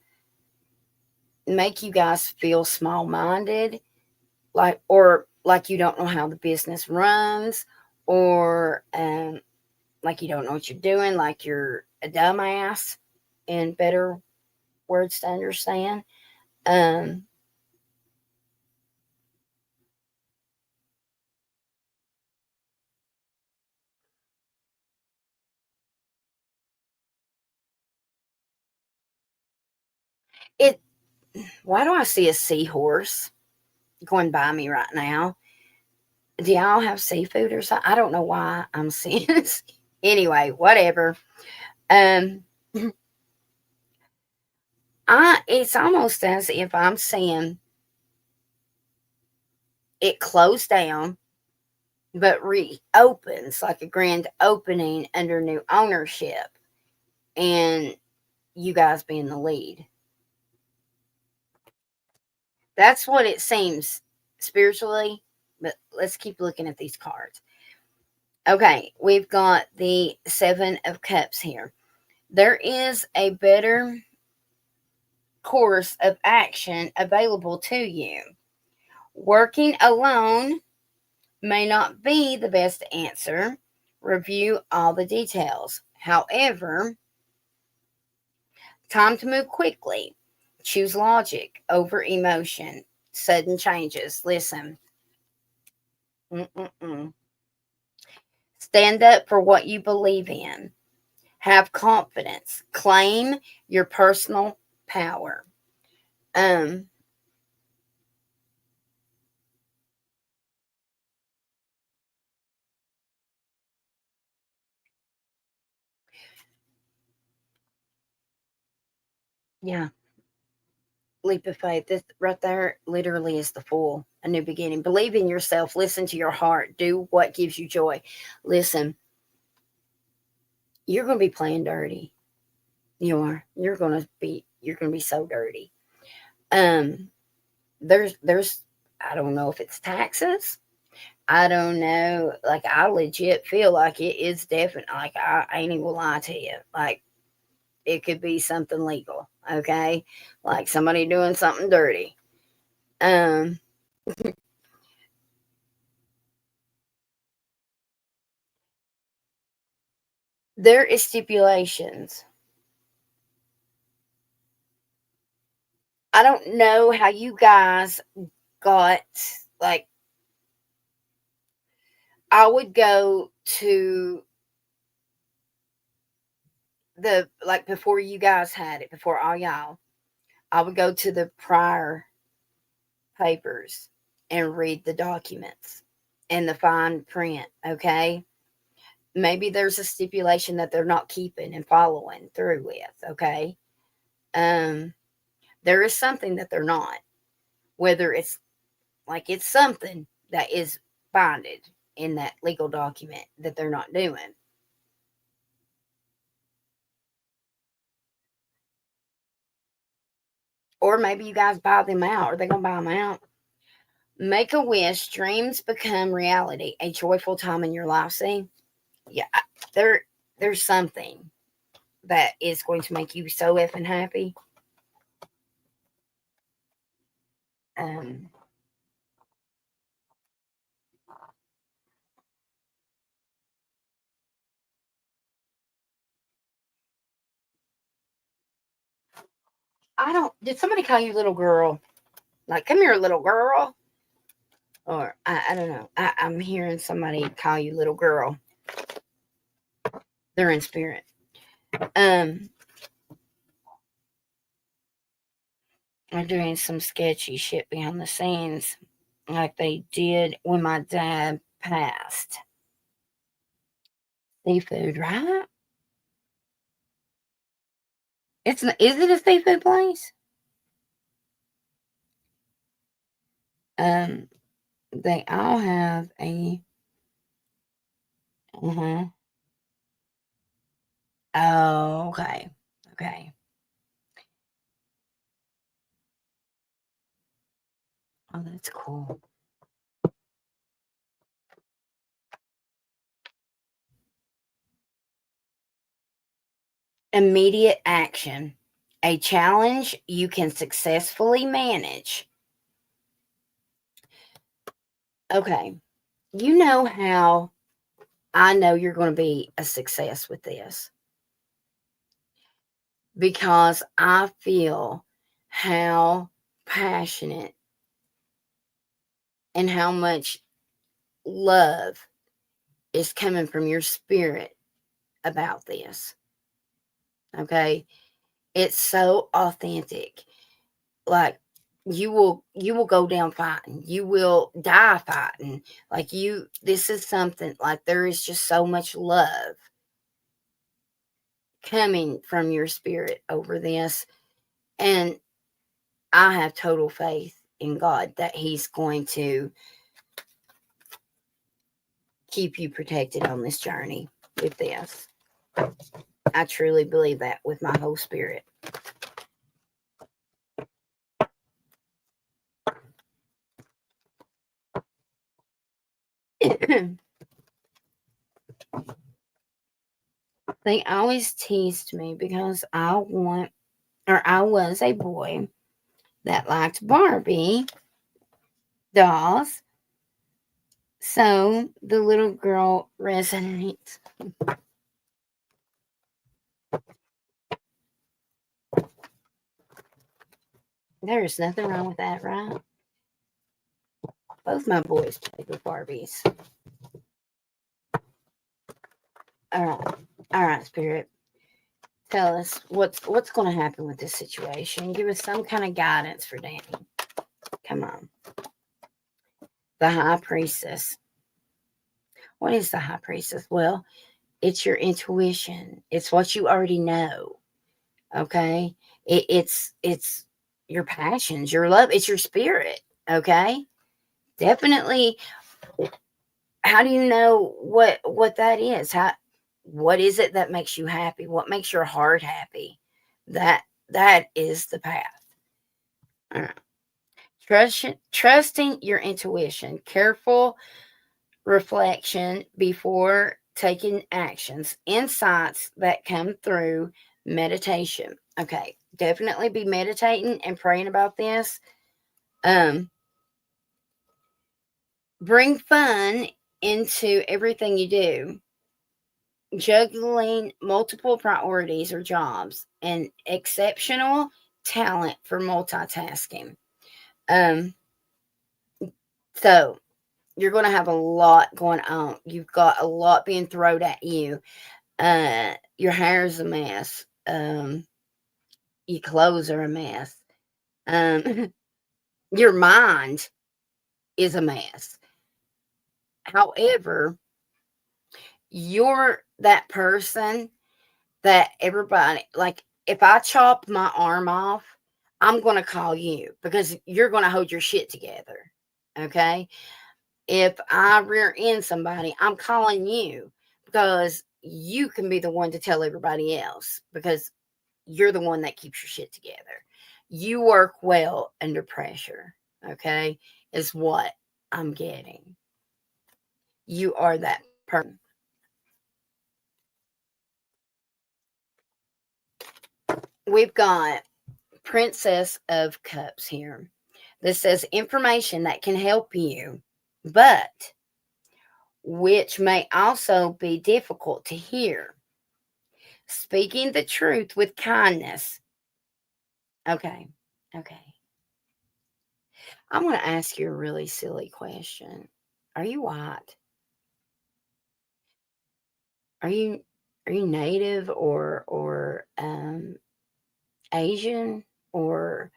make you guys feel small minded, like you don't know how the business runs, or like you don't know what you're doing, like you're a dumbass, in better words to understand. Um, it. Why do I see a seahorse going by me right now? Do y'all have seafood or something? I don't know why I'm seeing this. Anyway, whatever. Um, it's almost as if I'm seeing it closed down, but reopens like a grand opening under new ownership, and you guys being the lead. That's what it seems spiritually, but let's keep looking at these cards. Okay, we've got the Seven of Cups here. There is a better course of action available to you. Working alone may not be the best answer. Review all the details. However, time to move quickly. Choose logic over emotion. Sudden changes. Listen. Stand up for what you believe in. Have confidence. Claim your personal power. Yeah. Leap of faith. This right there literally is the Fool, a new beginning. Believe in yourself. Listen to your heart. Do what gives you joy. Listen, you're going to be playing dirty. You are. You're going to be so dirty. There's I don't know if it's taxes. I don't know. Like, I legit feel like it is definite. Like, I ain't even gonna lie to you. Like, it could be something legal. Okay, like somebody doing something dirty. There is stipulations. I don't know how you guys got, like, I would go to the, like, before you guys had it, before all y'all, I would go to the prior papers and read the documents and the fine print, okay? Maybe there's a stipulation that they're not keeping and following through with, okay? There is something that they're not, whether it's like it's something that is binded in that legal document that they're not doing. Or maybe you guys buy them out. Are they going to buy them out? Make a wish. Dreams become reality. A joyful time in your life. See? Yeah. There's something that is going to make you so effing happy. Did somebody call you little girl? Like, come here, little girl. Or, I don't know. I'm hearing somebody call you little girl. They're in spirit. They're doing some sketchy shit behind the scenes, like they did when my dad passed. Seafood, right? Is it a seafood place? They all have a. Oh, okay. Okay. Oh, that's cool. Immediate action. A challenge you can successfully manage. Okay. You know how I know you're going to be a success with this? Because I feel how passionate and how much love is coming from your spirit about this. Okay? It's so authentic. Like, you will go down fighting. You will die fighting. Like, this is something, like, there is just so much love coming from your spirit over this. And I have total faith in God that He's going to keep you protected on this journey with this. I truly believe that with my whole spirit. They always teased me because I was a boy that liked Barbie dolls. So the little girl resonates. There's nothing wrong with that, right? Both my boys played with Barbies. All right, Spirit. Tell us what's going to happen with this situation. Give us some kind of guidance for Danny. Come on. The High Priestess. What is the High Priestess? Well, it's your intuition. It's what you already know. Okay? It's your passions, your love. It's your spirit. Okay? Definitely. How do you know what that is? What is it that makes you happy? What makes your heart happy? That is the path. All right. Trusting your intuition, careful reflection before taking actions, insights that come through meditation. Okay, definitely be meditating and praying about this. Bring fun into everything you do. Juggling multiple priorities or jobs, and exceptional talent for multitasking. So you're going to have a lot going on. You've got a lot being thrown at you. Your hair is a mess. Your clothes are a mess. Your mind is a mess. However, you're that person that everybody, like, if I chop my arm off, I'm going to call you because you're going to hold your shit together. Okay. If I rear end somebody, I'm calling you because you can be the one to tell everybody else because you're the one that keeps your shit together. You work well under pressure. Okay. Is what I'm getting. You are that person. We've got Princess of Cups here. This says information that can help you, but which may also be difficult to hear. Speaking the truth with kindness. Okay. I want to ask you a really silly question. Are you white? Are you native or Asian, or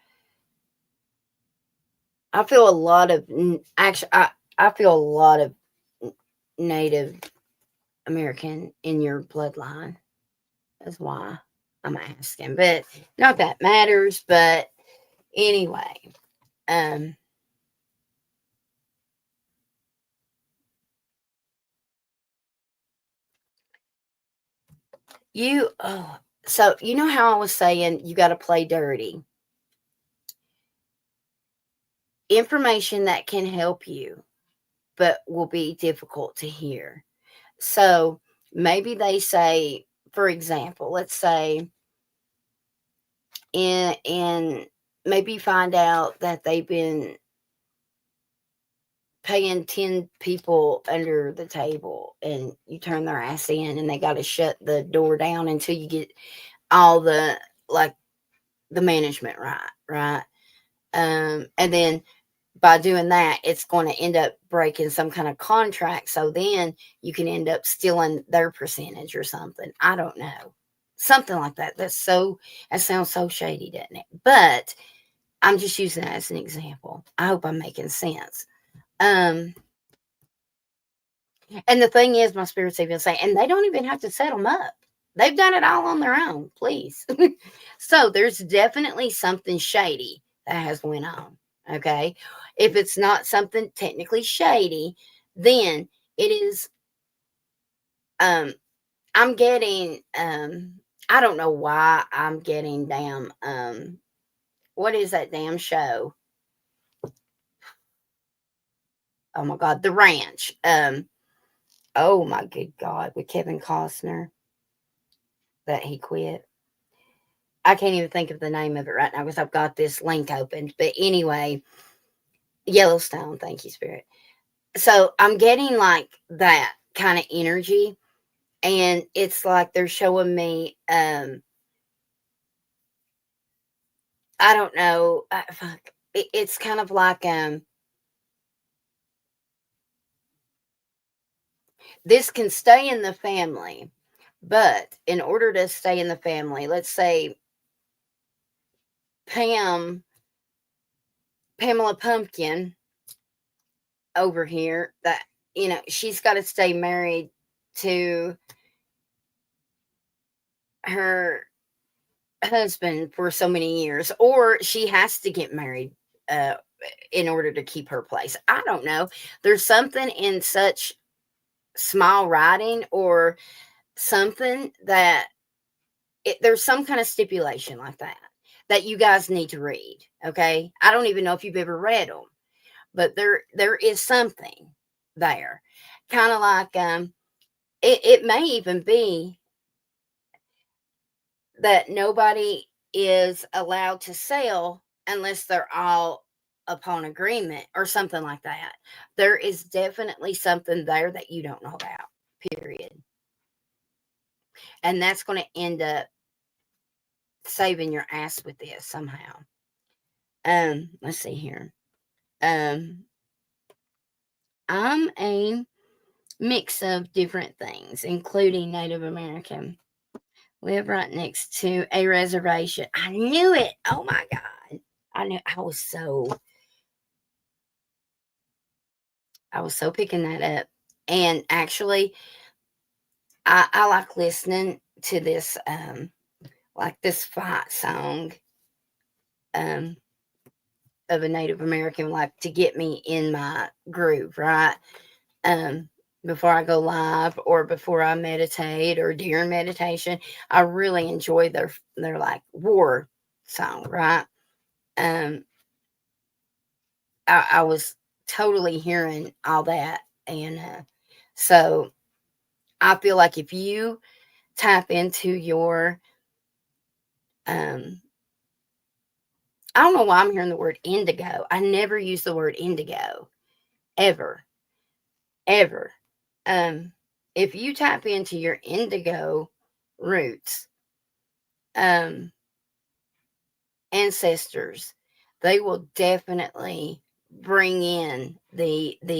I feel a lot of actually I feel a lot of Native American in your bloodline. That's why I'm asking, but not that matters. But anyway, um, so you know how I was saying you got to play dirty. Information that can help you, but will be difficult to hear. So maybe they say, for example, let's say in maybe find out that they've been paying 10 people under the table and you turn their ass in and they got to shut the door down until you get all the, like, the management right. And then by doing that, it's going to end up breaking some kind of contract, so then you can end up stealing their percentage or something. I don't know, something like that. That sounds so shady, doesn't it? But I'm just using that as an example. I hope I'm making sense. And the thing is, my spirit's even saying, and they don't even have to set them up. They've done it all on their own, please. So there's definitely something shady that has went on. Okay. If it's not something technically shady, then it is, I'm getting, I don't know why I'm getting damn, what is that damn show? Oh my God, The Ranch. Oh my good God, with Kevin Costner that he quit. I can't even think of the name of it right now because I've got this link opened. But anyway, Yellowstone. Thank you, Spirit. So I'm getting like that kind of energy, and it's like they're showing me, I don't know, fuck. It's kind of like, this can stay in the family, but in order to stay in the family, let's say Pam, Pamela Pumpkin over here, that, she's got to stay married to her husband for so many years, or she has to get married uh in order to keep her place. I don't know. There's something in such small writing or something that there's some kind of stipulation like that you guys need to read. Okay, I don't even know if you've ever read them, but there is something there, kind of like, it may even be that nobody is allowed to sell unless they're all upon agreement or something like that. There is definitely something there that you don't know about, period. And that's going to end up saving your ass with this somehow. Let's see here. Um, I'm a mix of different things, including Native American. Live right next to a reservation. I knew it. Oh my God. I knew. I was so picking that up. And actually, I like listening to this, like this fight song, um, of a Native American, like to get me in my groove, right? Um, Before I go live or before I meditate or during meditation, I really enjoy their like war song, right? Um, I was totally hearing all that, and so I feel like if you tap into your, um, I don't know why I'm hearing the word indigo. I never use the word indigo ever, ever. Um, if you tap into your indigo roots, um, ancestors, they will definitely bring in the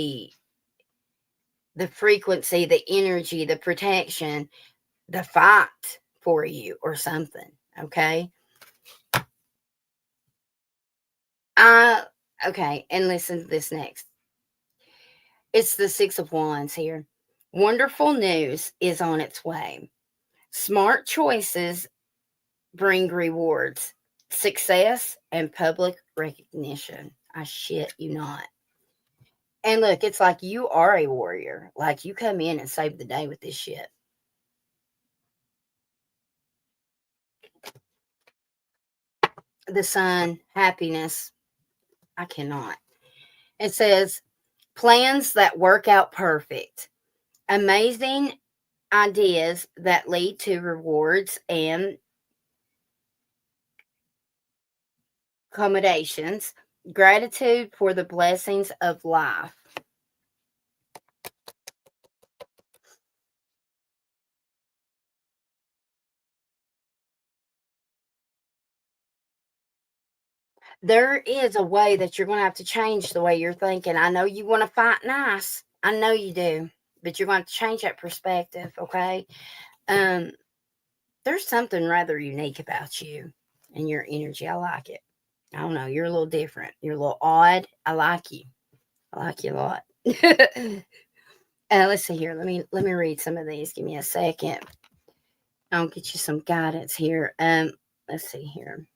frequency, the energy, the protection, the fight for you or something. Okay. Uh okay, and listen to this next. It's the Six of Wands here. Wonderful news is on its way. Smart choices bring rewards, success, and public recognition. I shit you not. And look, it's like you are a warrior. Like you come in and save the day with this shit. The sun, happiness. I cannot. It says plans that work out perfect. Amazing ideas that lead to rewards and accommodations. Gratitude for the blessings of life. There is a way that you're going to have to change the way you're thinking. I know you want to fight nice. I know you do. But you're going to have to change that perspective, okay? Um, there's something rather unique about you and your energy. I like it. I don't know. You're a little different. You're a little odd. I like you. I like you a lot. Let's see here. Let me read some of these. Give me a second. I'll get you some guidance here. Let's see here.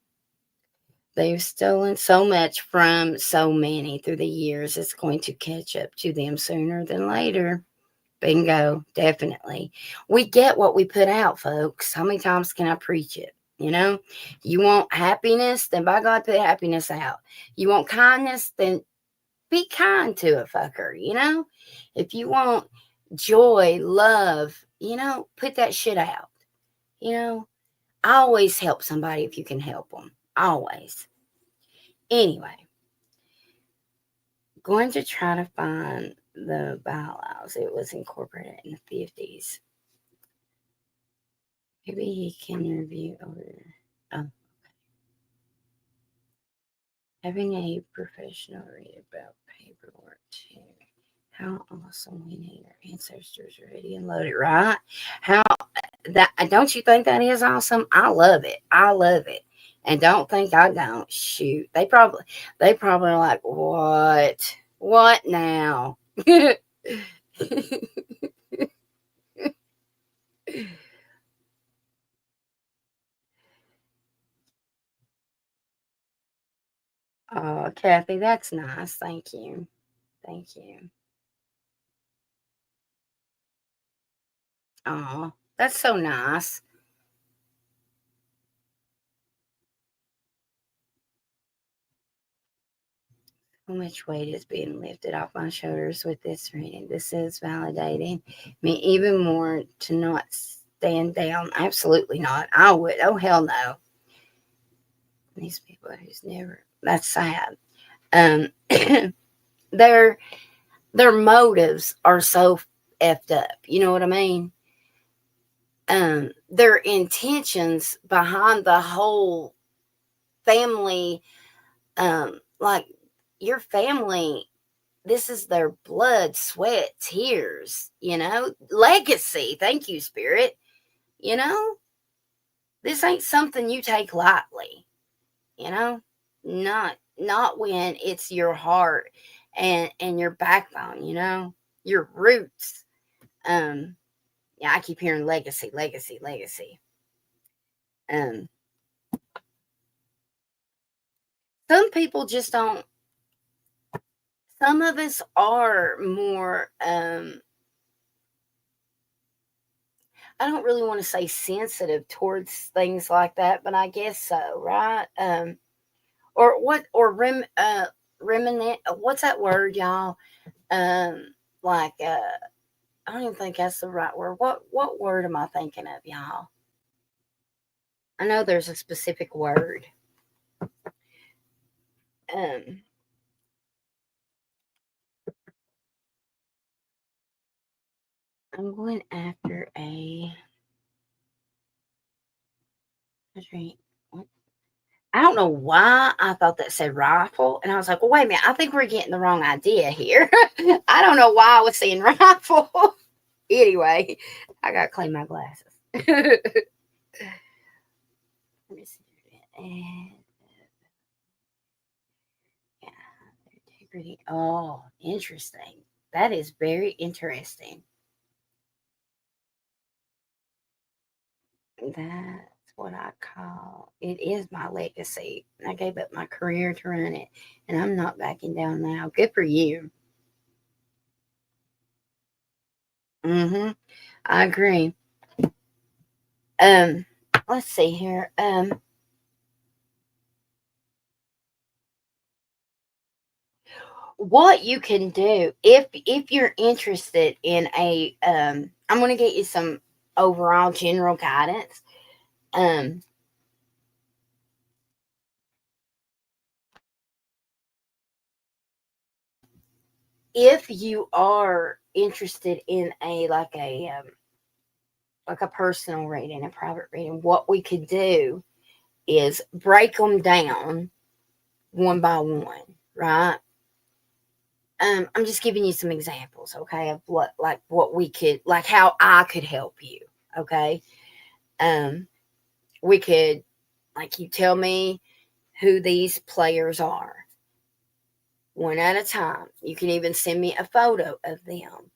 They've stolen so much from so many through the years. It's going to catch up to them sooner than later. Bingo, definitely. We get what we put out, folks. How many times can I preach it? You want happiness, then by God, put happiness out. You want kindness, then be kind to a fucker. If you want joy, love, put that shit out. Always help somebody if you can help them. Always. Anyway, going to try to find the bylaws. It was incorporated in the 50s. Maybe he can review over. Oh, okay. Having a professional read about paperwork too. How awesome! We need our ancestors ready and loaded, right? How that don't you think that is awesome? I love it. I love it. And don't think I don't. Shoot. They probably are like, what? What now? Oh, Kathy, that's nice. Thank you. Thank you. Oh, that's so nice. How much weight is being lifted off my shoulders with this reading? This is validating me even more to not stand down. Absolutely not. I would. Oh, hell no. These people who's never. That's sad. Their motives are so effed up. You know what I mean? Their intentions behind the whole family, like your family, this is their blood, sweat, tears, legacy. Thank you, Spirit. This ain't something you take lightly, not when it's your heart and your backbone, your roots. Yeah, I keep hearing legacy, legacy, legacy. Some people just don't. Some of us are more, I don't really want to say sensitive towards things like that, but I guess so, right? Or what, or remnant, what's that word, y'all? Like, I don't even think that's the right word. What word am I thinking of, y'all? I know there's a specific word. I'm going after a what? I don't know why I thought that said rifle, and I was like, well, wait a minute, I think we're getting the wrong idea here. I don't know why I was saying rifle. Anyway, I gotta clean my glasses. Let me see. Yeah, integrity. Oh, interesting. That is very interesting. That's what I call it. Is my legacy. I gave up my career to run it, and I'm not backing down now. Good for you. I agree. Let's see here. What you can do if you're interested in a I'm going to get you some overall general guidance. If you are interested in like a personal reading, a private reading, what we could do is break them down one by one, right? I'm just giving you some examples, okay, of what we could, like how I could help you, okay? We could, like, you tell me who these players are, one at a time. You can even send me a photo of them.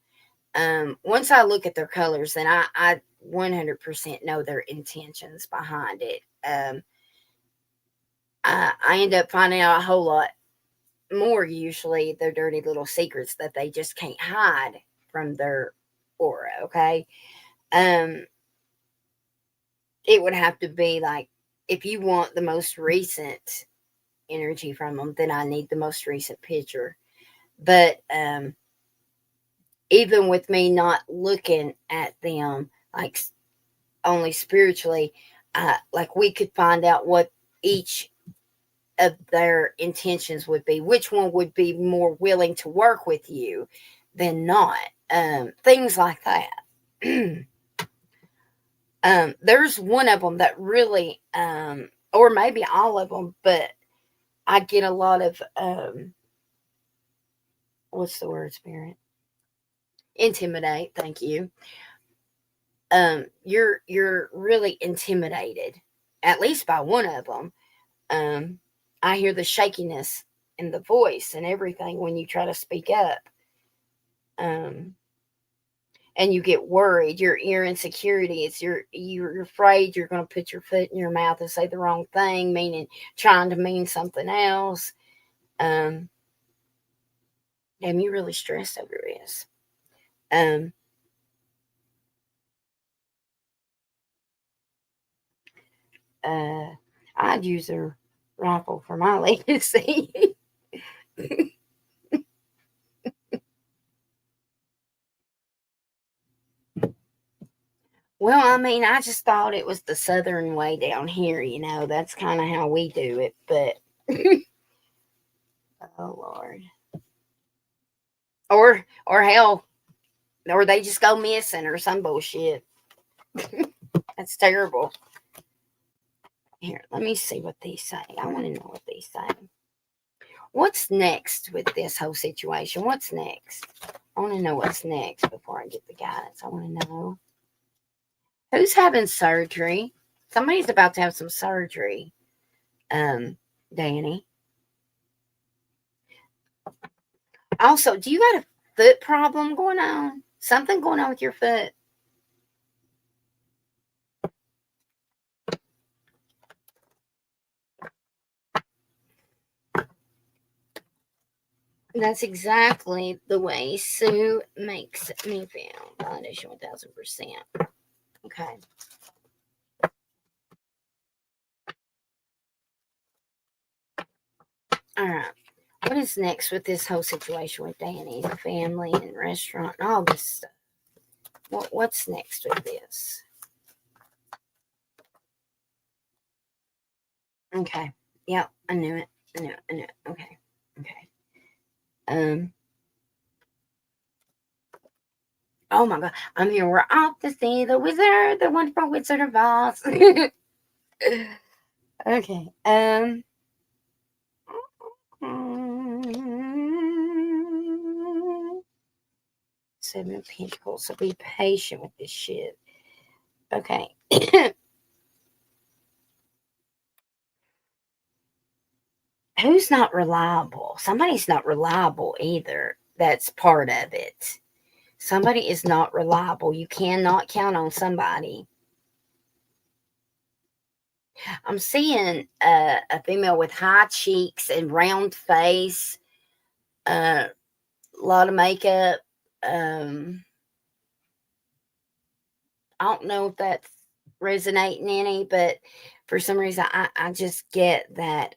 Once I look at their colors, then I 100% know their intentions behind it. I end up finding out a whole lot more, usually their dirty little secrets that they just can't hide from their aura, okay? It would have to be like, if you want the most recent energy from them, then I need the most recent picture. But even with me not looking at them like only spiritually, like we could find out what each of their intentions would be, which one would be more willing to work with you, than not. Things like that. There's one of them that really, or maybe all of them, but I get a lot of, what's the word, Spirit? Intimidate. Thank you. You're really intimidated, at least by one of them. I hear the shakiness in the voice and everything when you try to speak up. And you get worried. Your insecurity. You're afraid you're going to put your foot in your mouth and say the wrong thing, trying to mean something else. Damn, you really stressed over this. I'd use a rifle for my legacy. Well, I mean, I just thought it was the southern way down here, that's kind of how we do it, but oh Lord. Or hell, or they just go missing or some bullshit. That's terrible. Here, let me see what these say. I want to know what these say. What's next with this whole situation? What's next? I want to know what's next before I get the guidance. I want to know. Who's having surgery? Somebody's about to have some surgery. Danny. Also, do you got a foot problem going on? Something going on with your foot? That's exactly the way Sue makes me feel. Validation 1000%. Okay. All right. What is next with this whole situation with Danny, the family and restaurant and all this stuff? What's next with this? Okay. Yep, I knew it. Okay. Oh my God. I'm here. We're off to see the wizard, the wonderful Wizard of Oz. Okay. Seven of Pentacles. So be patient with this shit. Okay. Who's not reliable? Somebody's not reliable either. That's part of it. Somebody is not reliable. You cannot count on somebody. I'm seeing a female with high cheeks and round face, a lot of makeup. I don't know if that's resonating any, but for some reason I just get that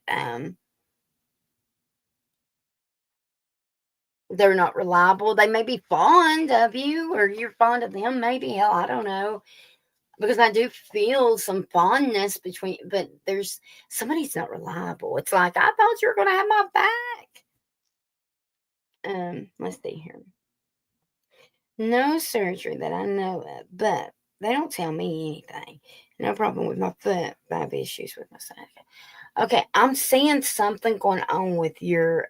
they're not reliable. They may be fond of you or you're fond of them, maybe. Hell, I don't know. Because I do feel some fondness but there's somebody's not reliable. It's like, I thought you were going to have my back. Let's see here. No surgery that I know of, but they don't tell me anything. No problem with my foot. I have issues with my side. Okay, I'm seeing something going on with your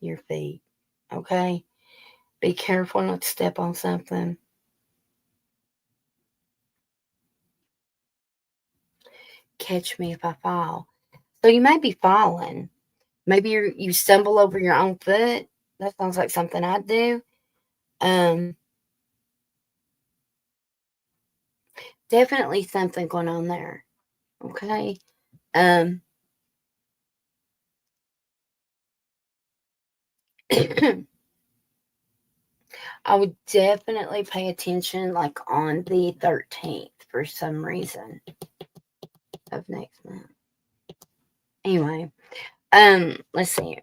feet. Okay, be careful not to step on something. Catch me if I fall. So you may be falling. Maybe you stumble over your own foot. That sounds like something I'd do. Definitely something going on there. Okay. I would definitely pay attention like on the 13th for some reason of next month. Anyway, let's see.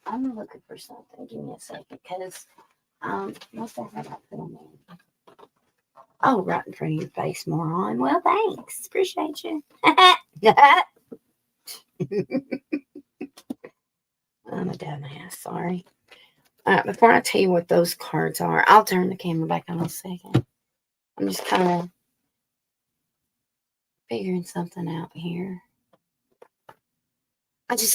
I'm looking for something. Give me a second, because what the heck I put on there? Oh, right in front of your face, moron. Well, thanks. Appreciate you. I'm a dumbass, sorry. All right, before I tell you what those cards are, I'll turn the camera back on a second. I'm just kind of figuring something out here.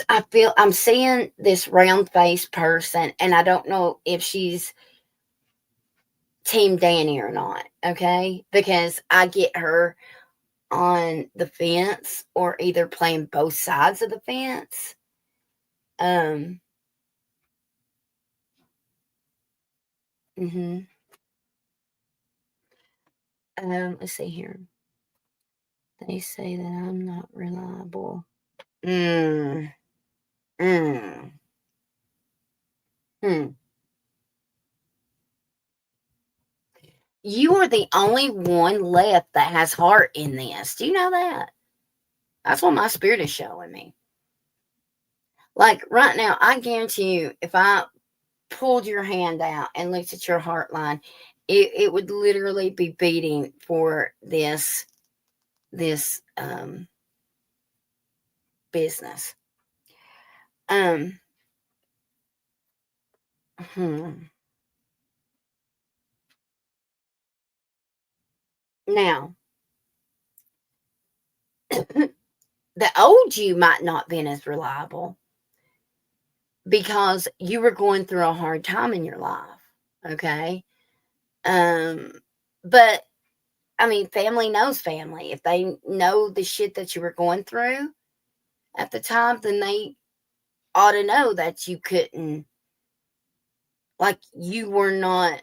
I feel I'm seeing this round faced person, and I don't know if she's Team Danny or not, okay? Because I get her on the fence or either playing both sides of the fence. Mhm. Let's see here. They say that I'm not reliable. Mm. Mm. Hmm. You are the only one left that has heart in this. Do you know that? That's what my spirit is showing me. Like right now, I guarantee you, if I pulled your hand out and looked at your heart line, it would literally be beating for this business. Um hmm. Now, the old you might not been as reliable because you were going through a hard time in your life. Okay. Um, but I mean, family knows family. If they know the shit that you were going through at the time, then they ought to know that you couldn't, like, you were not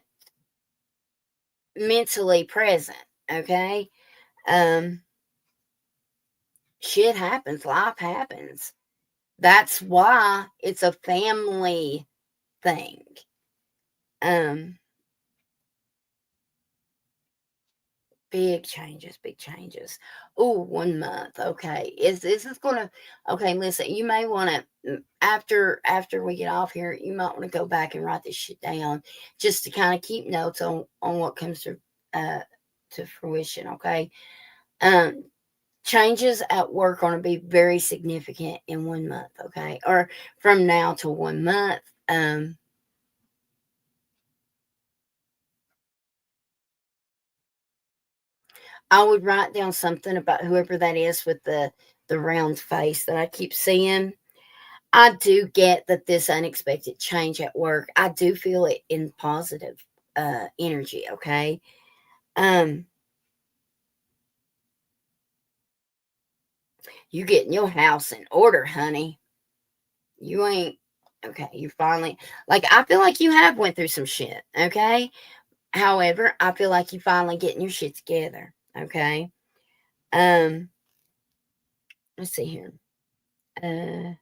mentally present. Okay. Um, Shit happens, life happens. That's why it's a family thing. Um, Big changes, big changes. Oh, 1 month. Okay. Is this is gonna okay, listen, you may wanna after we get off here, you might want to go back and write this shit down just to kind of keep notes on what comes to fruition, okay? Um Changes at work are gonna be very significant in 1 month, okay? Or from now to 1 month. I would write down something about whoever that is with the round face that I keep seeing. I do get that this unexpected change at work, I do feel it in positive energy, okay? Um, you getting your house in order, honey. You ain't okay, you finally like I feel like you have went through some shit, okay? However, I feel like you finally getting your shit together, okay? Um, let's see here. Uh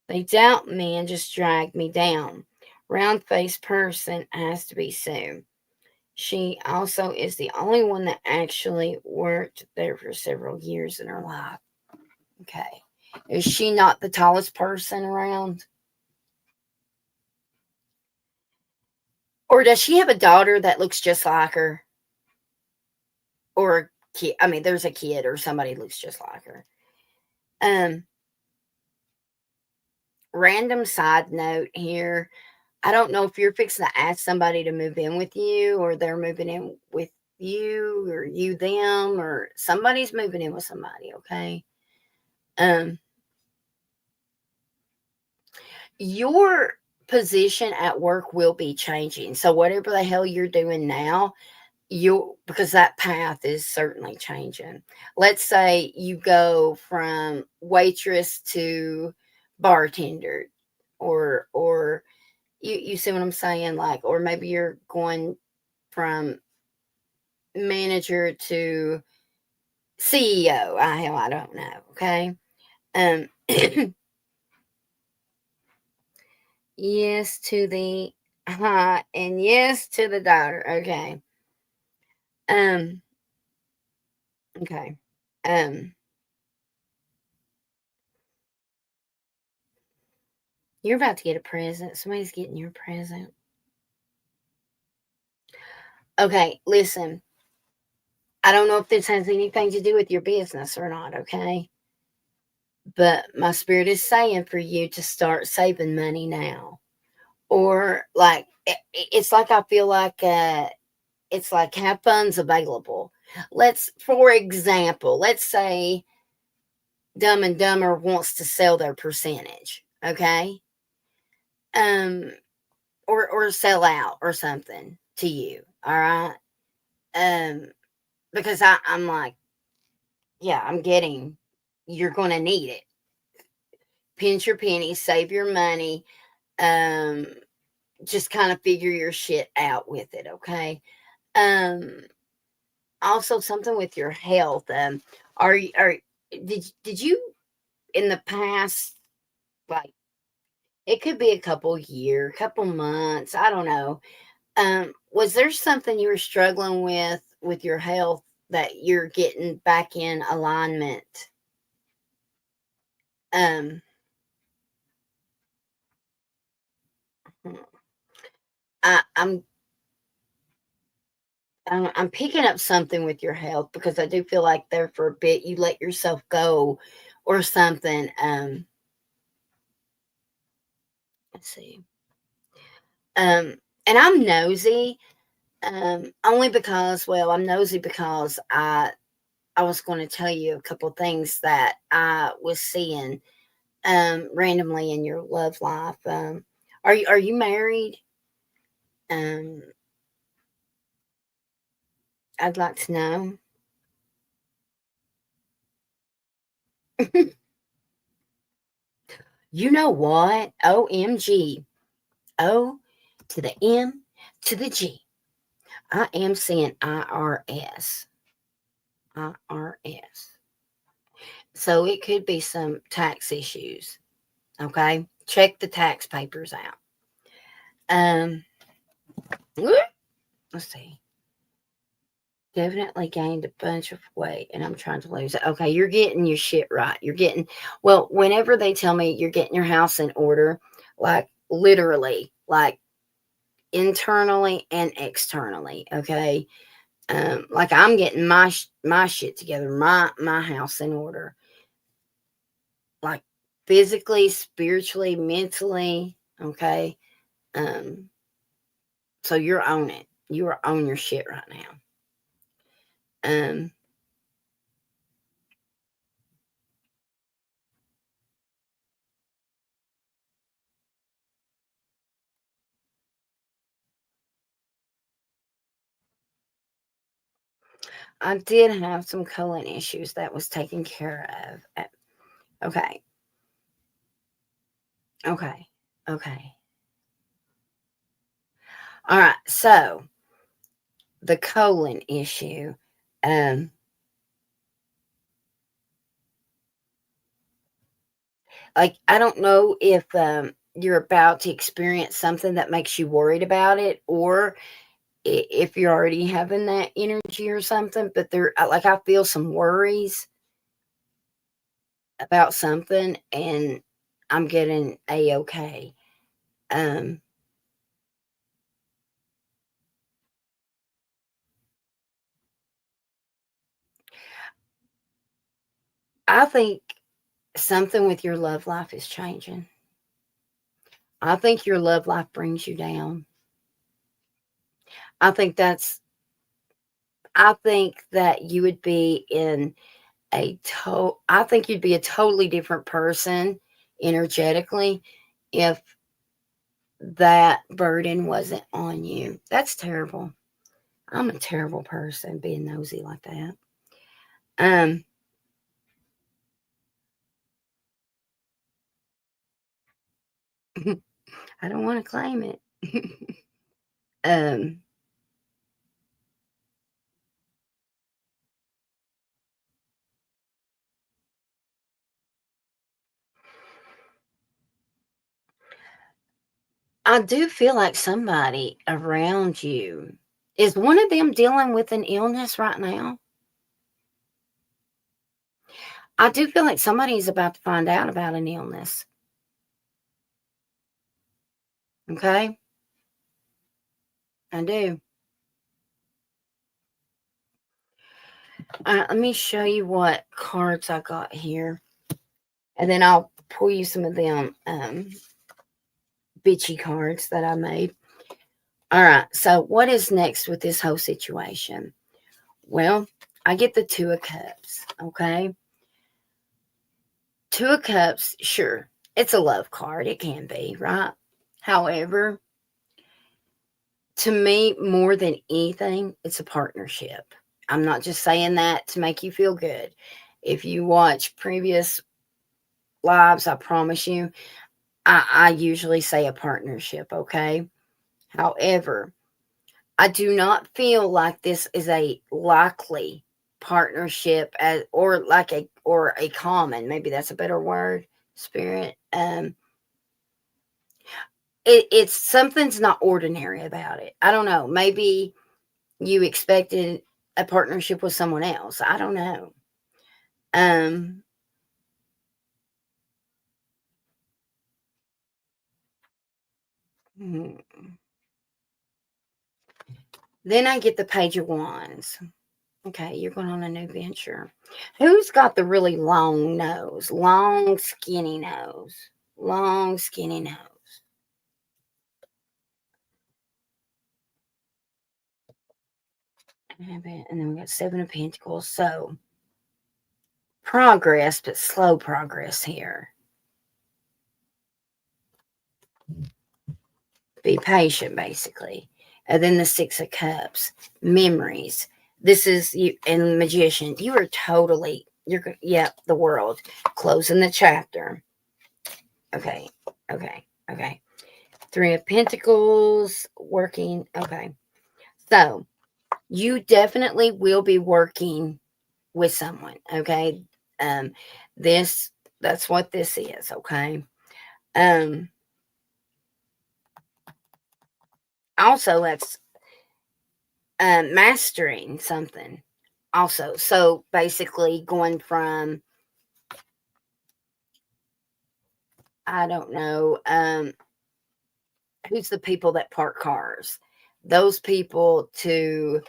They doubt me and just drag me down. Round faced person has to be Sue. She also is the only one that actually worked there for several years in her life. Okay. Is she not the tallest person around? Or does she have a daughter that looks just like her? Or a kid? I mean, there's a kid or somebody looks just like her. Um, Random side note here. I don't know if you're fixing to ask somebody to move in with you or they're moving in with you or you them or somebody's moving in with somebody, okay? Um your position at work will be changing. So whatever the hell you're doing now, you because that path is certainly changing. Let's say you go from waitress to bartender or you see what I'm saying, like, or maybe you're going from manager to CEO. I don't know. Okay. Um, yes to the and yes to the daughter. Okay. Um, okay. Um, you're about to get a present. Somebody's getting your present. Okay, listen. I don't know if this has anything to do with your business or not. Okay. But my spirit is saying for you to start saving money now. Or like it's like I feel like it's like have funds available. For example, let's say Dumb and Dumber wants to sell their percentage, okay? Um, or sell out or something to you, all right? Um, because I'm like, yeah, I'm getting, you're going to need it. Pinch your pennies, save your money, um, just kind of figure your shit out with it, okay? Um, Also something with your health. Are did you in the past, like, it could be a couple months, I don't know. Was there something you were struggling with your health that you're getting back in alignment? Um, hmm, I, I'm picking up something with your health because I do feel like there for a bit you let yourself go or something. Let's see. Um, and I'm nosy. Only because, well, I'm nosy because I was going to tell you a couple things that I was seeing randomly in your love life. Are you married? Um, I'd like to know. You know what? OMG. O to the M to the G. I am seeing IRS. IRS. So it could be some tax issues. Okay. Check the tax papers out. Um, let's see. Definitely gained a bunch of weight and I'm trying to lose it. Okay, you're getting your shit right. Well, whenever they tell me you're getting your house in order, like literally, like internally and externally, okay? Like I'm getting my shit together, my house in order. Like physically, spiritually, mentally, okay? Um so you're on it. You are on your shit right now. Um I did have some colon issues that was taken care of. Okay. Okay. Okay. All right. So the colon issue. Um, like I don't know if you're about to experience something that makes you worried about it, or if you're already having that energy or something. But like I feel some worries about something, and I'm getting a okay. Um, I think something with your love life is changing. I think your love life brings you down. I think that's I think that you would be in I think you'd be a totally different person energetically if that burden wasn't on you. That's terrible. I'm a terrible person being nosy like that. Um I don't want to claim it. um I do feel like somebody around you, is one of them dealing with an illness right now? I do feel like somebody's about to find out about an illness. Okay? I do. Let me show you what cards I got here. And then I'll pull you some of them bitchy cards that I made. All right, so what is next with this whole situation? Well, I get the Two of Cups, okay? Two of Cups, sure, it's a love card. It can be, right? However, to me, more than anything, it's a partnership. I'm not just saying that to make you feel good. If you watch previous lives, I promise you, I usually say a partnership, okay? However, I do not feel like this is a likely partnership or a common, maybe that's a better word, spirit. It's something's not ordinary about it. I don't know. Maybe you expected a partnership with someone else. I don't know. Hmm. Then I get the Page of Wands. Okay, you're going on a new venture. Who's got the really long nose? Long, skinny nose. Long, skinny nose. And then we got Seven of Pentacles. So, progress, but slow progress here. Be patient, basically. And then the Six of Cups. Memories. This is you and Magician. You are totally, the world. Closing the chapter. Okay. Three of Pentacles. Working. Okay. So, you definitely will be working with someone. Okay. That's what this is. Okay. Also, that's mastering something. Also, so basically going from, I don't know, who's the people that park cars? Those people to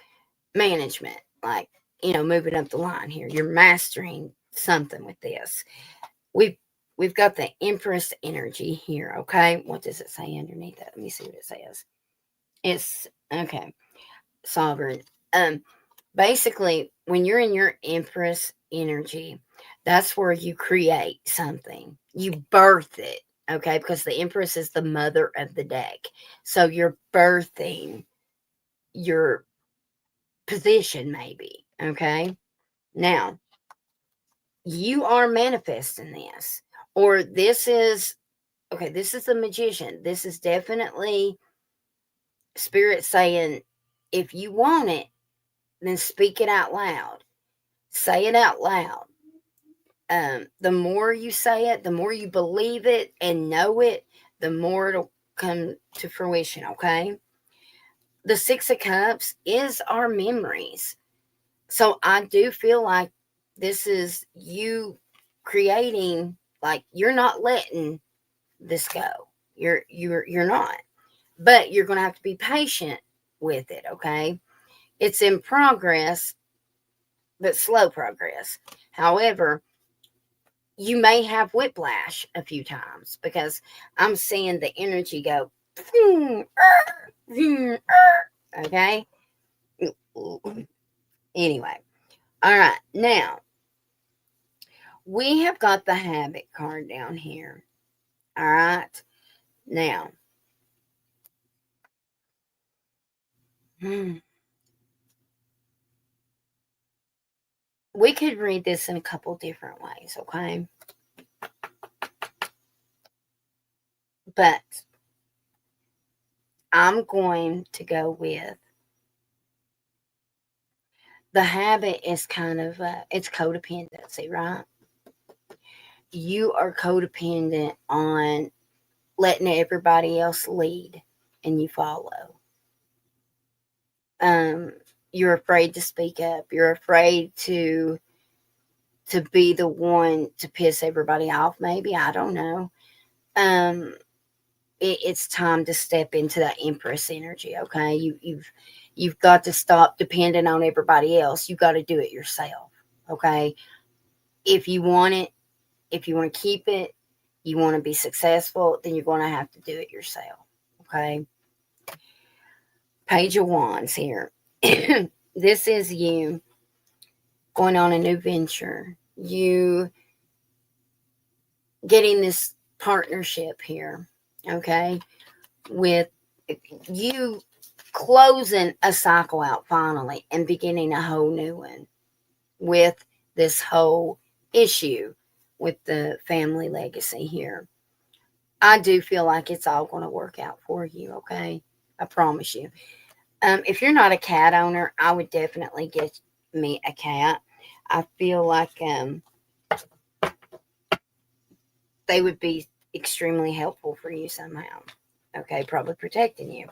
management, like, moving up the line here. You're mastering something with this. We've got the Empress energy here, okay? What does it say underneath that? Let me see what it says. It's okay. Sovereign. Basically, when you're in your Empress energy, that's where you create something. You birth it, okay? Because the Empress is the mother of the deck. So you're birthing your position, maybe, okay? Now, you are manifesting this, or this is the Magician. This is definitely Spirit saying, if you want it, then speak it out loud. Say it out loud. The more you say it, the more you believe it and know it, the more it'll come to fruition, okay? The Six of Cups is our memories. So I do feel like this is you creating, like, you're not letting this go. You're not. But you're going to have to be patient with it, okay? It's in progress, but slow progress. However, you may have whiplash a few times because I'm seeing the energy go, okay? Anyway, all right, now we have got the Habit card down here. All right, now, we could read this in a couple different ways, okay? But I'm going to go with the habit is kind of, it's codependency, right? You are codependent on letting everybody else lead and you follow. You're afraid to speak up. You're afraid to be the one to piss everybody off, maybe. I don't know. It's time to step into that Empress energy, okay? You've got to stop depending on everybody else. You got to do it yourself, okay? If you want it, if you want to keep it, you want to be successful, then you're going to have to do it yourself. Okay. Page of Wands here. This is you going on a new venture. You getting this partnership here. Okay. With you closing a cycle out finally and beginning a whole new one with this whole issue with the family legacy here. I do feel like it's all going to work out for you, okay? I promise you. If you're not a cat owner, I would definitely get me a cat. I feel like they would be extremely helpful for you somehow. Okay, probably protecting you.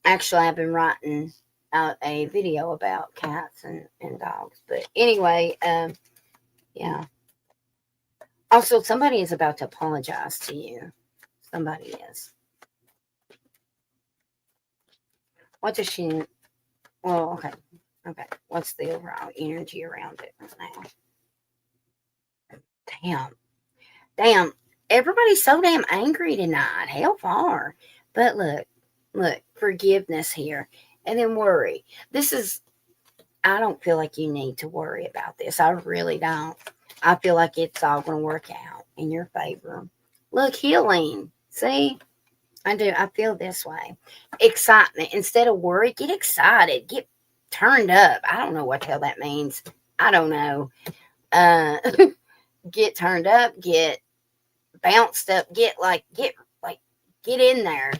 Actually, I've been writing out a video about cats and dogs. But anyway, yeah. Also, somebody is about to apologize to you. Somebody is. What does she... Well, okay. Okay. What's the overall energy around it right now? Damn. Everybody's so damn angry tonight. Hell far. But look. Forgiveness here. And then worry. I don't feel like you need to worry about this. I really don't. I feel like it's all going to work out in your favor. Look, healing. See? I do. I feel this way. Excitement. Instead of worry, get excited. Get turned up. I don't know what the hell that means. I don't know. Get turned up. Get bounced up. Get in there.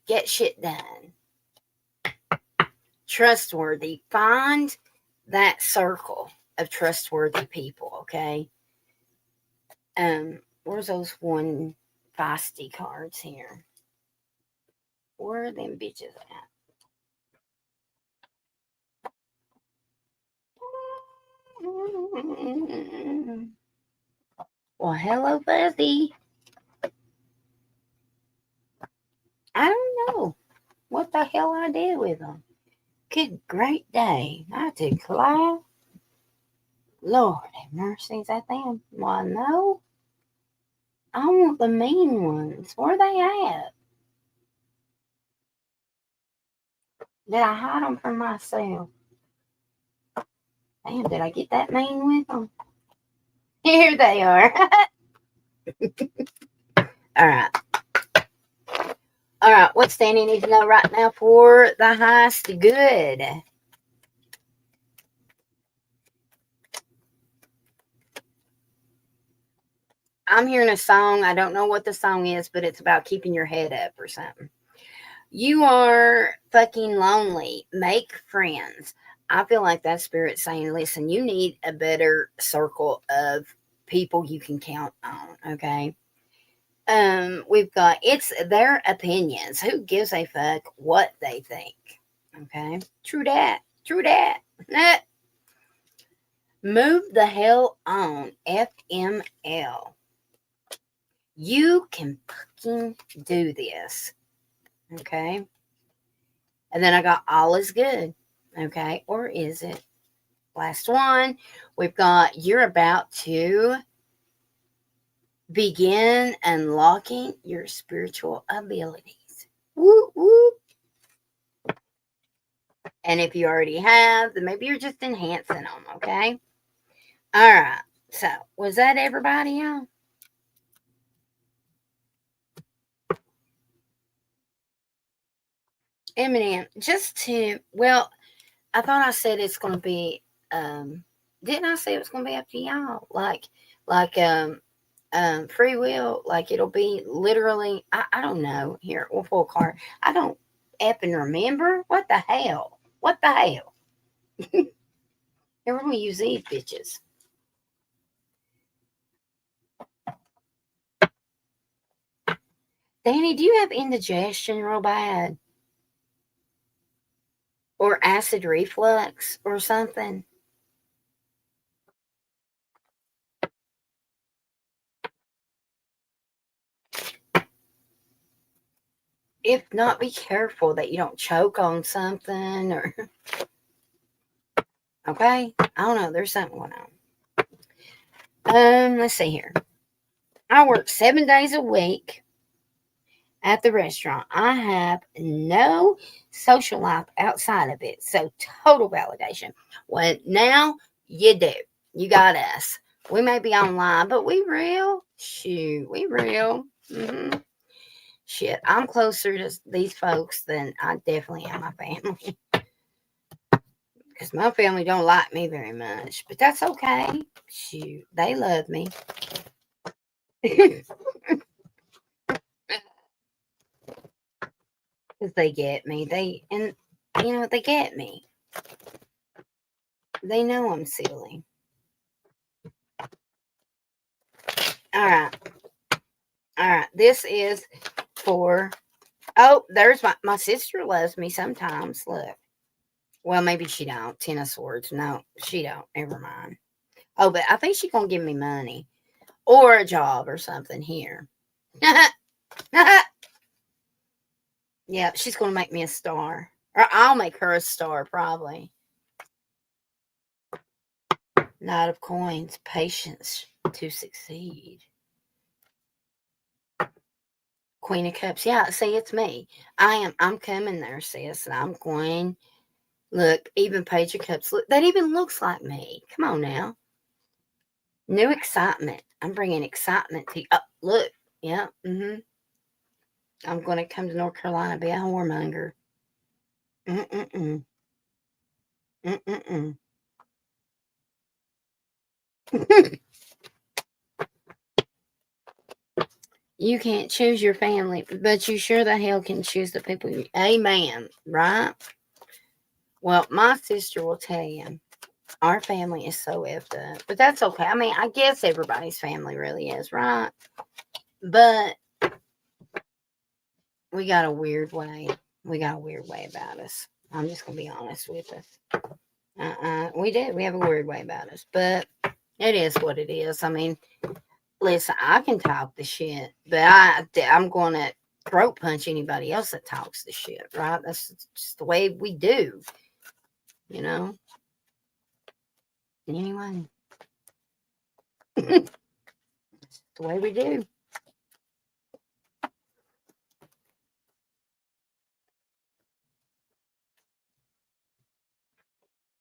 Get shit done. Trustworthy. Find that circle of trustworthy people, okay? Where's those one feisty cards here? Where are them bitches at? Well, hello, Fuzzy. I don't know what the hell I did with them. Good great day. I declare. Lord have mercy, is that them? Why, no. I want the mean ones. Where they at? Did I hide them from myself? Damn, did I get that mean with them? Here they are. All right. All right, what's Danny need to know right now for the highest good? I'm hearing a song. I don't know what the song is, but it's about keeping your head up or something. You are fucking lonely. Make friends. I feel like that spirit saying, listen, you need a better circle of people you can count on, okay? We've got, it's their opinions. Who gives a fuck what they think? Okay? True that. Move the hell on, FML. You can fucking do this. Okay? And then I got all is good. Okay? Or is it? Last one. We've got you're about to begin unlocking your spiritual abilities. Woo, woo. And if you already have, then maybe you're just enhancing them, okay? All right. So, was that everybody, y'all? Eminem, I thought I said it's going to be, didn't I say it was going to be up to y'all? Like, free will, like it'll be literally, I don't know. Here, we'll pull a card. I don't effing remember. What the hell? Here, we're going to use these bitches. Danny, do you have indigestion real bad? Or acid reflux or something? If not, be careful that you don't choke on something or... Okay? I don't know. There's something going on. Let's see here. I work 7 days a week at the restaurant. I have no social life outside of it. So total validation. Well, now you do. You got us. We may be online, but we real. Shoot, we real. Mm-hmm. Shit, I'm closer to these folks than I definitely am my family. Because my family don't like me very much. But that's okay. Shoot, they love me. Because they get me. They get me. They know I'm silly. All right. This is for. Oh, there's my sister loves me sometimes. Look. Well, maybe she don't. 10 of Swords. No, she don't. Never mind. Oh, but I think she's gonna give me money or a job or something here. Yeah, she's gonna make me a star, or I'll make her a star probably. Knight of Coins, patience to succeed. Queen of Cups. Yeah, see, it's me. I'm coming there, sis, and I'm going. Look, even Page of Cups. Look, that even looks like me. Come on now. New excitement. I'm bringing excitement to you. Oh, look. Yeah. Mm-hmm. I'm going to come to North Carolina, be a whoremonger. Mm-mm-mm. Mm-mm-mm. You can't choose your family, but you sure the hell can choose the people you... Amen. Right? Well, my sister will tell you, our family is so effed up. But that's okay. I mean, I guess everybody's family really is, right? But we got a weird way. We got a weird way about us. I'm just going to be honest with us. We do. We have a weird way about us. But it is what it is. I mean, listen, I can talk the shit, but I'm going to throat punch anybody else that talks the shit, right? That's just the way we do, you know? Anyway. It's the way we do.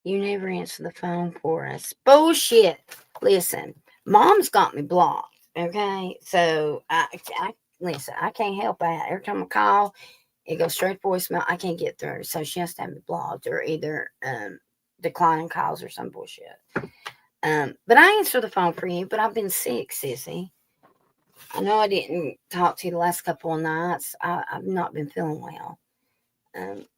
You never answer the phone for us. Bullshit. Listen, mom's got me blocked, okay? So, listen, I can't help that. Every time I call, it goes straight to voicemail. I can't get through. So she has to have me blocked or either declining calls or some bullshit. But I answer the phone for you, but I've been sick, sissy. I know I didn't talk to you the last couple of nights. I've not been feeling well.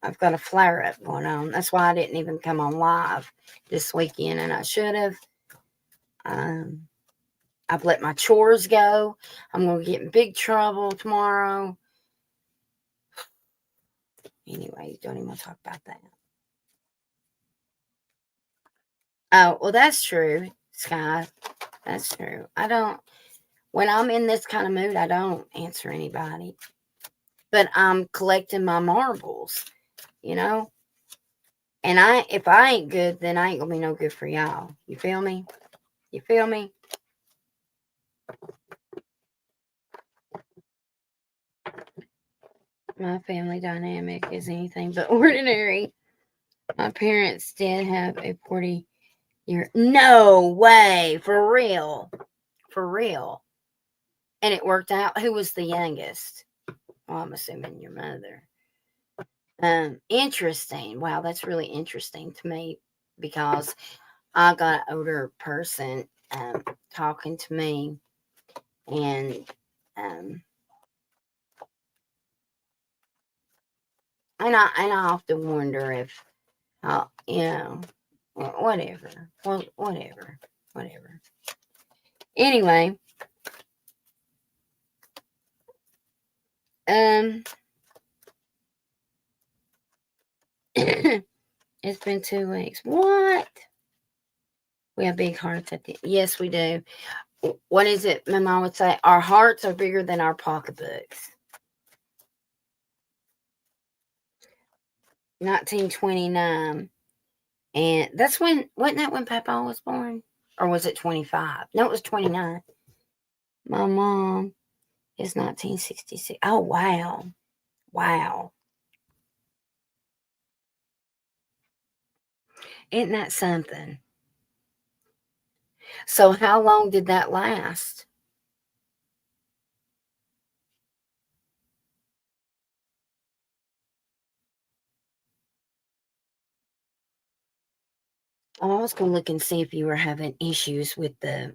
I've got a flare up going on. That's why I didn't even come on live this weekend, and I should have. I've let my chores go. I'm going to get in big trouble tomorrow. Anyway, don't even want to talk about that. Oh, well, that's true, Sky. That's true. When I'm in this kind of mood, I don't answer anybody. But I'm collecting my marbles, you know? And if I ain't good, then I ain't gonna be no good for y'all. You feel me? You feel me? My family dynamic is anything but ordinary. My parents did have a 40-year... No way! For real. For real. And it worked out. Who was the youngest? Well, I'm assuming your mother. Interesting. Wow, that's really interesting to me because I got an older person talking to me, and I often wonder if, whatever. Well, whatever. Anyway, it's been 2 weeks. What? We have big hearts at the... Yes, we do. What is it? My mom would say, our hearts are bigger than our pocketbooks. 1929. And that's when... Wasn't that when Papa was born? Or was it 25? No, it was 29. My mom is 1966. Oh, wow. Wow. Isn't that something? So how long did that last? I was going to look and see if you were having issues with the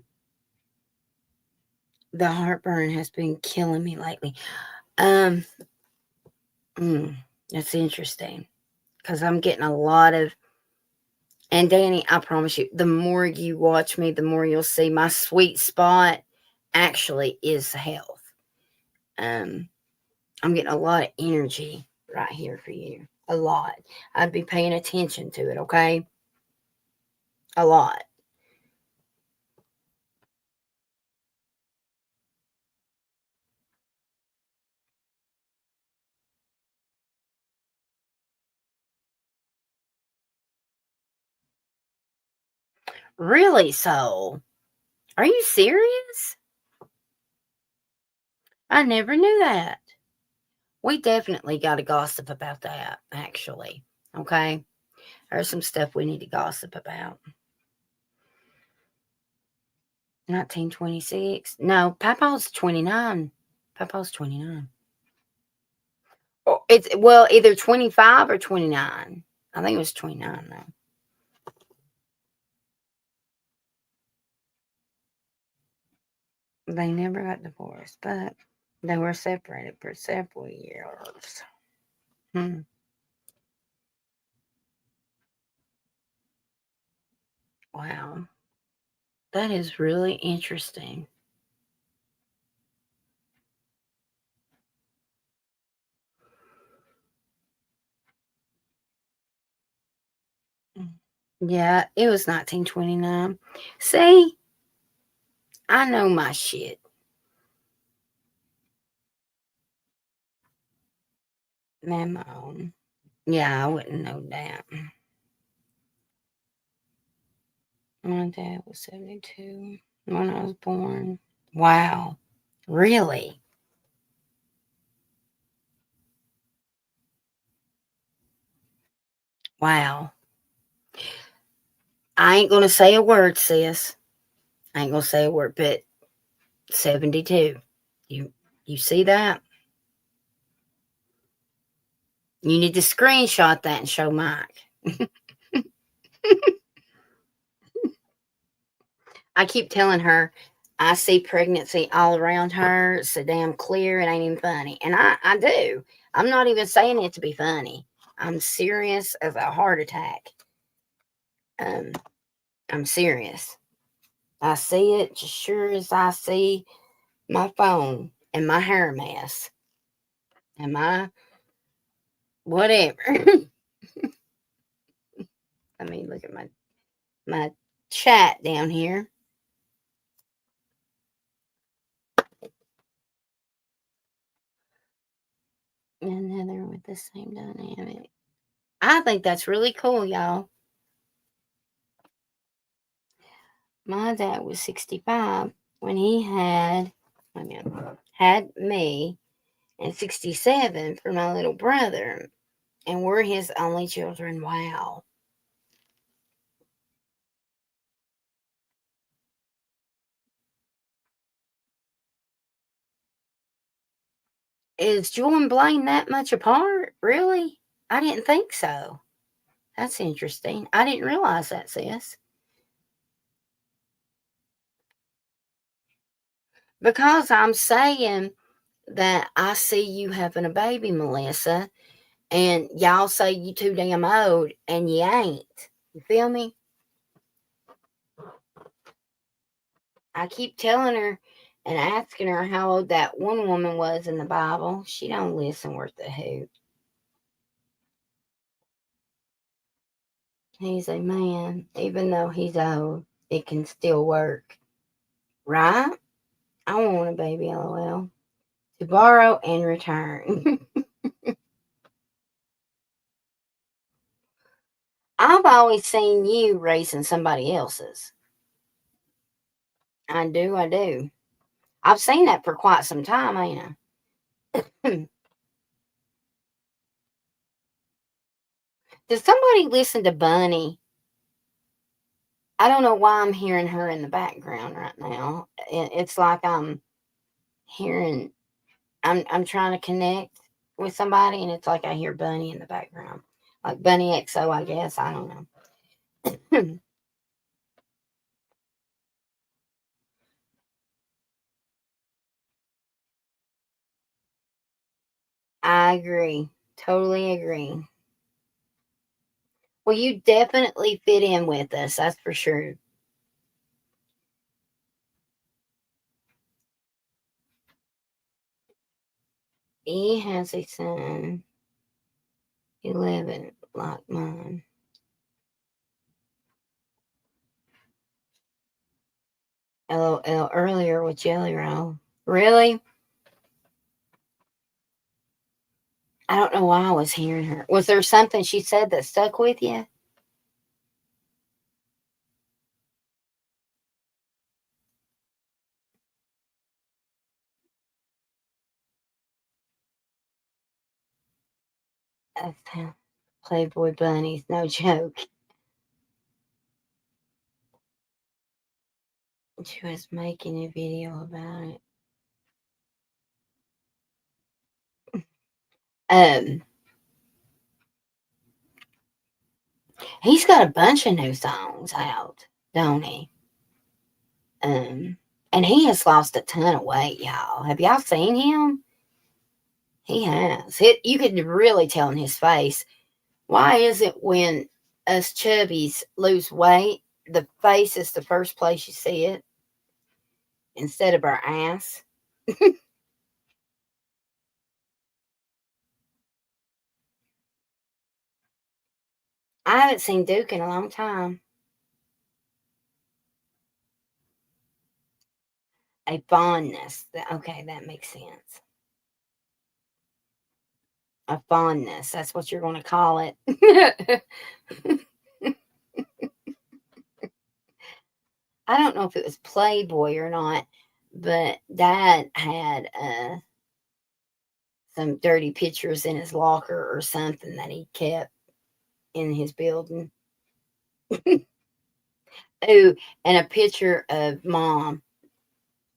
heartburn has been killing me lately. That's interesting because I'm getting a lot of, and Danny, I promise you, the more you watch me, the more you'll see my sweet spot actually is health. I'm getting a lot of energy right here for you. A lot. I'd be paying attention to it, okay? A lot. Really so? Are you serious? I never knew that. We definitely got to gossip about that, actually. Okay? There's some stuff we need to gossip about. 1926. No, Papa's 29. Papa's 29. Oh, it's well, either 25 or 29. I think it was 29 though. They never got divorced, but they were separated for several years. Wow. That is really interesting. Yeah, it was 1929. See, I know my shit. Memo. Yeah, I wouldn't know that. My dad was 72 when I was born. Wow. Really? Wow. I ain't going to say a word, sis. I ain't going to say a word, but 72. You see that? You need to screenshot that and show Mike. I keep telling her I see pregnancy all around her. It's so damn clear. It ain't even funny. And I do. I'm not even saying it to be funny. I'm serious as a heart attack. Um, I'm serious. I see it just sure as I see my phone and my hair mess and my whatever. Let me look at my chat down here. Another with the same dynamic. I think that's really cool, y'all. My dad was 65 when he had me, and 67 for my little brother, and we're his only children. Wow. Is Jewel and Blaine that much apart? Really? I didn't think so. That's interesting. I didn't realize that, sis. Because I'm saying that I see you having a baby, Melissa, and y'all say you too damn old, and you ain't. You feel me? I keep telling her and asking her how old that one woman was in the Bible. She don't listen worth a hoot. He's a man. Even though he's old, it can still work. Right? I want a baby, lol. To borrow and return. I've always seen you raising somebody else's. I do, I do. I've seen that for quite some time, ain't I? Does somebody listen to Bunny? I don't know why I'm hearing her in the background right now. It's like I'm hearing. I'm trying to connect with somebody, and it's like I hear Bunny in the background, like Bunny XO. I guess I don't know. I agree. Totally agree. Well, you definitely fit in with us. That's for sure. He has a son, 11, like mine. LOL earlier with Jelly Roll. Really? I don't know why I was hearing her. Was there something she said that stuck with you? Playboy bunnies, no joke. She was making a video about it. Um, he's got a bunch of new songs out, don't he? And he has lost a ton of weight, y'all. Have y'all seen him? He has. You could really tell in his face. Why is it when us chubbies lose weight, the face is the first place you see it instead of our ass? I haven't seen Duke in a long time. A fondness. Okay, that makes sense. A fondness. That's what you're going to call it. I don't know if it was Playboy or not, but Dad had some dirty pictures in his locker or something that he kept in his building. Oh, and a picture of Mom.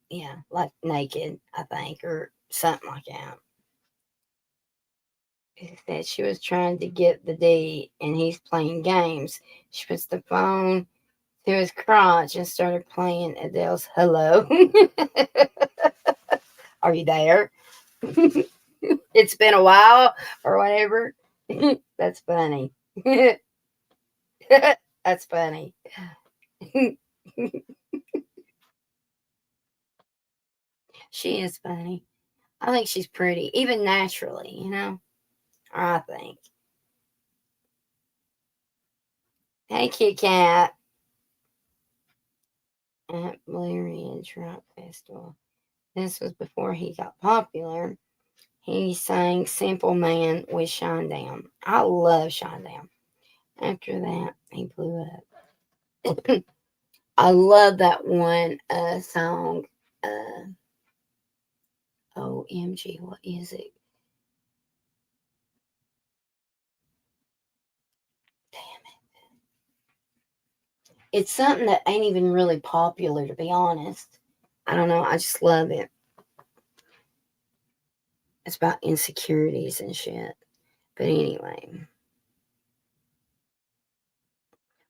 Yeah, like naked, I think, or something like that. He said she was trying to get the D and he's playing games. She puts the phone to his crotch and started playing Adele's Hello. Are you there? It's been a while or whatever. That's funny. That's funny. She is funny. I think she's pretty, even naturally, I think. Hey, Kit Kat. At Blue Ridge Rock Festival. This was before he got popular. He sang Simple Man with Shinedown. I love Shinedown. After that, he blew up. I love that one song. OMG, what is it? Damn it. It's something that ain't even really popular, to be honest. I don't know. I just love it. It's about insecurities and shit. But anyway,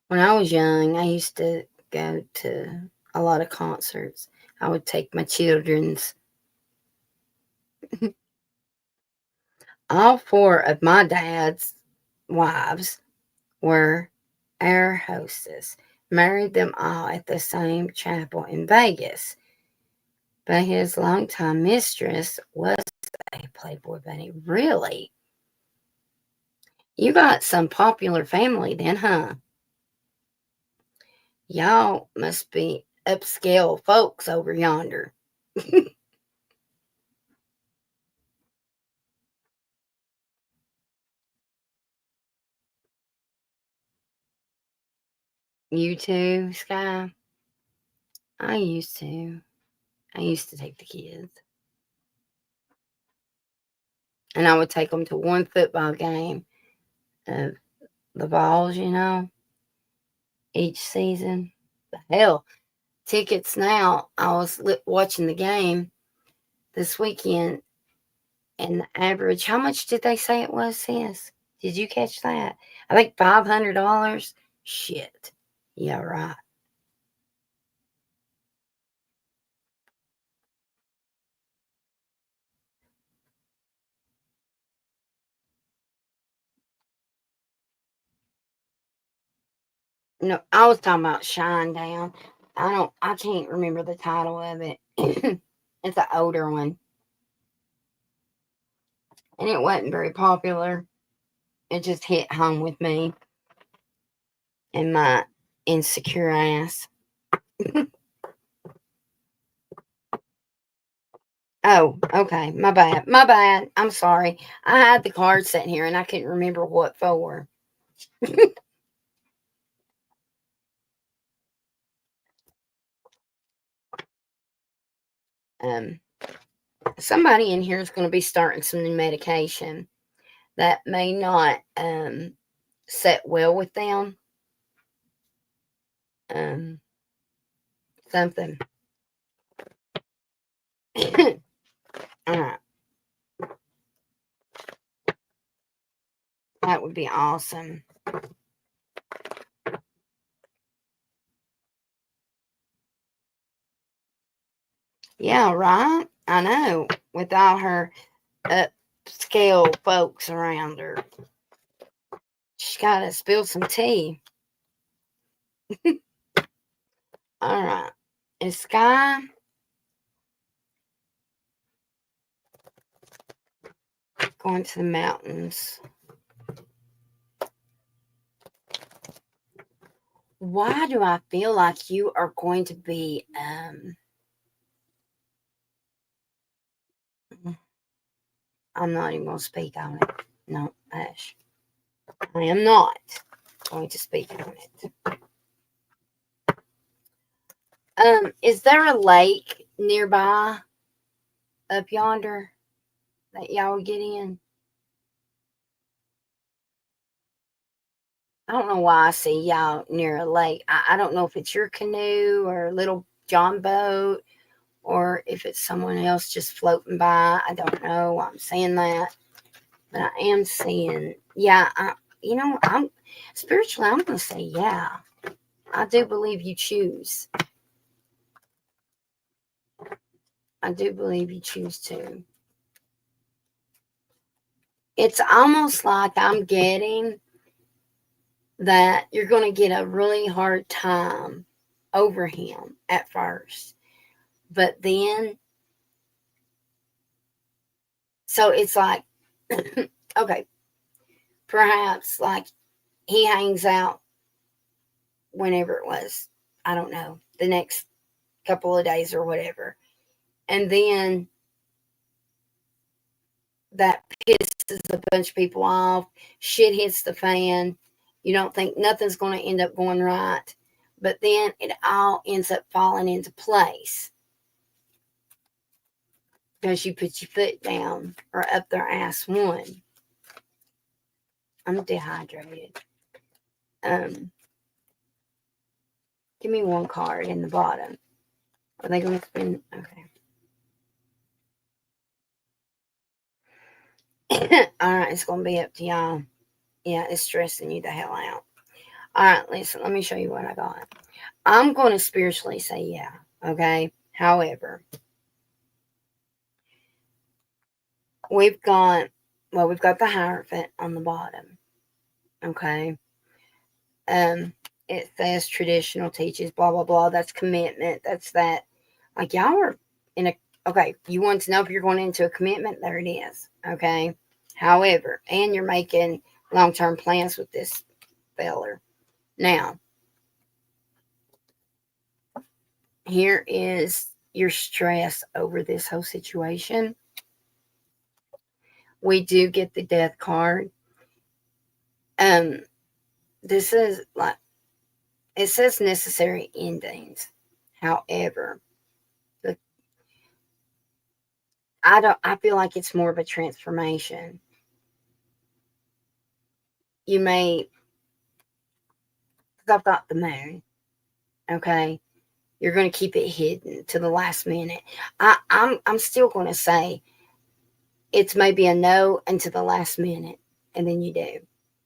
when I was young, I used to go to a lot of concerts. I would take my children's. All four of my dad's wives were air hostess. Married them all at the same chapel in Vegas. But his longtime mistress was a Playboy bunny. Really? You got some popular family then, huh? Y'all must be upscale folks over yonder. You too, Sky? I used to take the kids. And I would take them to one football game of the balls, each season. But hell, tickets now. I was watching the game this weekend, and the average, how much did they say it was, sis? Did you catch that? I think $500. Shit. Yeah, right. No, I was talking about Shinedown. I can't remember the title of it. It's an older one. And it wasn't very popular. It just hit home with me and my insecure ass. Oh, okay. My bad. My bad. I'm sorry. I had the card sitting here and I couldn't remember what for. um, Somebody in here is going to be starting some new medication that may not set well with them. Something. All right. That would be awesome. Yeah, right? I know. With all her upscale folks around her. She's got to spill some tea. All right. Is Sky going to the mountains? Why do I feel like you are going to be I'm not even going to speak on it. No, hush. I am not going to speak on it. Is there a lake nearby up yonder that y'all would get in? I don't know why I see y'all near a lake. I don't know if it's your canoe or a little John boat or if it's someone else just floating by. I don't know why I'm saying that. But I am seeing, yeah, I'm spiritually, I'm going to say, yeah. I do believe you choose. I do believe you choose to. It's almost like I'm getting that you're going to get a really hard time over him at first. But then, so it's like, okay, perhaps like he hangs out whenever it was, I don't know, the next couple of days or whatever. And then that pisses a bunch of people off. Shit hits the fan. You don't think nothing's going to end up going right. But then it all ends up falling into place because you put your foot down or up their ass one. I'm dehydrated. Give me one card in the bottom. Are they going to spend? Okay. All right, it's going to be up to y'all. Yeah, it's stressing you the hell out. All right, listen, let me show you what I got. I'm going to spiritually say yeah, okay? However, we've got the Hierophant on the bottom, okay? It says traditional teaches, blah, blah, blah. That's commitment. That's that. Like, y'all are in a, okay, you want to know if you're going into a commitment? There it is, okay? However, and you're making long-term plans with this feller. Now, here is your stress over this whole situation. We do get the death card. This is like, it says necessary endings. However, I feel like it's more of a transformation. You may, because I've got the moon, okay? You're going to keep it hidden to the last minute. I'm still going to say it's maybe a no until the last minute, and then you do,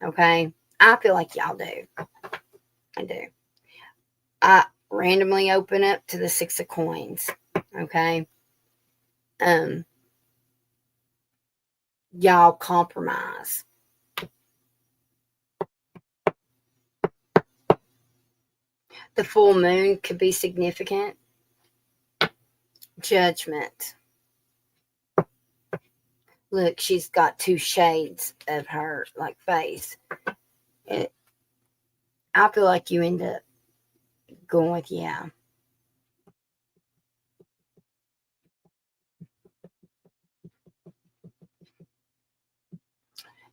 okay? I feel like y'all do. I do. I randomly open up to the 6 of coins, okay? Y'all compromise. The full moon could be significant. Judgment. Look, she's got 2 shades of her like face. I feel like you end up going with yeah.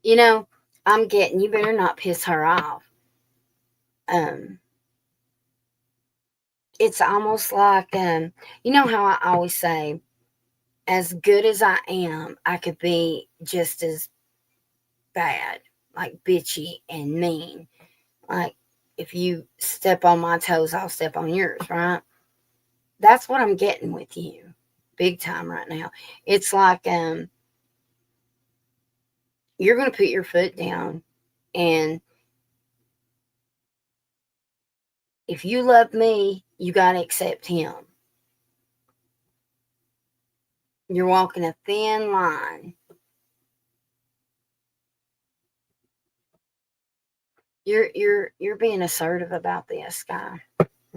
You know, I'm getting you better not piss her off. It's almost like you know how I always say, as good as I am, I could be just as bad, like bitchy and mean. Like if you step on my toes, I'll step on yours, right? That's what I'm getting with you, big time right now. It's like you're going to put your foot down, and if you love me, you got to accept him. You're walking a thin line. You're being assertive about this guy.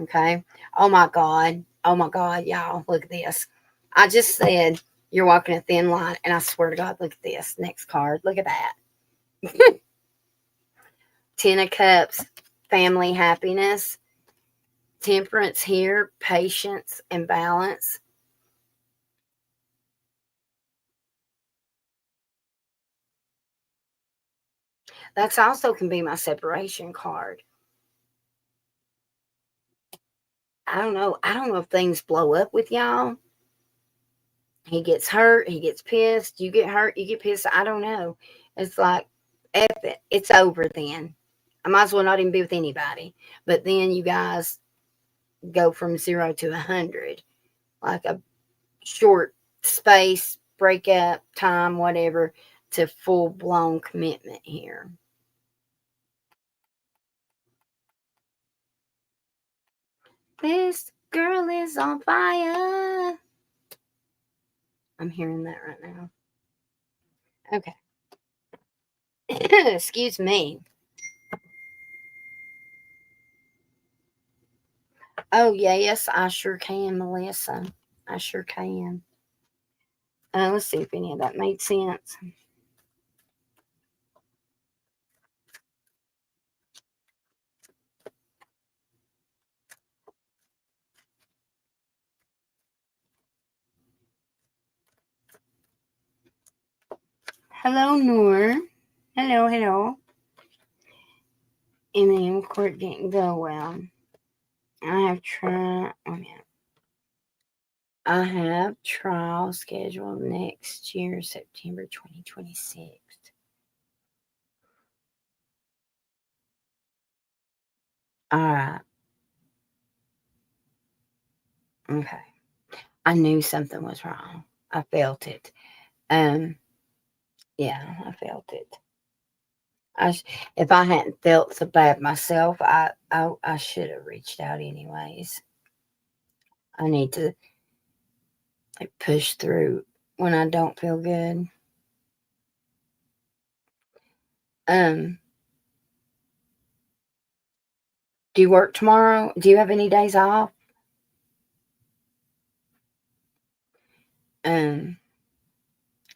Okay. Oh my God. Oh my God, y'all. Look at this. I just said you're walking a thin line, and I swear to God, look at this. Next card. Look at that. 10 of Cups, family happiness. Temperance here, patience and balance. That's also can be my separation card. I don't know. I don't know if things blow up with y'all. He gets hurt, he gets pissed, you get hurt, you get pissed. I don't know. It's like, F it. It's over then. I might as well not even be with anybody. But then you guys go from 0 to 100. Like a short space, breakup, time, whatever, to full blown commitment here. This girl is on fire. I'm hearing that right now. Okay. Excuse me. Oh, yes, I sure can, Melissa. I sure can. Let's see if any of that made sense. Hello, Noor. Hello, hello. And court didn't go well. I have tried. Oh, yeah. I have trial scheduled next year, September 2026. All right. Okay. I knew something was wrong. I felt it. Yeah, I felt it. If I hadn't felt so bad myself, I should have reached out anyways. I need to like push through when I don't feel good. Um, do you work tomorrow? Do you have any days off? Um,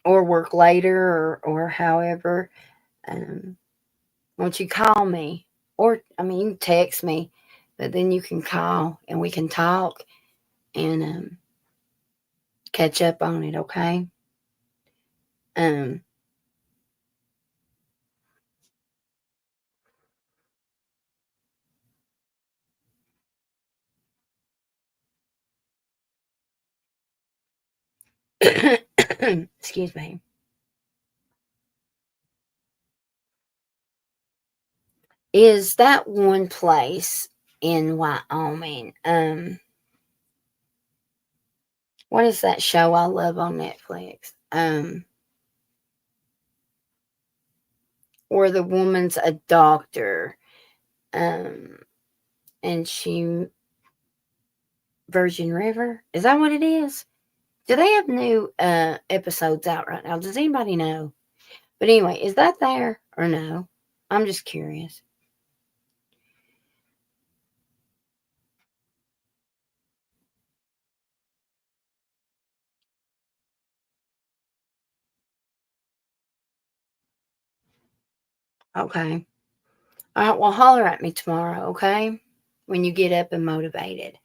or work later, or however. Um, won't you call me? Or I mean, you can text me, but then you can call and we can talk and catch up on it. Okay. Um, Excuse me. Is that one place in Wyoming? What is that show I love on Netflix? Where the woman's a doctor, and she Virgin River. Is that what it is? Do they have new episodes out right now? Does anybody know? But anyway, is that there or no? I'm just curious. Okay. All right, well, holler at me tomorrow, okay? When you get up and motivated.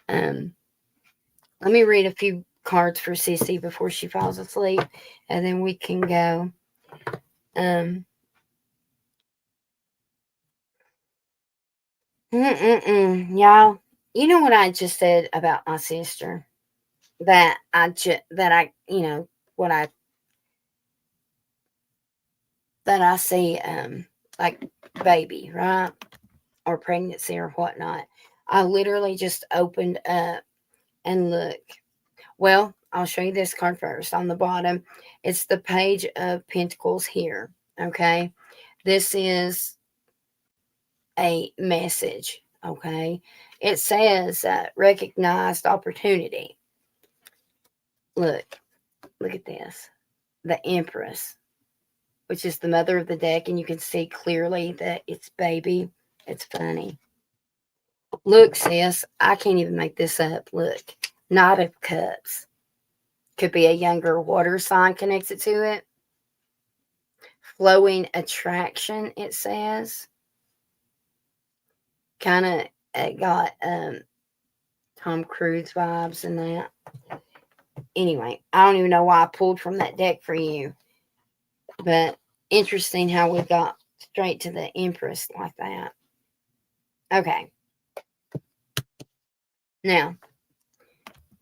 Um, Let me read a few cards for Sissy before she falls asleep, and then we can go. Y'all, you know what I just said about my sister? That what I see, like baby, right? Or pregnancy or whatnot. I literally just opened up and look. Well, I'll show you this card first. On the bottom, it's the Page of Pentacles here. Okay. This is a message. Okay. It says recognized opportunity. Look at this. The Empress, which is the mother of the deck, and you can see clearly that it's baby. It's funny. Look, sis, I can't even make this up. Look, Knight of Cups. Could be a younger water sign connected to it. Flowing attraction, it says. Kind of got Tom Cruise vibes in that. Anyway, I don't even know why I pulled from that deck for you. But interesting how we got straight to the Empress like that. Okay. Now,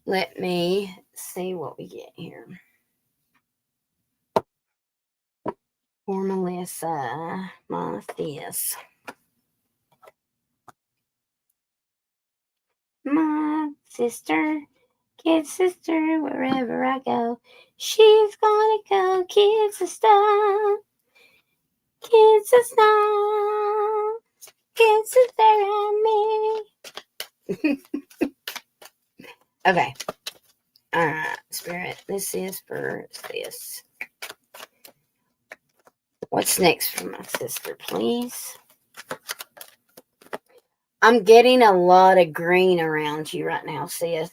let me see what we get here. For Melissa, my sis. My sister, kid sister, wherever I go, she's gonna go, kid sister, kid sister and me. Okay. Alright, Spirit, this is for this. What's next for my sister, please? I'm getting a lot of green around you right now, sis.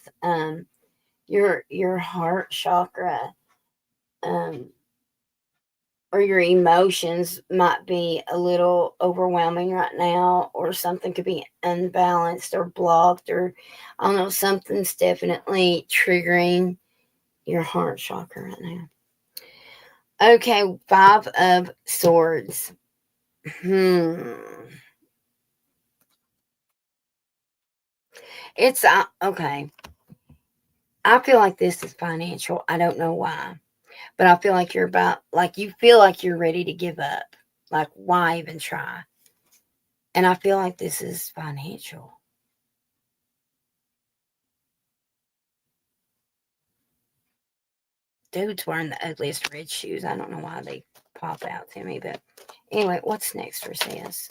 Your heart chakra, or your emotions might be a little overwhelming right now, or something could be unbalanced or blocked, or I don't know, something's definitely triggering your heart chakra right now. Okay, 5 of Swords. It's okay. I feel like this is financial. I don't know why. But I feel like you feel like you're ready to give up. Like, why even try? And I feel like this is financial. Dude's wearing the ugliest red shoes. I don't know why they pop out to me. But anyway, what's next for Sis?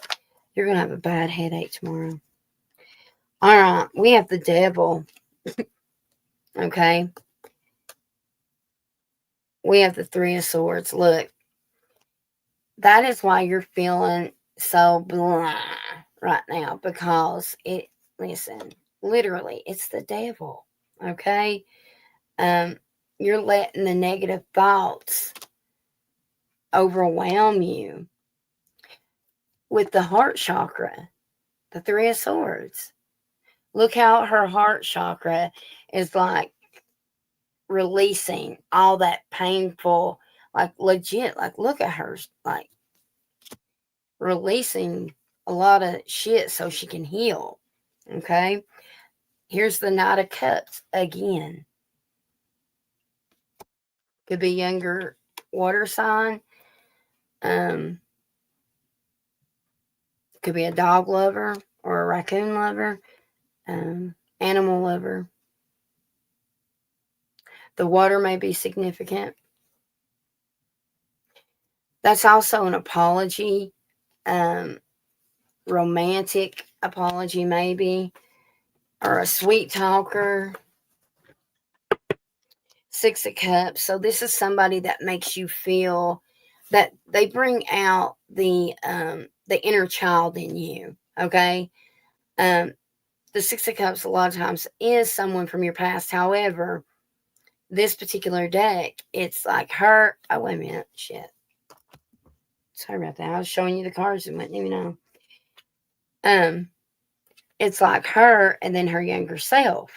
You're going to have a bad headache tomorrow. All right. We have the Devil. Okay. We have the Three of Swords. Look, that is why you're feeling so blah right now, because listen, literally, it's the devil. Okay. You're letting the negative thoughts overwhelm you. With the heart chakra, the Three of Swords. Look how her heart chakra is like releasing all that painful, like legit, like look at her, like releasing a lot of shit so she can heal. Okay. Here's the Knight of Cups again. Could be younger water sign. Could be a dog lover or a raccoon lover. Animal lover. The water may be significant. That's also an apology. Romantic apology maybe. Or a sweet talker. 6 of Cups. So this is somebody that makes you feel that they bring out the inner child in you. Okay. The 6 of Cups a lot of times is someone from your past. However, this particular deck, it's like her. Oh, wait a minute. Shit. Sorry about that. I was showing you the cards and wouldn't even know. It's like her and then her younger self.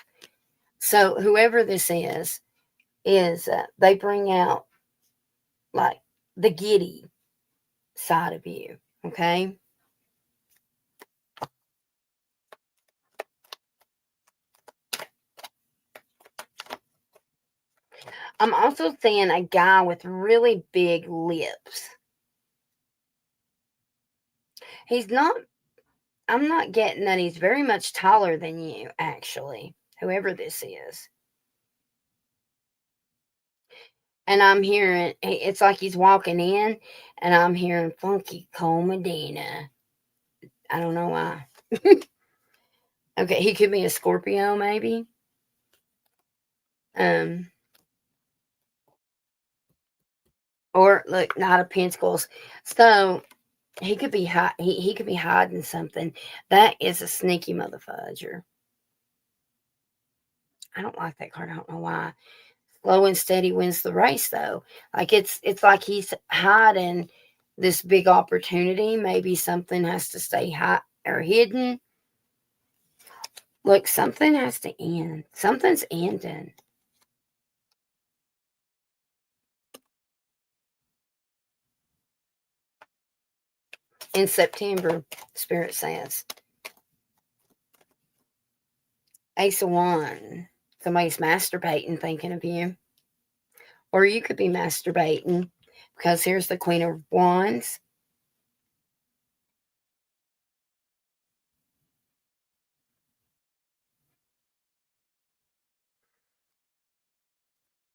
So whoever this is they bring out like the giddy side of you. Okay. I'm also seeing a guy with really big lips. I'm not getting that he's very much taller than you, actually, whoever this is. And I'm hearing, it's like he's walking in, and I'm hearing Funky Cole Medina. I don't know why. Okay, he could be a Scorpio, maybe. Or look, Knight of Pentacles. So he could be he could be hiding something. That is a sneaky motherfudger. I don't like that card. I don't know why. Slow and steady wins the race, though. Like it's like he's hiding this big opportunity. Maybe something has to stay hot or hidden. Look, something has to end. Something's ending. In September, Spirit says. Ace of Wands. Somebody's masturbating thinking of you. Or you could be masturbating because here's the Queen of Wands.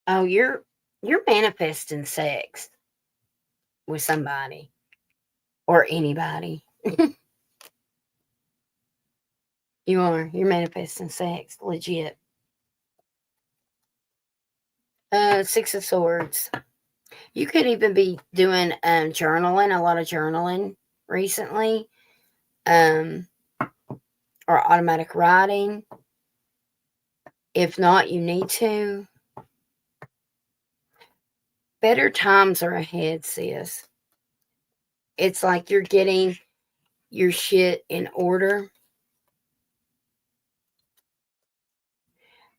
Oh, you're manifesting sex with somebody or anybody. You're manifesting sex, legit. 6 of Swords. You could even be doing journaling, a lot of journaling recently, or automatic writing. If not, you need to. Better times are ahead, sis. It's like you're getting your shit in order.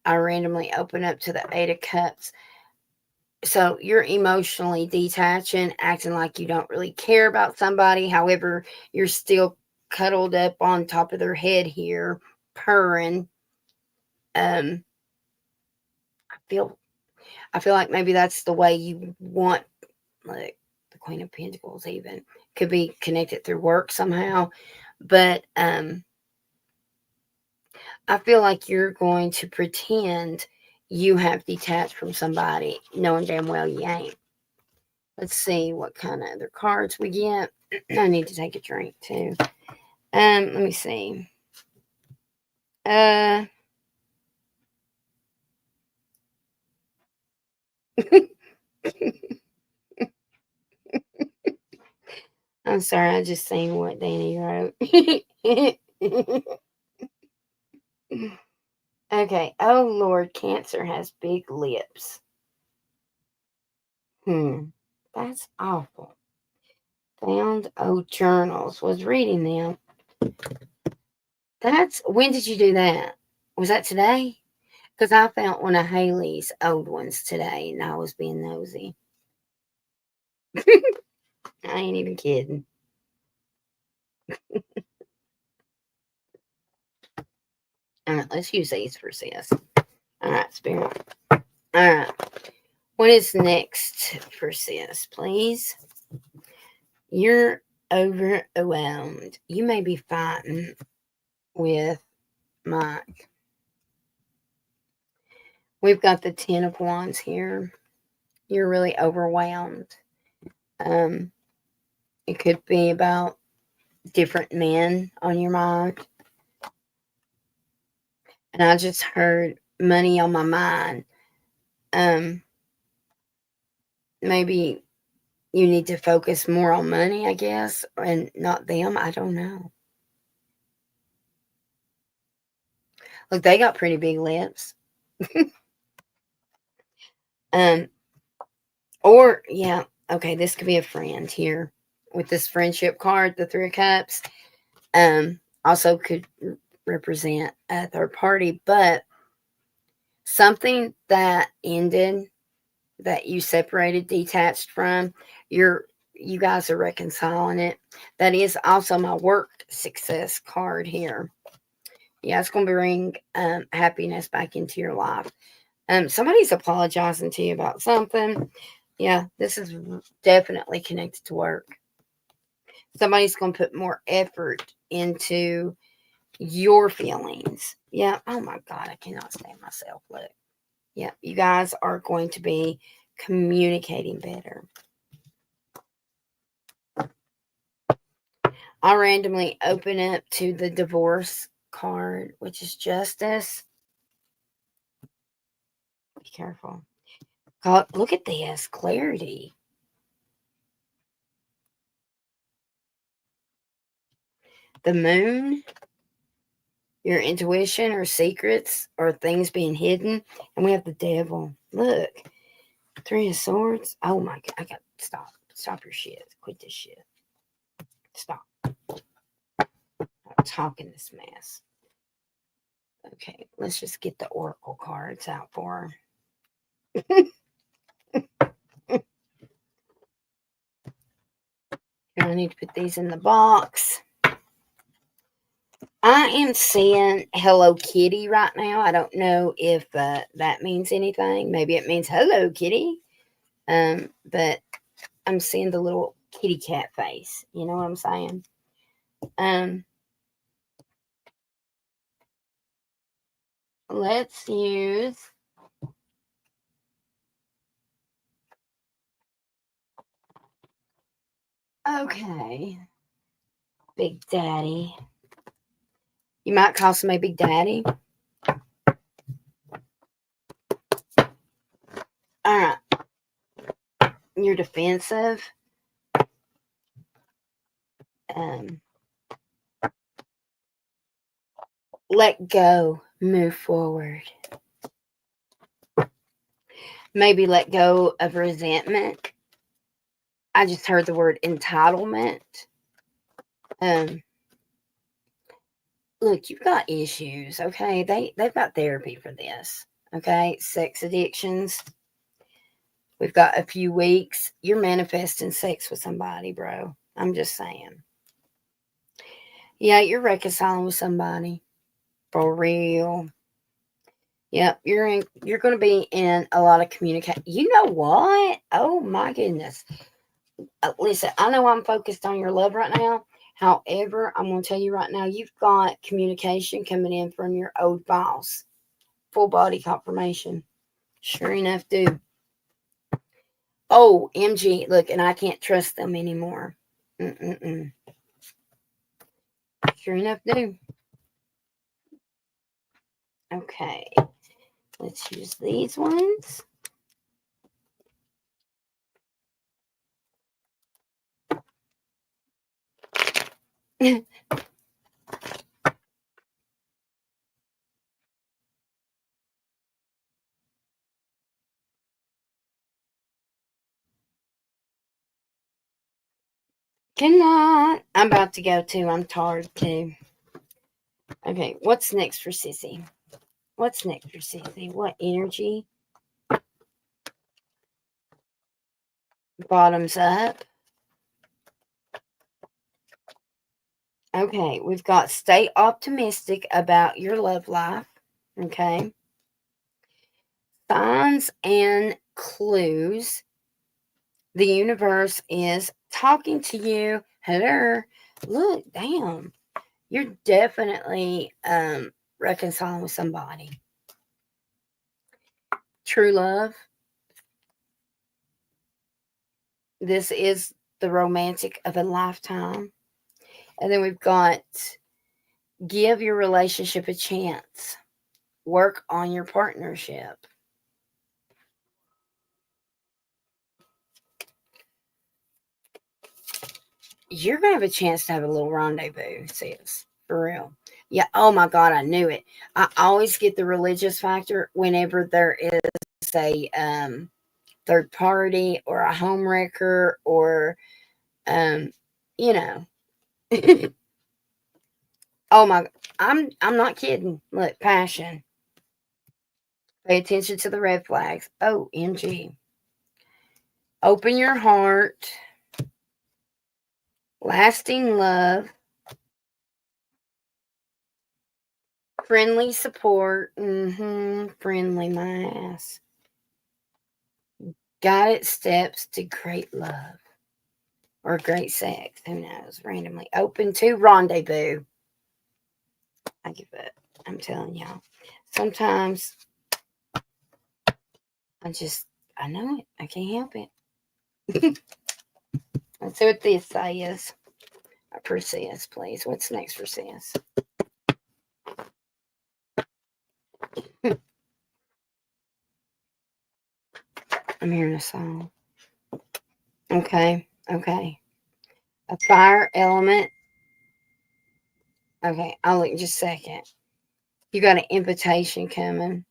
I randomly open up to the 8 of Cups. So you're emotionally detaching, acting like you don't really care about somebody. However, you're still cuddled up on top of their head here, purring. I feel like maybe that's the way you want, like the Queen of Pentacles even. Could be connected through work somehow. But I feel like you're going to pretend you have detached from somebody, knowing damn well you ain't. Let's see what kind of other cards we get. I need to take a drink too. Let me see. I'm sorry, I just seen what Danny wrote. Okay. Oh Lord, Cancer has big lips. That's awful. Found old journals. Was reading them. When did you do that? Was that today? Because I found one of Haley's old ones today, and I was being nosy. I ain't even kidding. All right, let's use these for sis. All right, Spirit. All right. What is next for sis, please? You're overwhelmed. You may be fighting with Mike. We've got the 10 of Wands here. You're really overwhelmed. It could be about different men on your mind. And I just heard money on my mind. Maybe you need to focus more on money, I guess, and not them. I don't know. Look, they got pretty big lips. Or, yeah, okay, this could be a friend here with this friendship card, the 3 of Cups. Also could represent a third party, but something that ended, that you separated, detached from, you guys are reconciling it. That is also my work success card here. Yeah, it's going to bring happiness back into your life. Somebody's apologizing to you about something. Yeah, this is definitely connected to work. Somebody's going to put more effort into your feelings. Yeah. Oh my God, I cannot stand myself. Look. Yeah, you guys are going to be communicating better. I'll randomly open up to the divorce card, which is justice. Be careful. God, look at this clarity. The moon, your intuition or secrets or things being hidden. And we have the devil. Look, 3 of Swords. Oh my God, I got to stop. Stop your shit. Quit this shit. Stop. I'm talking this mess. Okay, let's just get the oracle cards out for her. I need to put these in the box. I am seeing Hello Kitty right now. I don't know if that means anything. Maybe it means Hello Kitty. But I'm seeing the little kitty cat face. You know what I'm saying? Let's use okay. Big Daddy. You might call somebody Big Daddy. Alright. You're defensive. Let go. Move forward. Maybe let go of resentment. I just heard the word entitlement. Look, you've got issues, okay? They've got therapy for this, okay? Sex addictions. We've got a few weeks. You're manifesting sex with somebody, bro. I'm just saying. Yeah, you're reconciling with somebody. For real. Yep, you're going to be in a lot of communication. You know what? Oh my goodness. Listen, I know I'm focused on your love right now. However, I'm going to tell you right now, you've got communication coming in from your old boss. Full body confirmation. Sure enough, do. Oh, MG, look, and I can't trust them anymore. Sure enough, do. Okay. Let's use these ones. Good night. I'm about to go too. I'm tired too. Okay, what's next for Sissy? What's next for Sissy? What energy? Bottoms up. Okay, we've got stay optimistic about your love life. Okay. Signs and clues. The universe is talking to you. Hello. Look, damn. You're definitely reconciling with somebody. True love. This is the romantic of a lifetime. And then we've got give your relationship a chance. Work on your partnership. You're going to have a chance to have a little rendezvous, sis. For real. Yeah. Oh my God, I knew it. I always get the religious factor whenever there is a third party or a home wrecker or, you know. Oh my, I'm not kidding. Look, passion. Pay attention to the red flags. OMG. Open your heart. Lasting love. Friendly support. Friendly, my ass. Guided steps to great love. Or great sex. Who knows? Randomly. Open to rendezvous. I give up. I'm telling y'all. Sometimes I know it. I can't help it. Let's see what this says. For sis, please. What's next for sis? I'm hearing a song. Okay. A fire element. Okay, I'll look in just a second. You got an invitation coming.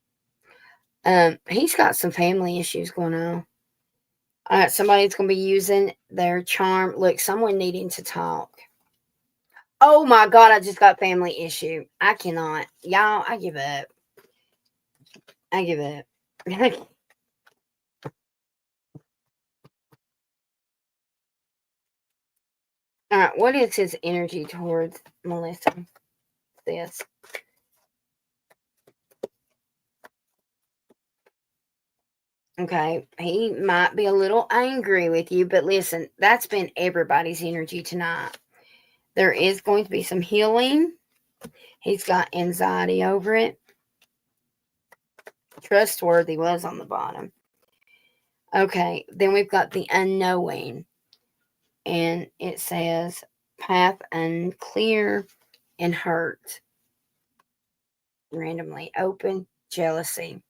He's got some family issues going on. Somebody's going to be using their charm. Look, someone needing to talk. Oh my God, I just got family issue. I cannot. Y'all, I give up. All right, what is his energy towards Melissa? This. Okay, he might be a little angry with you, but listen, that's been everybody's energy tonight. There is going to be some healing. He's got anxiety over it. Trustworthy was on the bottom. Okay, then we've got the unknowing. And it says path unclear and hurt. Randomly open, jealousy.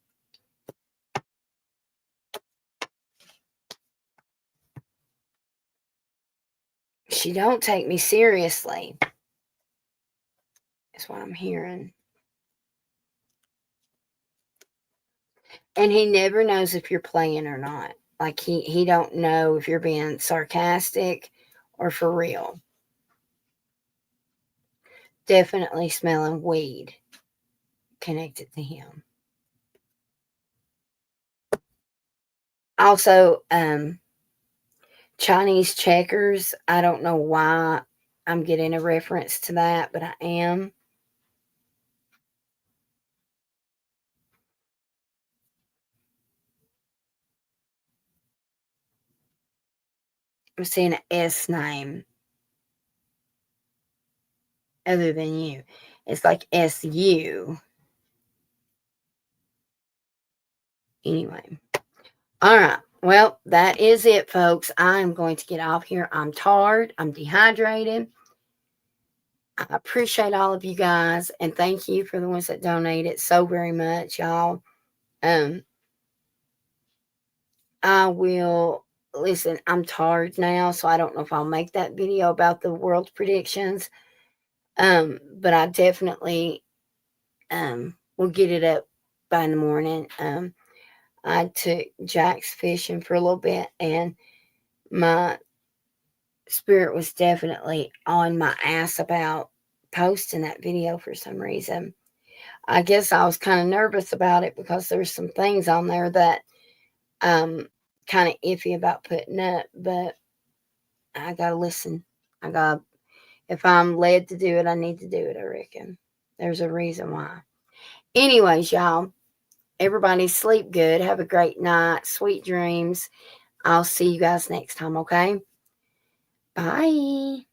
She don't take me seriously. That's what I'm hearing. And he never knows if you're playing or not. Like he don't know if you're being sarcastic or for real. Definitely smelling weed connected to him. Also, Chinese checkers. I don't know why I'm getting a reference to that, but I am. I'm seeing an S name other than you. It's like SU. Anyway. All right. Well, that is it, folks. I'm going to get off here. I'm tired. I'm dehydrated. I appreciate all of you guys. And thank you for the ones that donated so very much, y'all. I will listen. I'm tired now, so I don't know if I'll make that video about the world predictions. But I definitely will get it up by the morning. I took Jack's fishing for a little bit, and my spirit was definitely on my ass about posting that video for some reason. I guess I was kind of nervous about it because there's some things on there that kind of iffy about putting up, but I gotta listen. If I'm led to do it, I need to do it, I reckon. There's a reason why. Anyways, y'all, Everybody sleep good. Have a great night. Sweet dreams. I'll see you guys next time, okay? Bye.